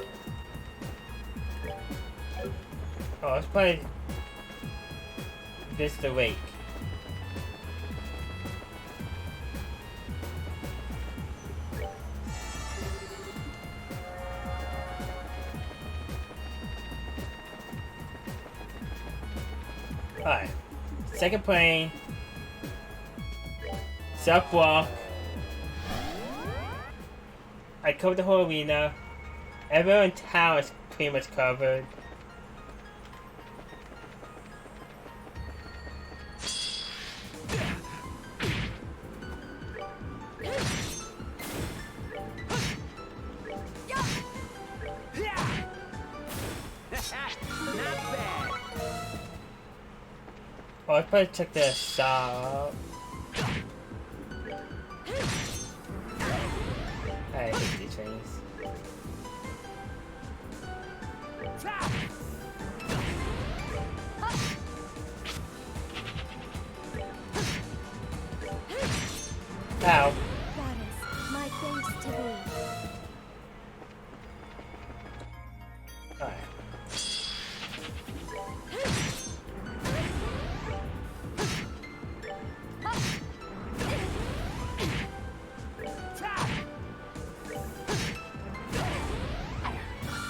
Oh, let's play this the Wake. Alright. Second plane. Self-walk. I covered the whole arena. Everyone in town is pretty much covered. Oh, I'll probably check this out. I hate these things. Ow. Goddess, my thanks to thee. Alright.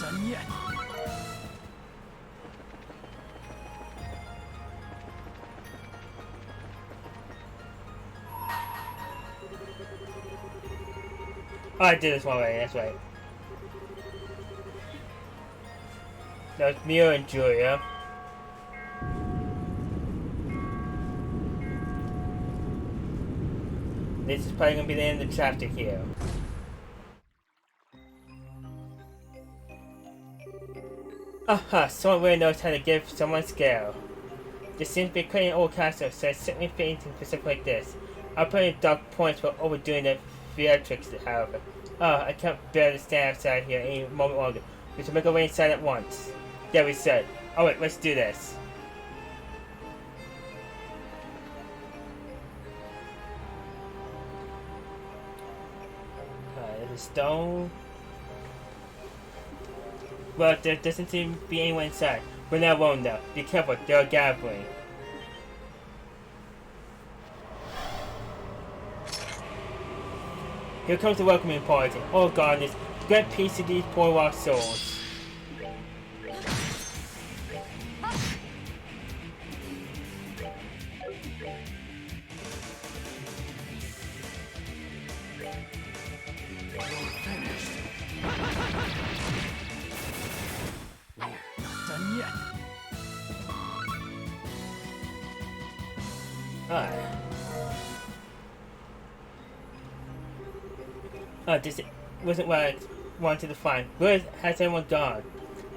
Done yet. Oh, I did this one way, that's right. That was Mio and Julia. This is probably gonna be the end of the chapter here. Aha, someone really knows how to give someone scale. This seems to be quite an old castle, so it's certainly fitting for something like this. I'll put in dark points for overdoing the theatrics, however. I can't bear to stand outside here any moment longer. We should make our way inside at once. Yeah, we said. Alright, let's do this. There's a stone. Well, there doesn't seem to be anyone inside. We're not alone now. Be careful, they're gathering. Here comes the welcoming party. Oh goodness, grant peace to these poor lost souls. Done yet. Oh, this wasn't what I wanted to find. Where has everyone gone?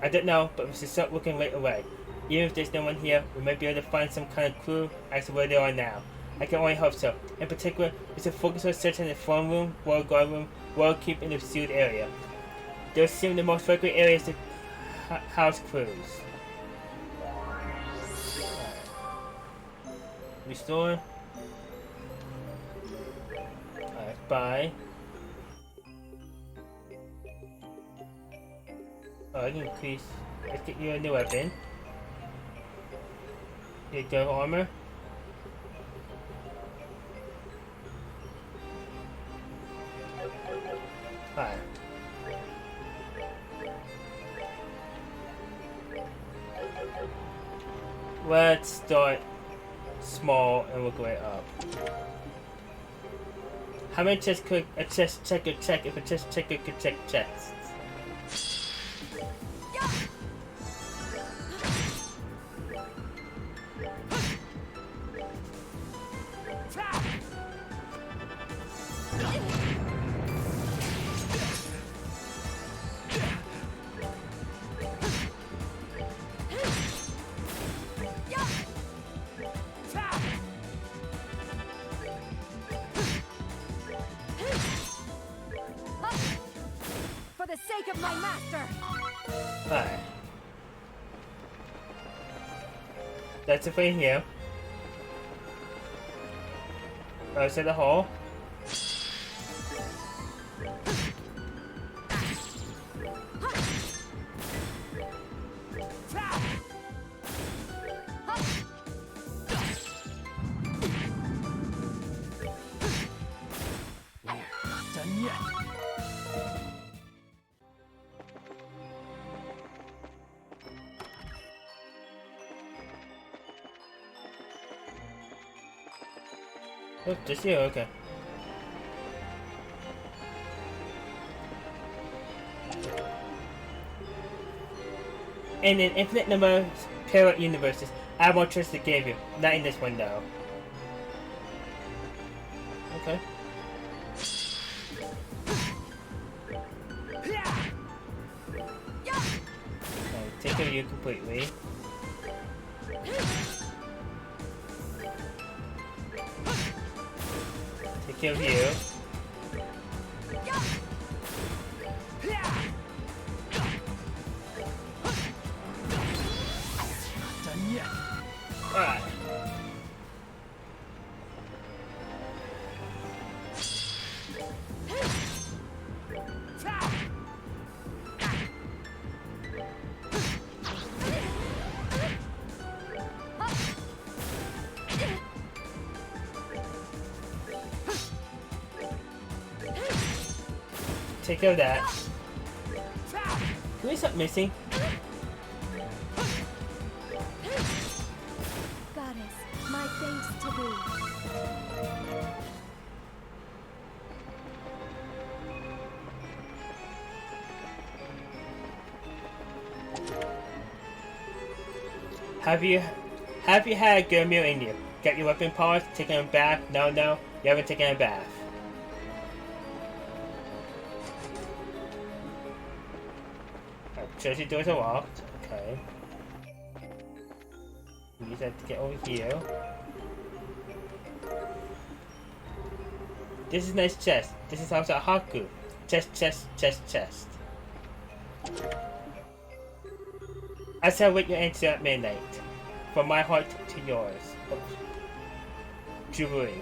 I don't know, but we should start looking right away. Even if there's no one here, we might be able to find some kind of clue as to where they are now. I can only hope so. In particular, we should focus on searching the throne room, royal guard room, royal keep, and the sealed area. Those seem the most likely areas to house crews. Restore. Alright, bye. Oh, I can increase. Let's get you a new weapon. You get armor. Alright. Let's start small and work way up. How many chests could a chest checker check if a chest checker could check chests? For the sake of my master! Alright. That's it for here. Outside the hall. Done yet. Oh, just here, okay. In an infinite number of parallel universes, I have more choices to give you. Not in this one, though. Okay. I'll take care of you completely. Take care of you. Done yet. Alright. Take care of that. Can we stop missing? Goddess, my thanks to thee. Have you had a good meal in you? Got your weapon polished? Taken a bath? No, you haven't taken a bath. Churchy doors are locked. Okay. Use that to get over here. This is nice chest. This is House of Haku. Chest. I celebrate your answer at midnight. From my heart to yours. Oops. Jubilee.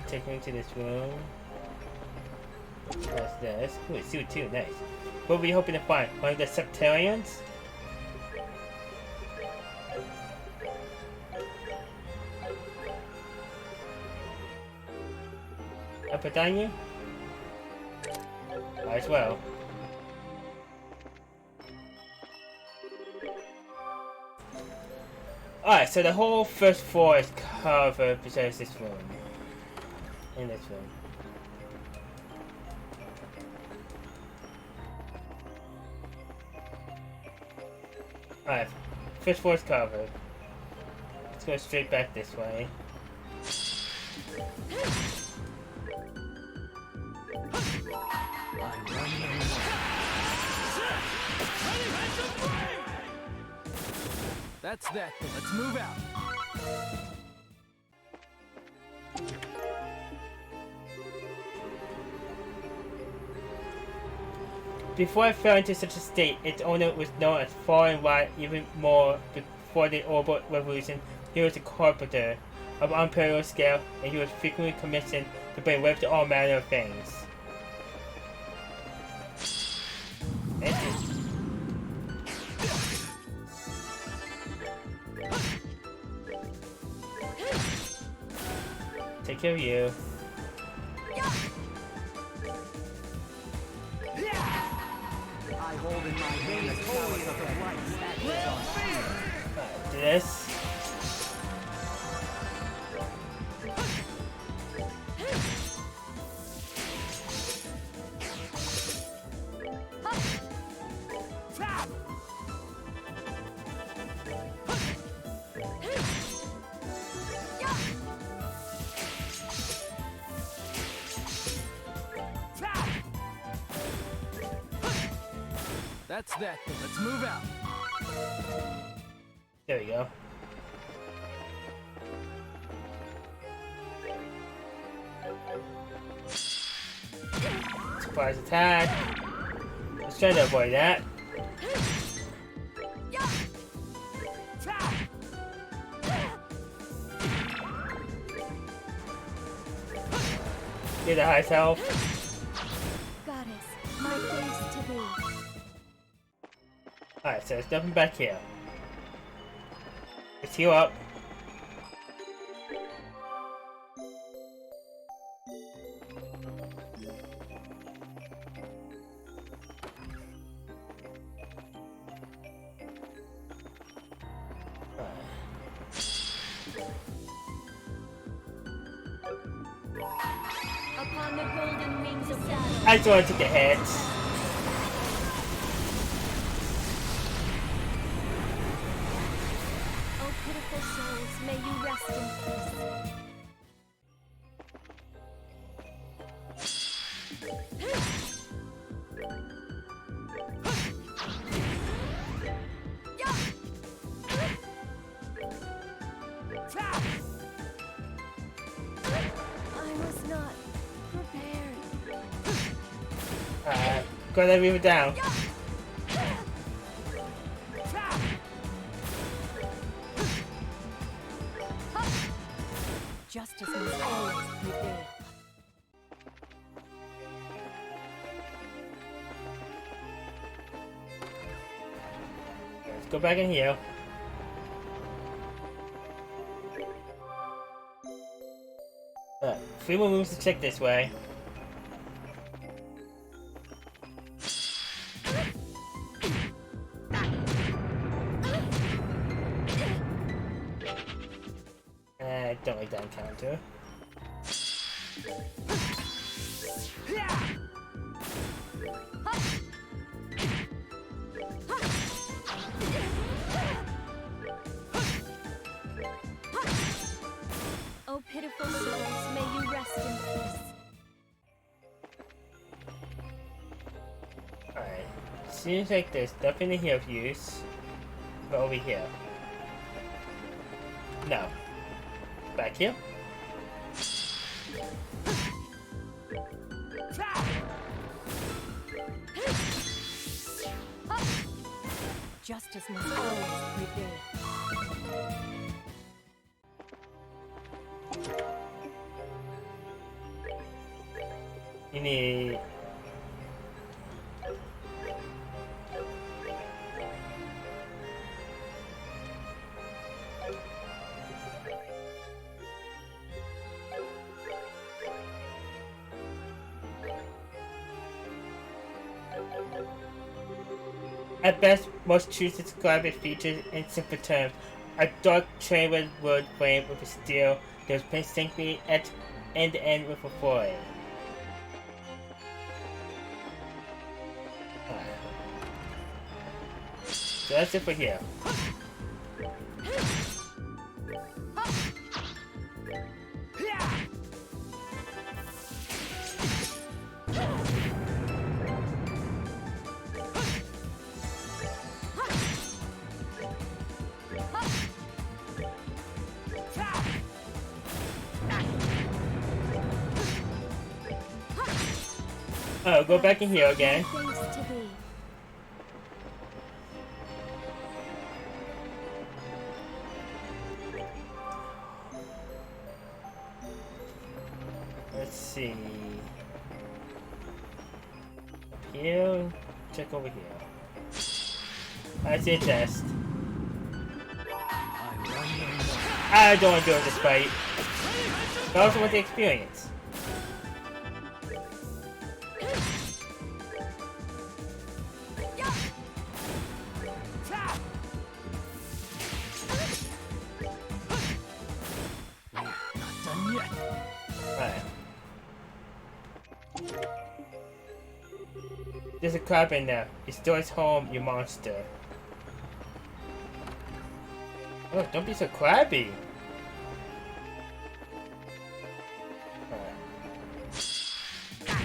Take me to this room. That's this. Ooh, it's suit too, nice. What were you hoping to find? One of the Sectarians? I put on you? Might as well. Alright, so the whole first floor is covered besides this room. In this room. Alright, first floor is covered. Let's go straight back this way. That's that. Let's move out. Before I fell into such a state, its owner was known as far and wide. Even more before the Orbital Revolution, he was a carpenter of unparalleled scale, and he was frequently commissioned to bring webs to all manner of things. Thank you. Take care of you. I hold in my hand the chalice of the light that lives on fire. Do this. That's that. Let's move out. There we go. Surprise attack. Let's try to avoid that. Get the high health. Goddess, my thanks to thee. Alright, so there's nothing back here. Let's heal up. Upon the golden wings of battle. I just want to take a hit. O pitiful souls, may you rest in peace. I was not prepared. Gotta move it down. Justice must always prevail. Let's go back in here. Three more moves to check this way. I don't like that encounter. O pitiful souls, may you rest in peace. Alright. Seems like there's nothing in here of use. But over here. No. Back here? Justice must always prevail. You need At best, most choose to describe its features in simple terms. A dark tray with wood frame with a steel that was painstakingly etched end to end with a foil. So that's it for here. Oh, go back in here again. Thanks to thee. Let's see. Here, check over here. I see a test. I don't want to do this fight. I also want the experience. Alright. There's a crab in there. It stores home, you monster. Oh, don't be so crabby. Alright.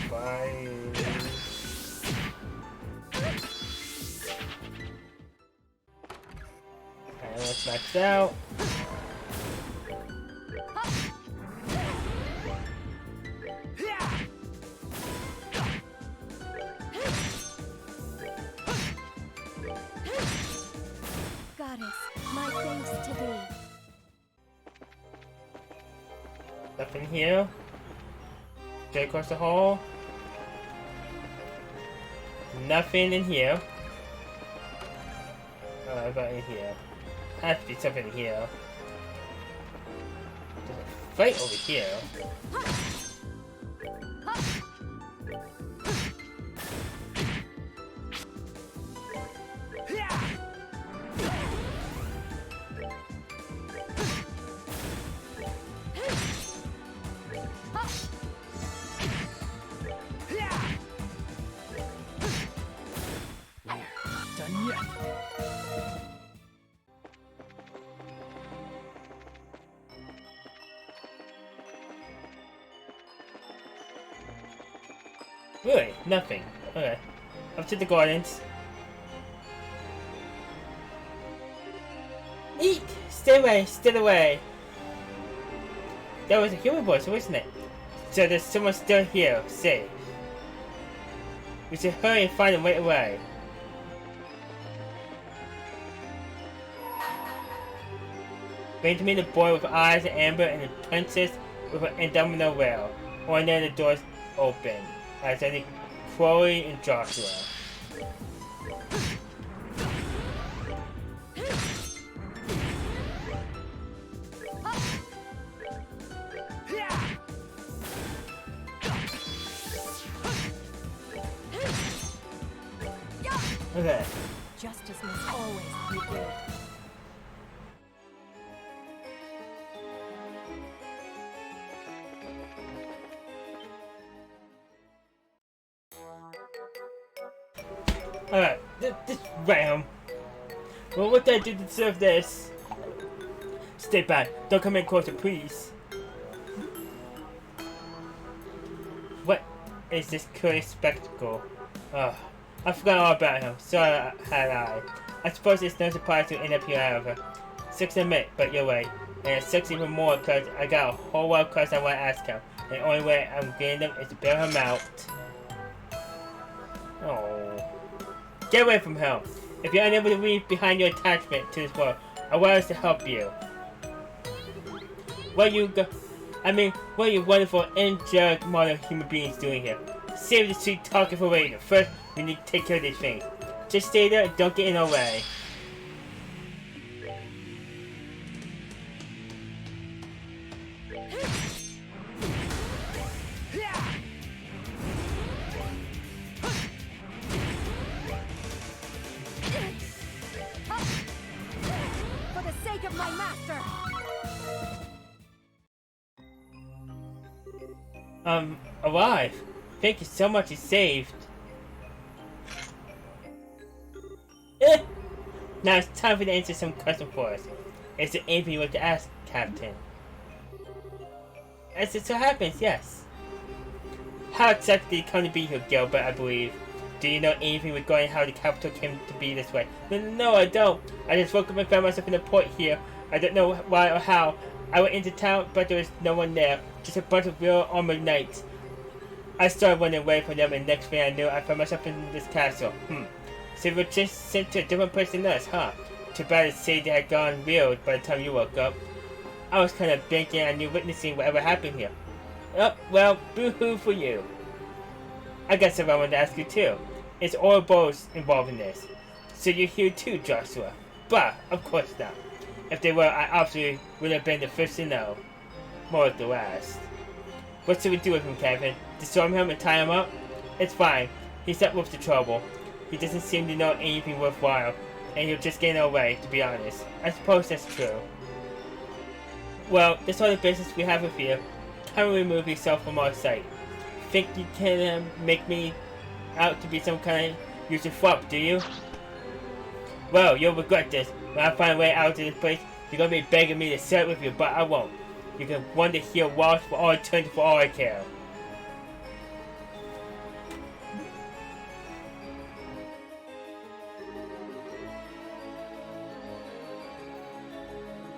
Bye. Alright, let's max out. Goddess, my thanks to thee. Nothing here. Straight across the hall. Nothing in here. What about in here? Has to be something in here. There's a fight over here. Really? Nothing. Okay. Up to the gardens. Eek! Stay away! Stay away! That was a human voice, wasn't it? So there's someone still here, safe. We should hurry and find him right away. Bring to me the boy with eyes of amber and the princess with an indomitable will. Or then the doors open. As I think Chloe and Joshua. Okay. Justice must always prevail. Alright, this ram. Well, what did I do to deserve this? Stay back. Don't come in closer, please. What is this curious spectacle? I forgot all about him. Sorry had I. I suppose it's no surprise to end up here, however. Sucks to admit, but you're right. And it sucks even more because I got a whole lot of questions I want to ask him. And the only way I'm getting them is to bail him out. Oh. Get away from him. If you're unable to leave behind your attachment to this world, I want us to help you. What are you wonderful, angelic modern human beings doing here? Save the sweet talking for later. First, we need to take care of these things. Just stay there and don't get in our way. alive. Thank you so much, you saved. Now it's time for you to answer some questions for us. Is there anything you want to ask, Captain? As it so happens, yes. How exactly did you come to be here, Gilbert, I believe? Do you know anything regarding how the capital came to be this way? No, I don't. I just woke up and found myself in the port here. I don't know why or how. I went into town, but there was no one there. Just a bunch of real armored knights. I started running away from them, and next thing I knew, I found myself in this castle. So you were just sent to a different place than us, huh? Too bad to say they had gone real by the time you woke up. I was kind of thinking I knew witnessing whatever happened here. Oh, well, boo-hoo for you. I got something I wanted to ask you too. Is Ouroboros involved in this? So you're here too, Joshua? But, of course not. If they were, I absolutely would have been the first to know. More like the last. What should we do with him, Kevin? Disarm him and tie him up? It's fine. He's not worth the trouble. He doesn't seem to know anything worthwhile, and he'll just get away, to be honest. I suppose that's true. Well, that's all the business we have with you. Kindly remove yourself from our sight. Think you can make me out to be some kind of user flop, do you? Well, you'll regret this. When I find a way out of this place, you're gonna be begging me to sit with you, but I won't. You can wander here lost for all eternity for all I care.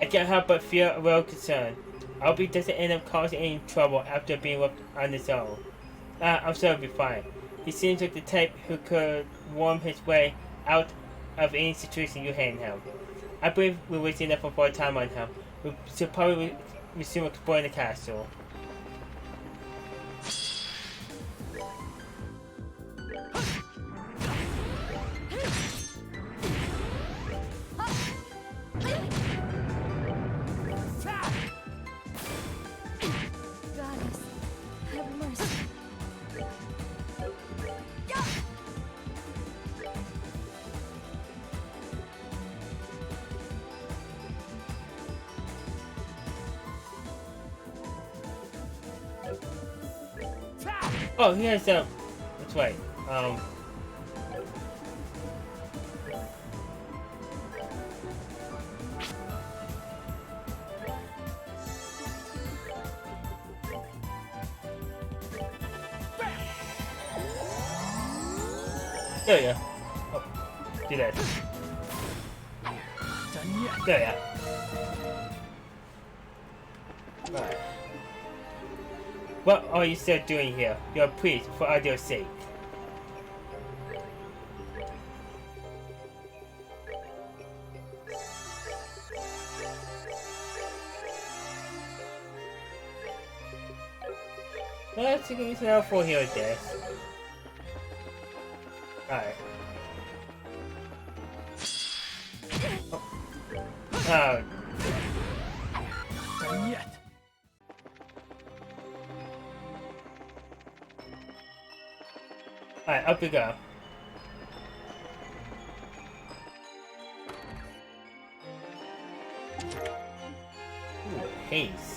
I can't help but feel a little concern. I hope he doesn't end up causing any trouble after being left on his own. I'm sure he'll be fine. He seems like the type who could worm his way out of any situation you hand him. I believe we're wasting enough of our time on him. We should probably resume exploring the castle. Goddess, have mercy. Oh, he has that's right. There you go. Oh, do that. There you go. Right. What are you still doing here? You're a priest, for ideal's sake. Let's see who's now for here with this. Alright. Oh. Done yet. Alright, up we go. Ooh, haste.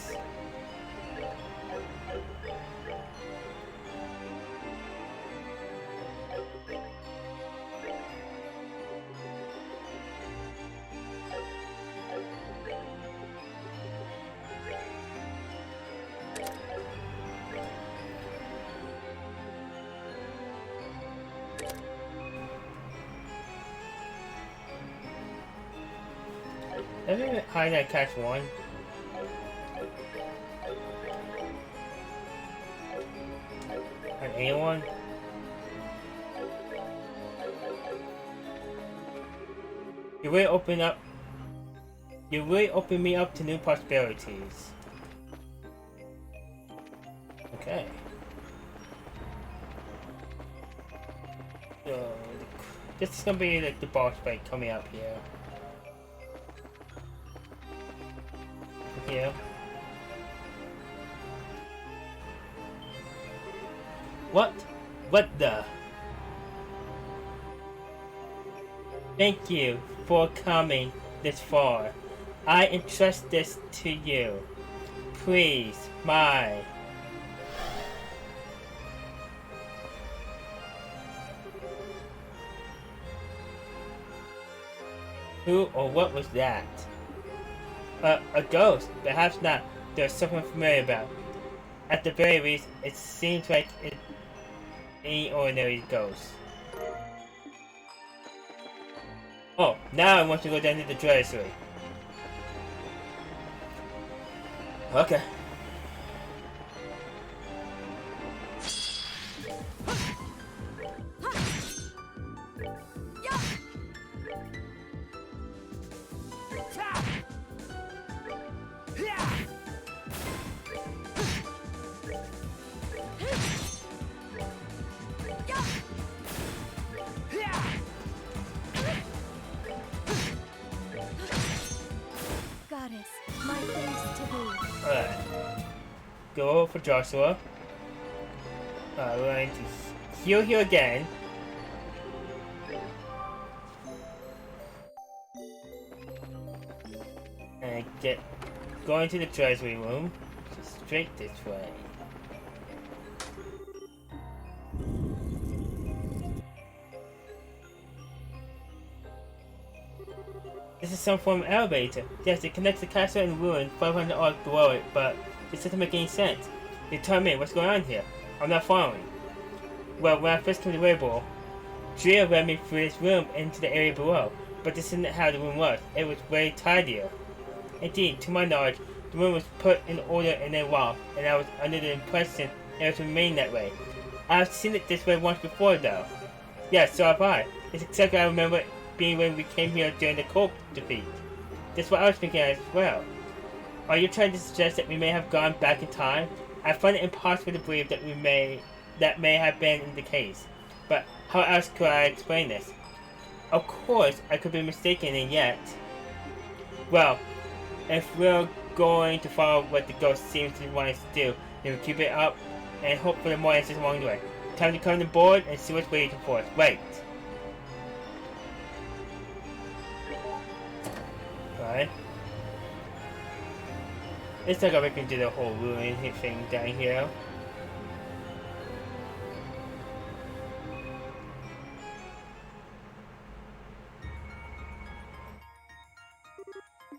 Let me hide that catch one. On anyone? You really open me up to new possibilities. Okay. So this is gonna be like the boss fight coming up here. Here. What? What the? Thank you for coming this far. I entrust this to you. Please, my Who or what was that? A ghost. Perhaps not. There's something familiar about. At the very least, it seems like it any ordinary ghost. Oh, now I want to go down to the treasury. Okay. Goddess, my thanks to thee. Alright. Go for Joshua. We're going to heal here again. And going to the treasury room. Straight this way. This is some form of elevator. Yes, it connects the castle and ruin 500 arcs below it, but it doesn't make any sense. You tell me, what's going on here? I'm not following. Well, when I first came to Rainbow, Drea led me through this room into the area below, but this isn't how the room was. It was way tidier. Indeed, to my knowledge, the room was put in order and then locked, and I was under the impression it was remain that way. I've seen it this way once before, though. Yes, so have I. It's exactly how I remember it being when we came here during the Corp defeat. That's what I was thinking as well. Are you trying to suggest that we may have gone back in time? I find it impossible to believe that that may have been the case. But how else could I explain this? Of course, I could be mistaken, and yet... Well, if we're going to follow what the ghost seems to want us to do, then we'll keep it up and hope for the more answers along the way. Time to come on board and see what's waiting for us. Wait. Alright. Let's talk about we can do the whole ruin thing down here.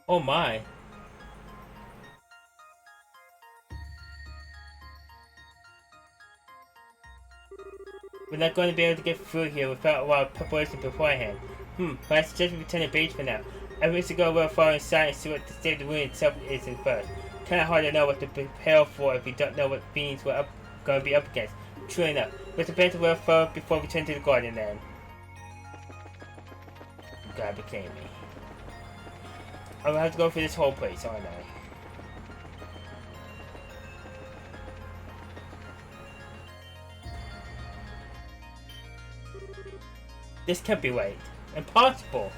Oh my. We're not going to be able to get through here without a lot of preparation beforehand. But I suggest we return to base for now. I wish to go a little far inside and see what the state of the ruin itself is in first. Kinda hard to know what to prepare for if we don't know what beings we're going to be up against. True enough. Let's prepare to a little further before we turn to the garden then. God became me. I'm gonna have to go through this whole place, aren't I? This can't be right. Impossible!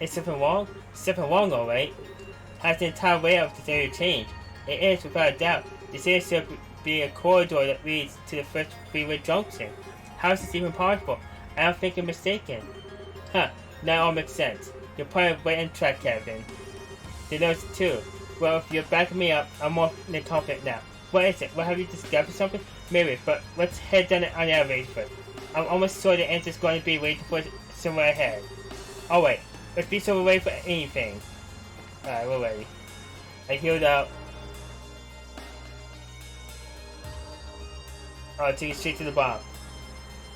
Is something wrong? Something wrong, alright. Has the entire layout of this area changed? It is, without a doubt. This area should be a corridor that leads to the first freeway junction. How is this even possible? I don't think you're mistaken. Huh, now it all makes sense. You're probably right on track, Kevin. They noticed it too. Well, if you're backing me up, I'm more than confident now. What is it? What, have you discovered something? Maybe, but let's head down on the elevator first. I'm almost sure the answer's going to be waiting for us somewhere ahead. Oh wait, let's be so we're ready for anything. Alright, we're ready. I healed up. I'll take it straight to the bottom.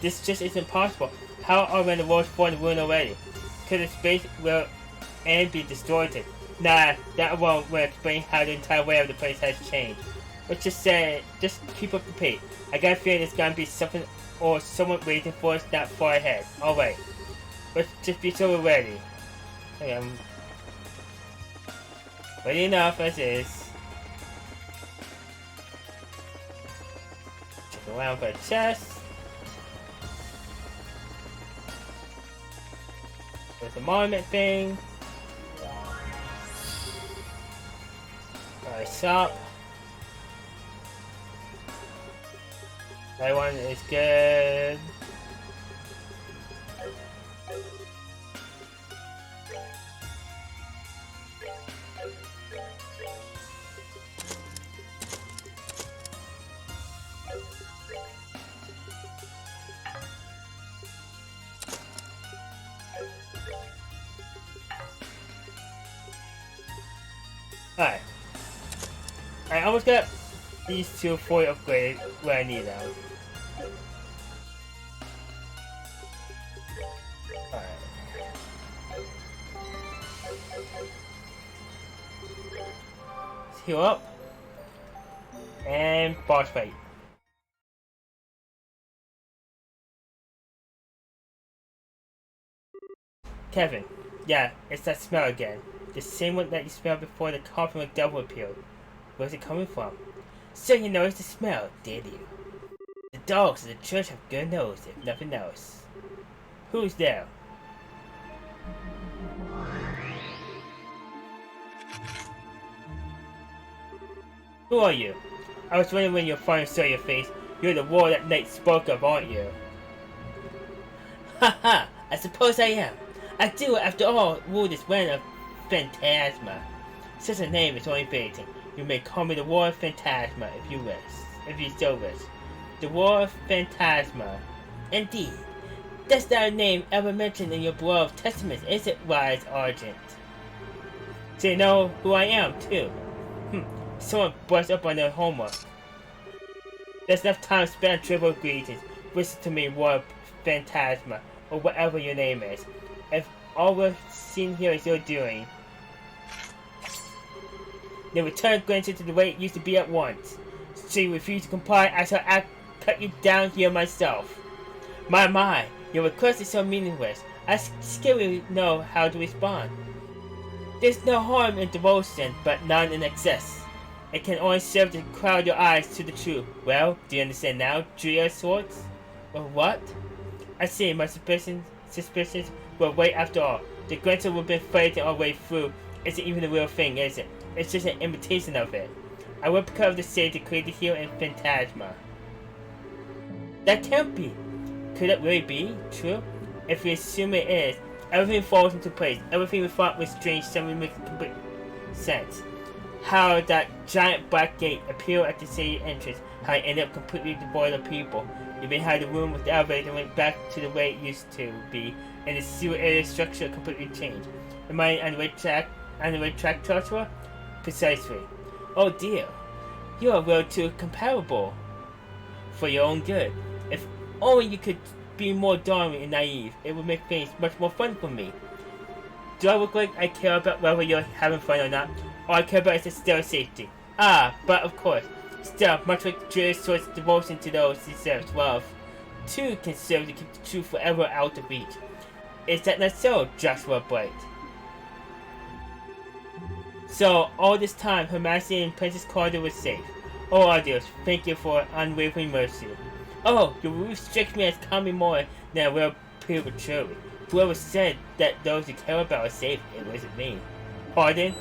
This just isn't possible. How are we in the world for the ruin already? Could the space will and be distorted? Nah, that alone will explain how the entire way of the place has changed. Let's just say, just keep up the pace. I got a feeling there's gonna be something or someone waiting for us not far ahead. Alright, let's just be so we're ready. Okay, I'm ready enough as is. Check around for a chest. There's a monument thing. Alright, shop. That one is good. Alright. I almost got these two fully upgraded where I need them. Alright. Let's heal up. And boss fight. Kevin. Yeah, it's that smell again. The same one that you smelled before the coffin with devil appeared. Where's it coming from? So you noticed the smell, did you? The dogs of the church have good nose, if nothing else. Who's there? Who are you? I was wondering when you finally saw your face. You're the war that Knight spoke of, aren't you? Haha, I suppose I am. I do, after all, rule this land of Phantasma. Such a name is only baiting. You may call me the War of Phantasma if you wish. If you so wish. The War of Phantasma. Indeed. That's not a name ever mentioned in your beloved testaments, is it, wise Argent? So you know who I am, too. Someone brushed up on their homework. There's enough time to spend on trivial greetings. Listen to me, War of Phantasma, or whatever your name is. If all we're seeing here is your doing, then return Granson to the way it used to be at once. So you refuse to comply, I shall cut you down here myself. My, your request is so meaningless. I scarcely know how to respond. There's no harm in devotion, but none in excess. It can only serve to crowd your eyes to the truth. Well, do you understand now, Drea Swords? Or what? I see, my suspicions were right after all. The Granson we've been fighting our way through isn't even the real thing, is it? It's just an imitation of it. I will become the sage to create the hero in Phantasma. That can't be. Could it really be true? If we assume it is, everything falls into place. Everything we thought was strange suddenly makes complete sense. How that giant black gate appeared at the city entrance, how it ended up completely devoid of people. Even how the room with the elevator went back to the way it used to be, and the sewer area structure completely changed. Am I on the right track, Joshua? Precisely. Oh dear, you are well too comparable. For your own good. If only you could be more dormant and naive, it would make things much more fun for me. Do I look like I care about whether you're having fun or not? All I care about is Estelle's safety. Ah, but of course, still, much like Drea Swords' devotion to those he serves love, too can serve to keep the truth forever out of reach. Is that not so, Joshua Bright? So, all this time, Her Majesty and Princess Carter was safe. Oh, Adios, thank you for unwavering mercy. Oh, your ruse strikes me as coming more than a real prematurely. Whoever said that those who care about are safe, it wasn't me. Pardon?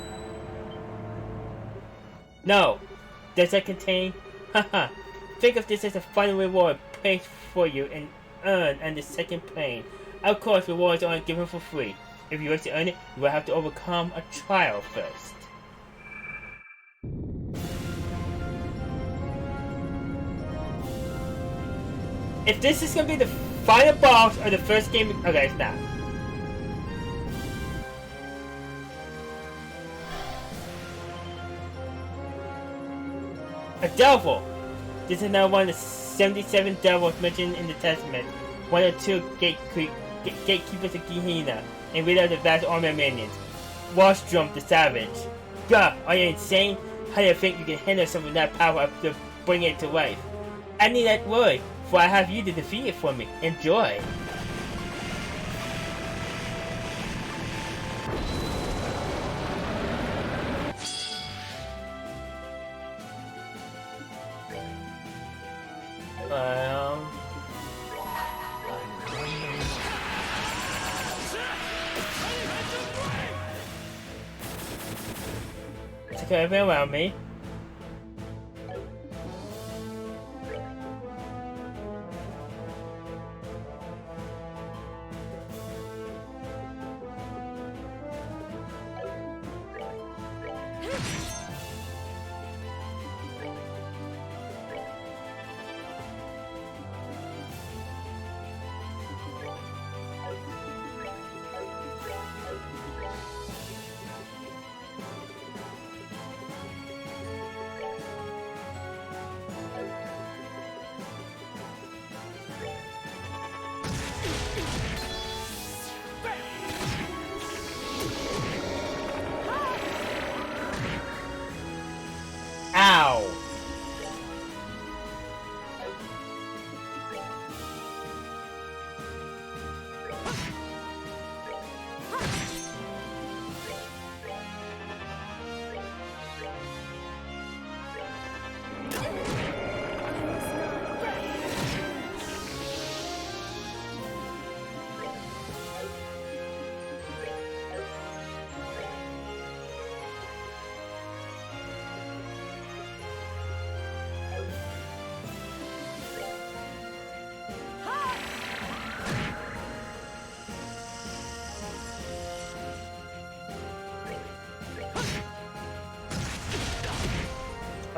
No. Does that contain? Haha. Think of this as a final reward placed for you and earn on the second plane. Of course, rewards aren't given for free. If you wish to earn it, you will have to overcome a trial first. If this is gonna be the final boss or the first game, okay, it's not. A devil! This is now one of the 77 devils mentioned in the Testament. One or two gatekeepers of Gehenna, and rid of the vast army of minions. Washstrom the Savage. Bruh, are you insane? How do you think you can handle something that power to bring it to life? I need that word, for I have you to defeat it for me. Enjoy! Took everything around me.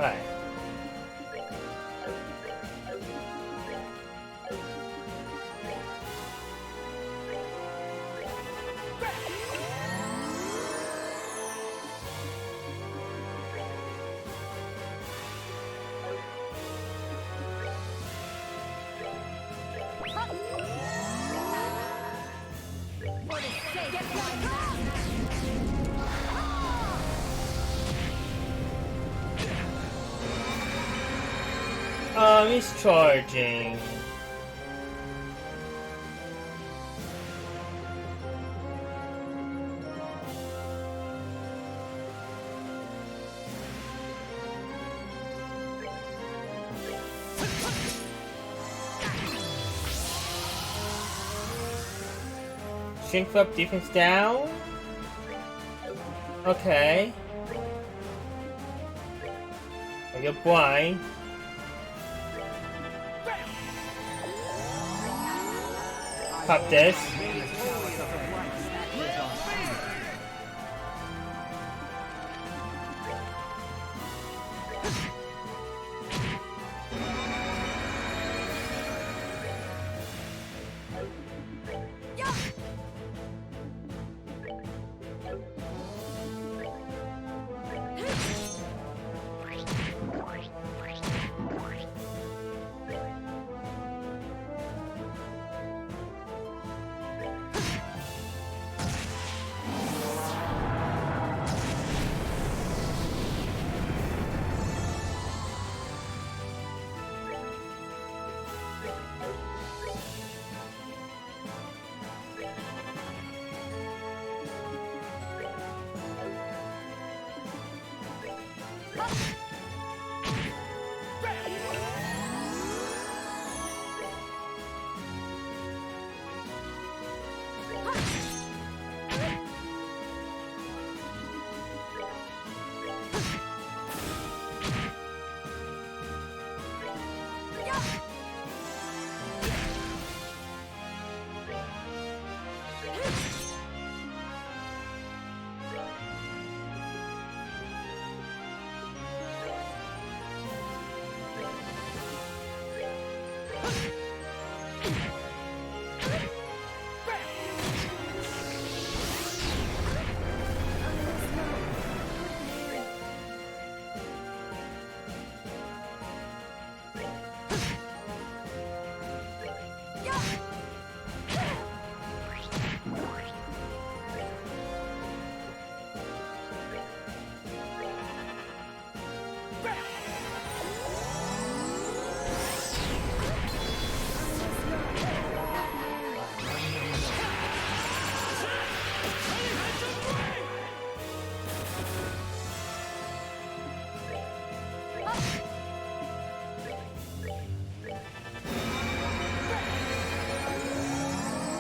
Alright. For the sake of my master. He's charging. Strength up, defense down. Okay. Oh, you're blind. Pop this.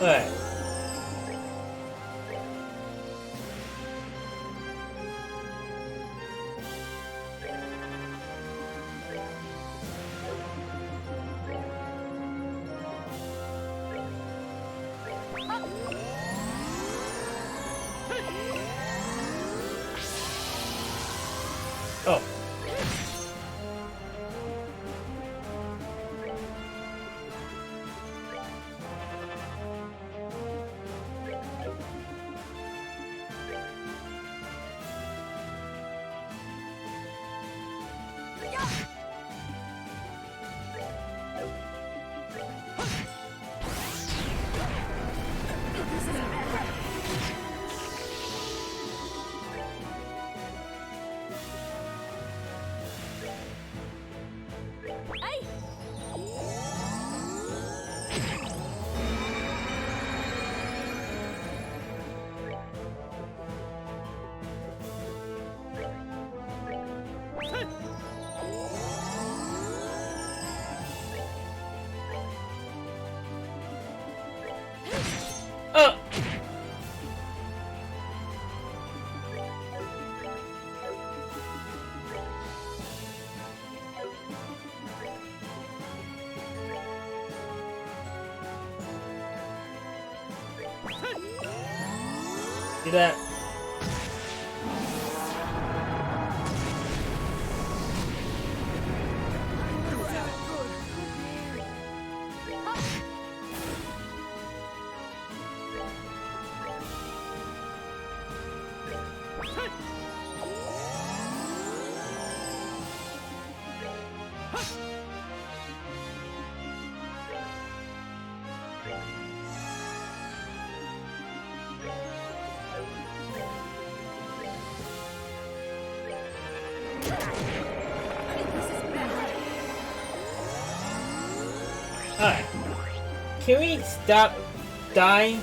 Alright. Oh. Oh. See that? Alright. Can we stop dying?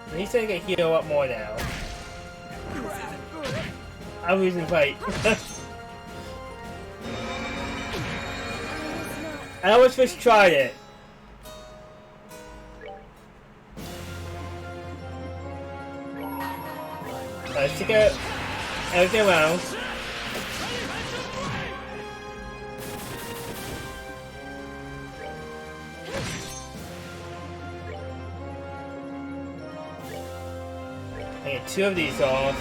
At least I can heal up more now. I'm losing fight. I almost first tried it. Let's take out everything around. I get 2 of these off.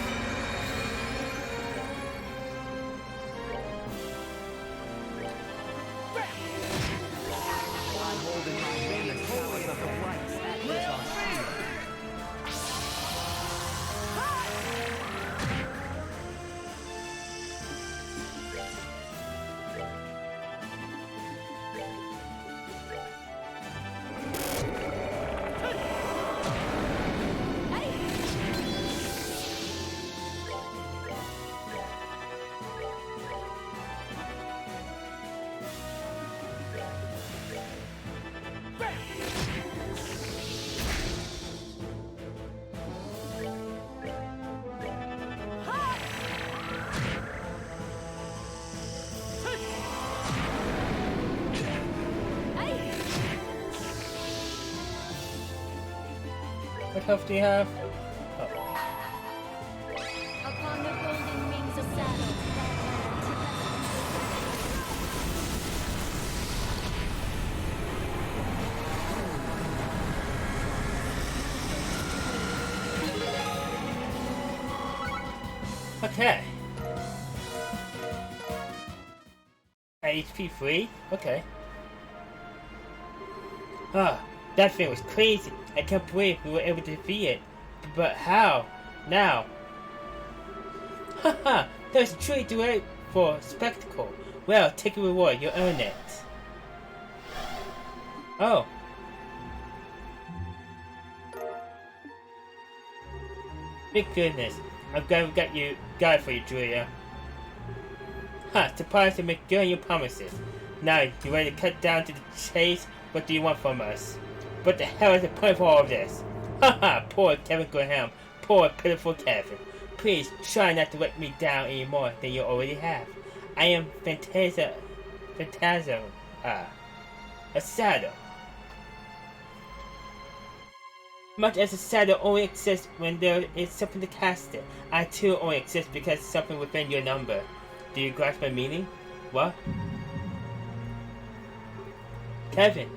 I hold in my hand the powers of the light that lives on fire. What health do you have? Oh. Upon the golden wings of saddle, that Okay. HP free? Okay. Ah, that thing was crazy. I can't believe we were able to defeat it. But how? Now? Haha, that was truly delightful spectacle. Well, take a reward, you'll earn it. Oh. Big goodness. I'm glad we got you guy for you, Julia. Surprised to make good on your promises. Now, you ready to cut down to the chase? What do you want from us? What the hell is the point for all of this? Poor Kevin Graham. Poor pitiful Kevin. Please try not to let me down any more than you already have. I am Phantasm, a saddle. Much as a saddle only exists when there is something to cast it, I too only exist because of something within your number. Do you grasp my meaning? What? Kevin.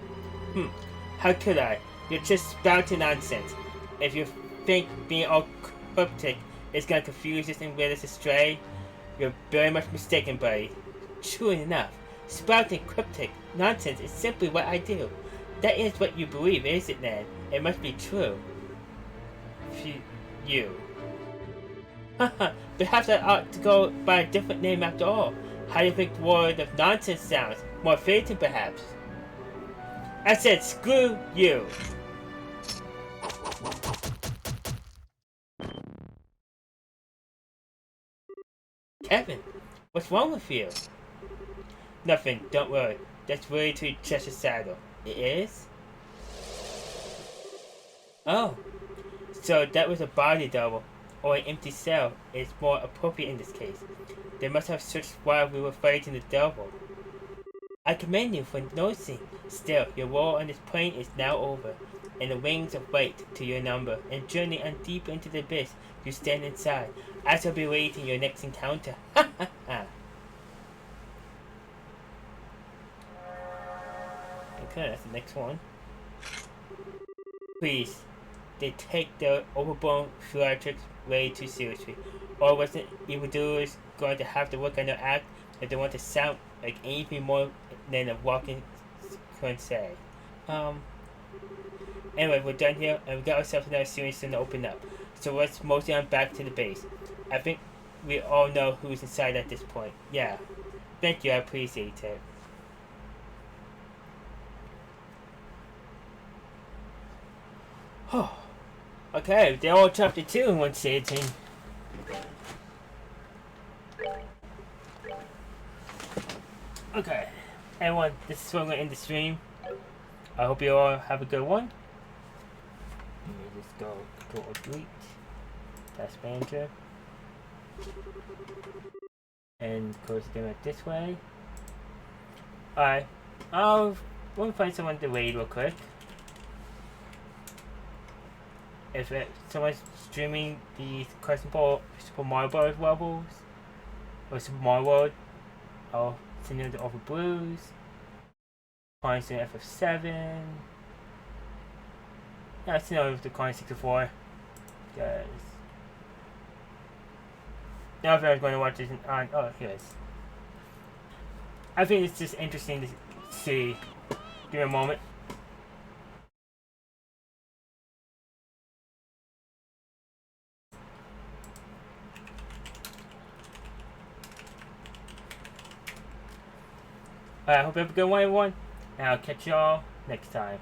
How could I? You're just spouting nonsense. If you think being all cryptic is gonna confuse us and lead us astray, you're very much mistaken, buddy. True enough, spouting cryptic nonsense is simply what I do. That is what you believe, is it, then? It must be true. You. Perhaps I ought to go by a different name after all. How do you think the word of nonsense sounds? More fitting, perhaps. I said screw you. Kevin, what's wrong with you? Nothing, don't worry. That's really to just a saddle. It is? Oh. So that was a body double, or an empty cell, is more appropriate in this case. They must have searched while we were fighting the devil. I commend you for noticing. Still, your role on this plane is now over, and the wings of light to your number, and journey on deep into the abyss you stand inside. I shall be waiting your next encounter. Ha ha ha. Okay, that's the next one. Please, they take their overblown theatrics way too seriously. Or wasn't evildoers going to have to work on their act if they want to sound like anything more than a walking say. Anyway, we're done here, and we got ourselves another series soon to open up. So let's mostly on back to the base. I think we all know who's inside at this point. Yeah. Thank you, I appreciate it. Okay, they're all chapter 2 in one sitting. Okay, everyone, this is where we're going to end the stream. I hope you all have a good one. Let me just go Control Delete. Task Manager. And close the game this way. Alright, I'll find someone to raid real quick. If someone's streaming the Super Mario Bros. Levels or Super Mario World, I'll send them to Over Blues. Coins in FF7. Yeah, I send over to Coin 64. Guys. Now if anyone's going to watch this on, oh, here it is. I think it's just interesting to see. Give me a moment. Alright, I hope you have a good one, everyone. And I'll catch y'all next time.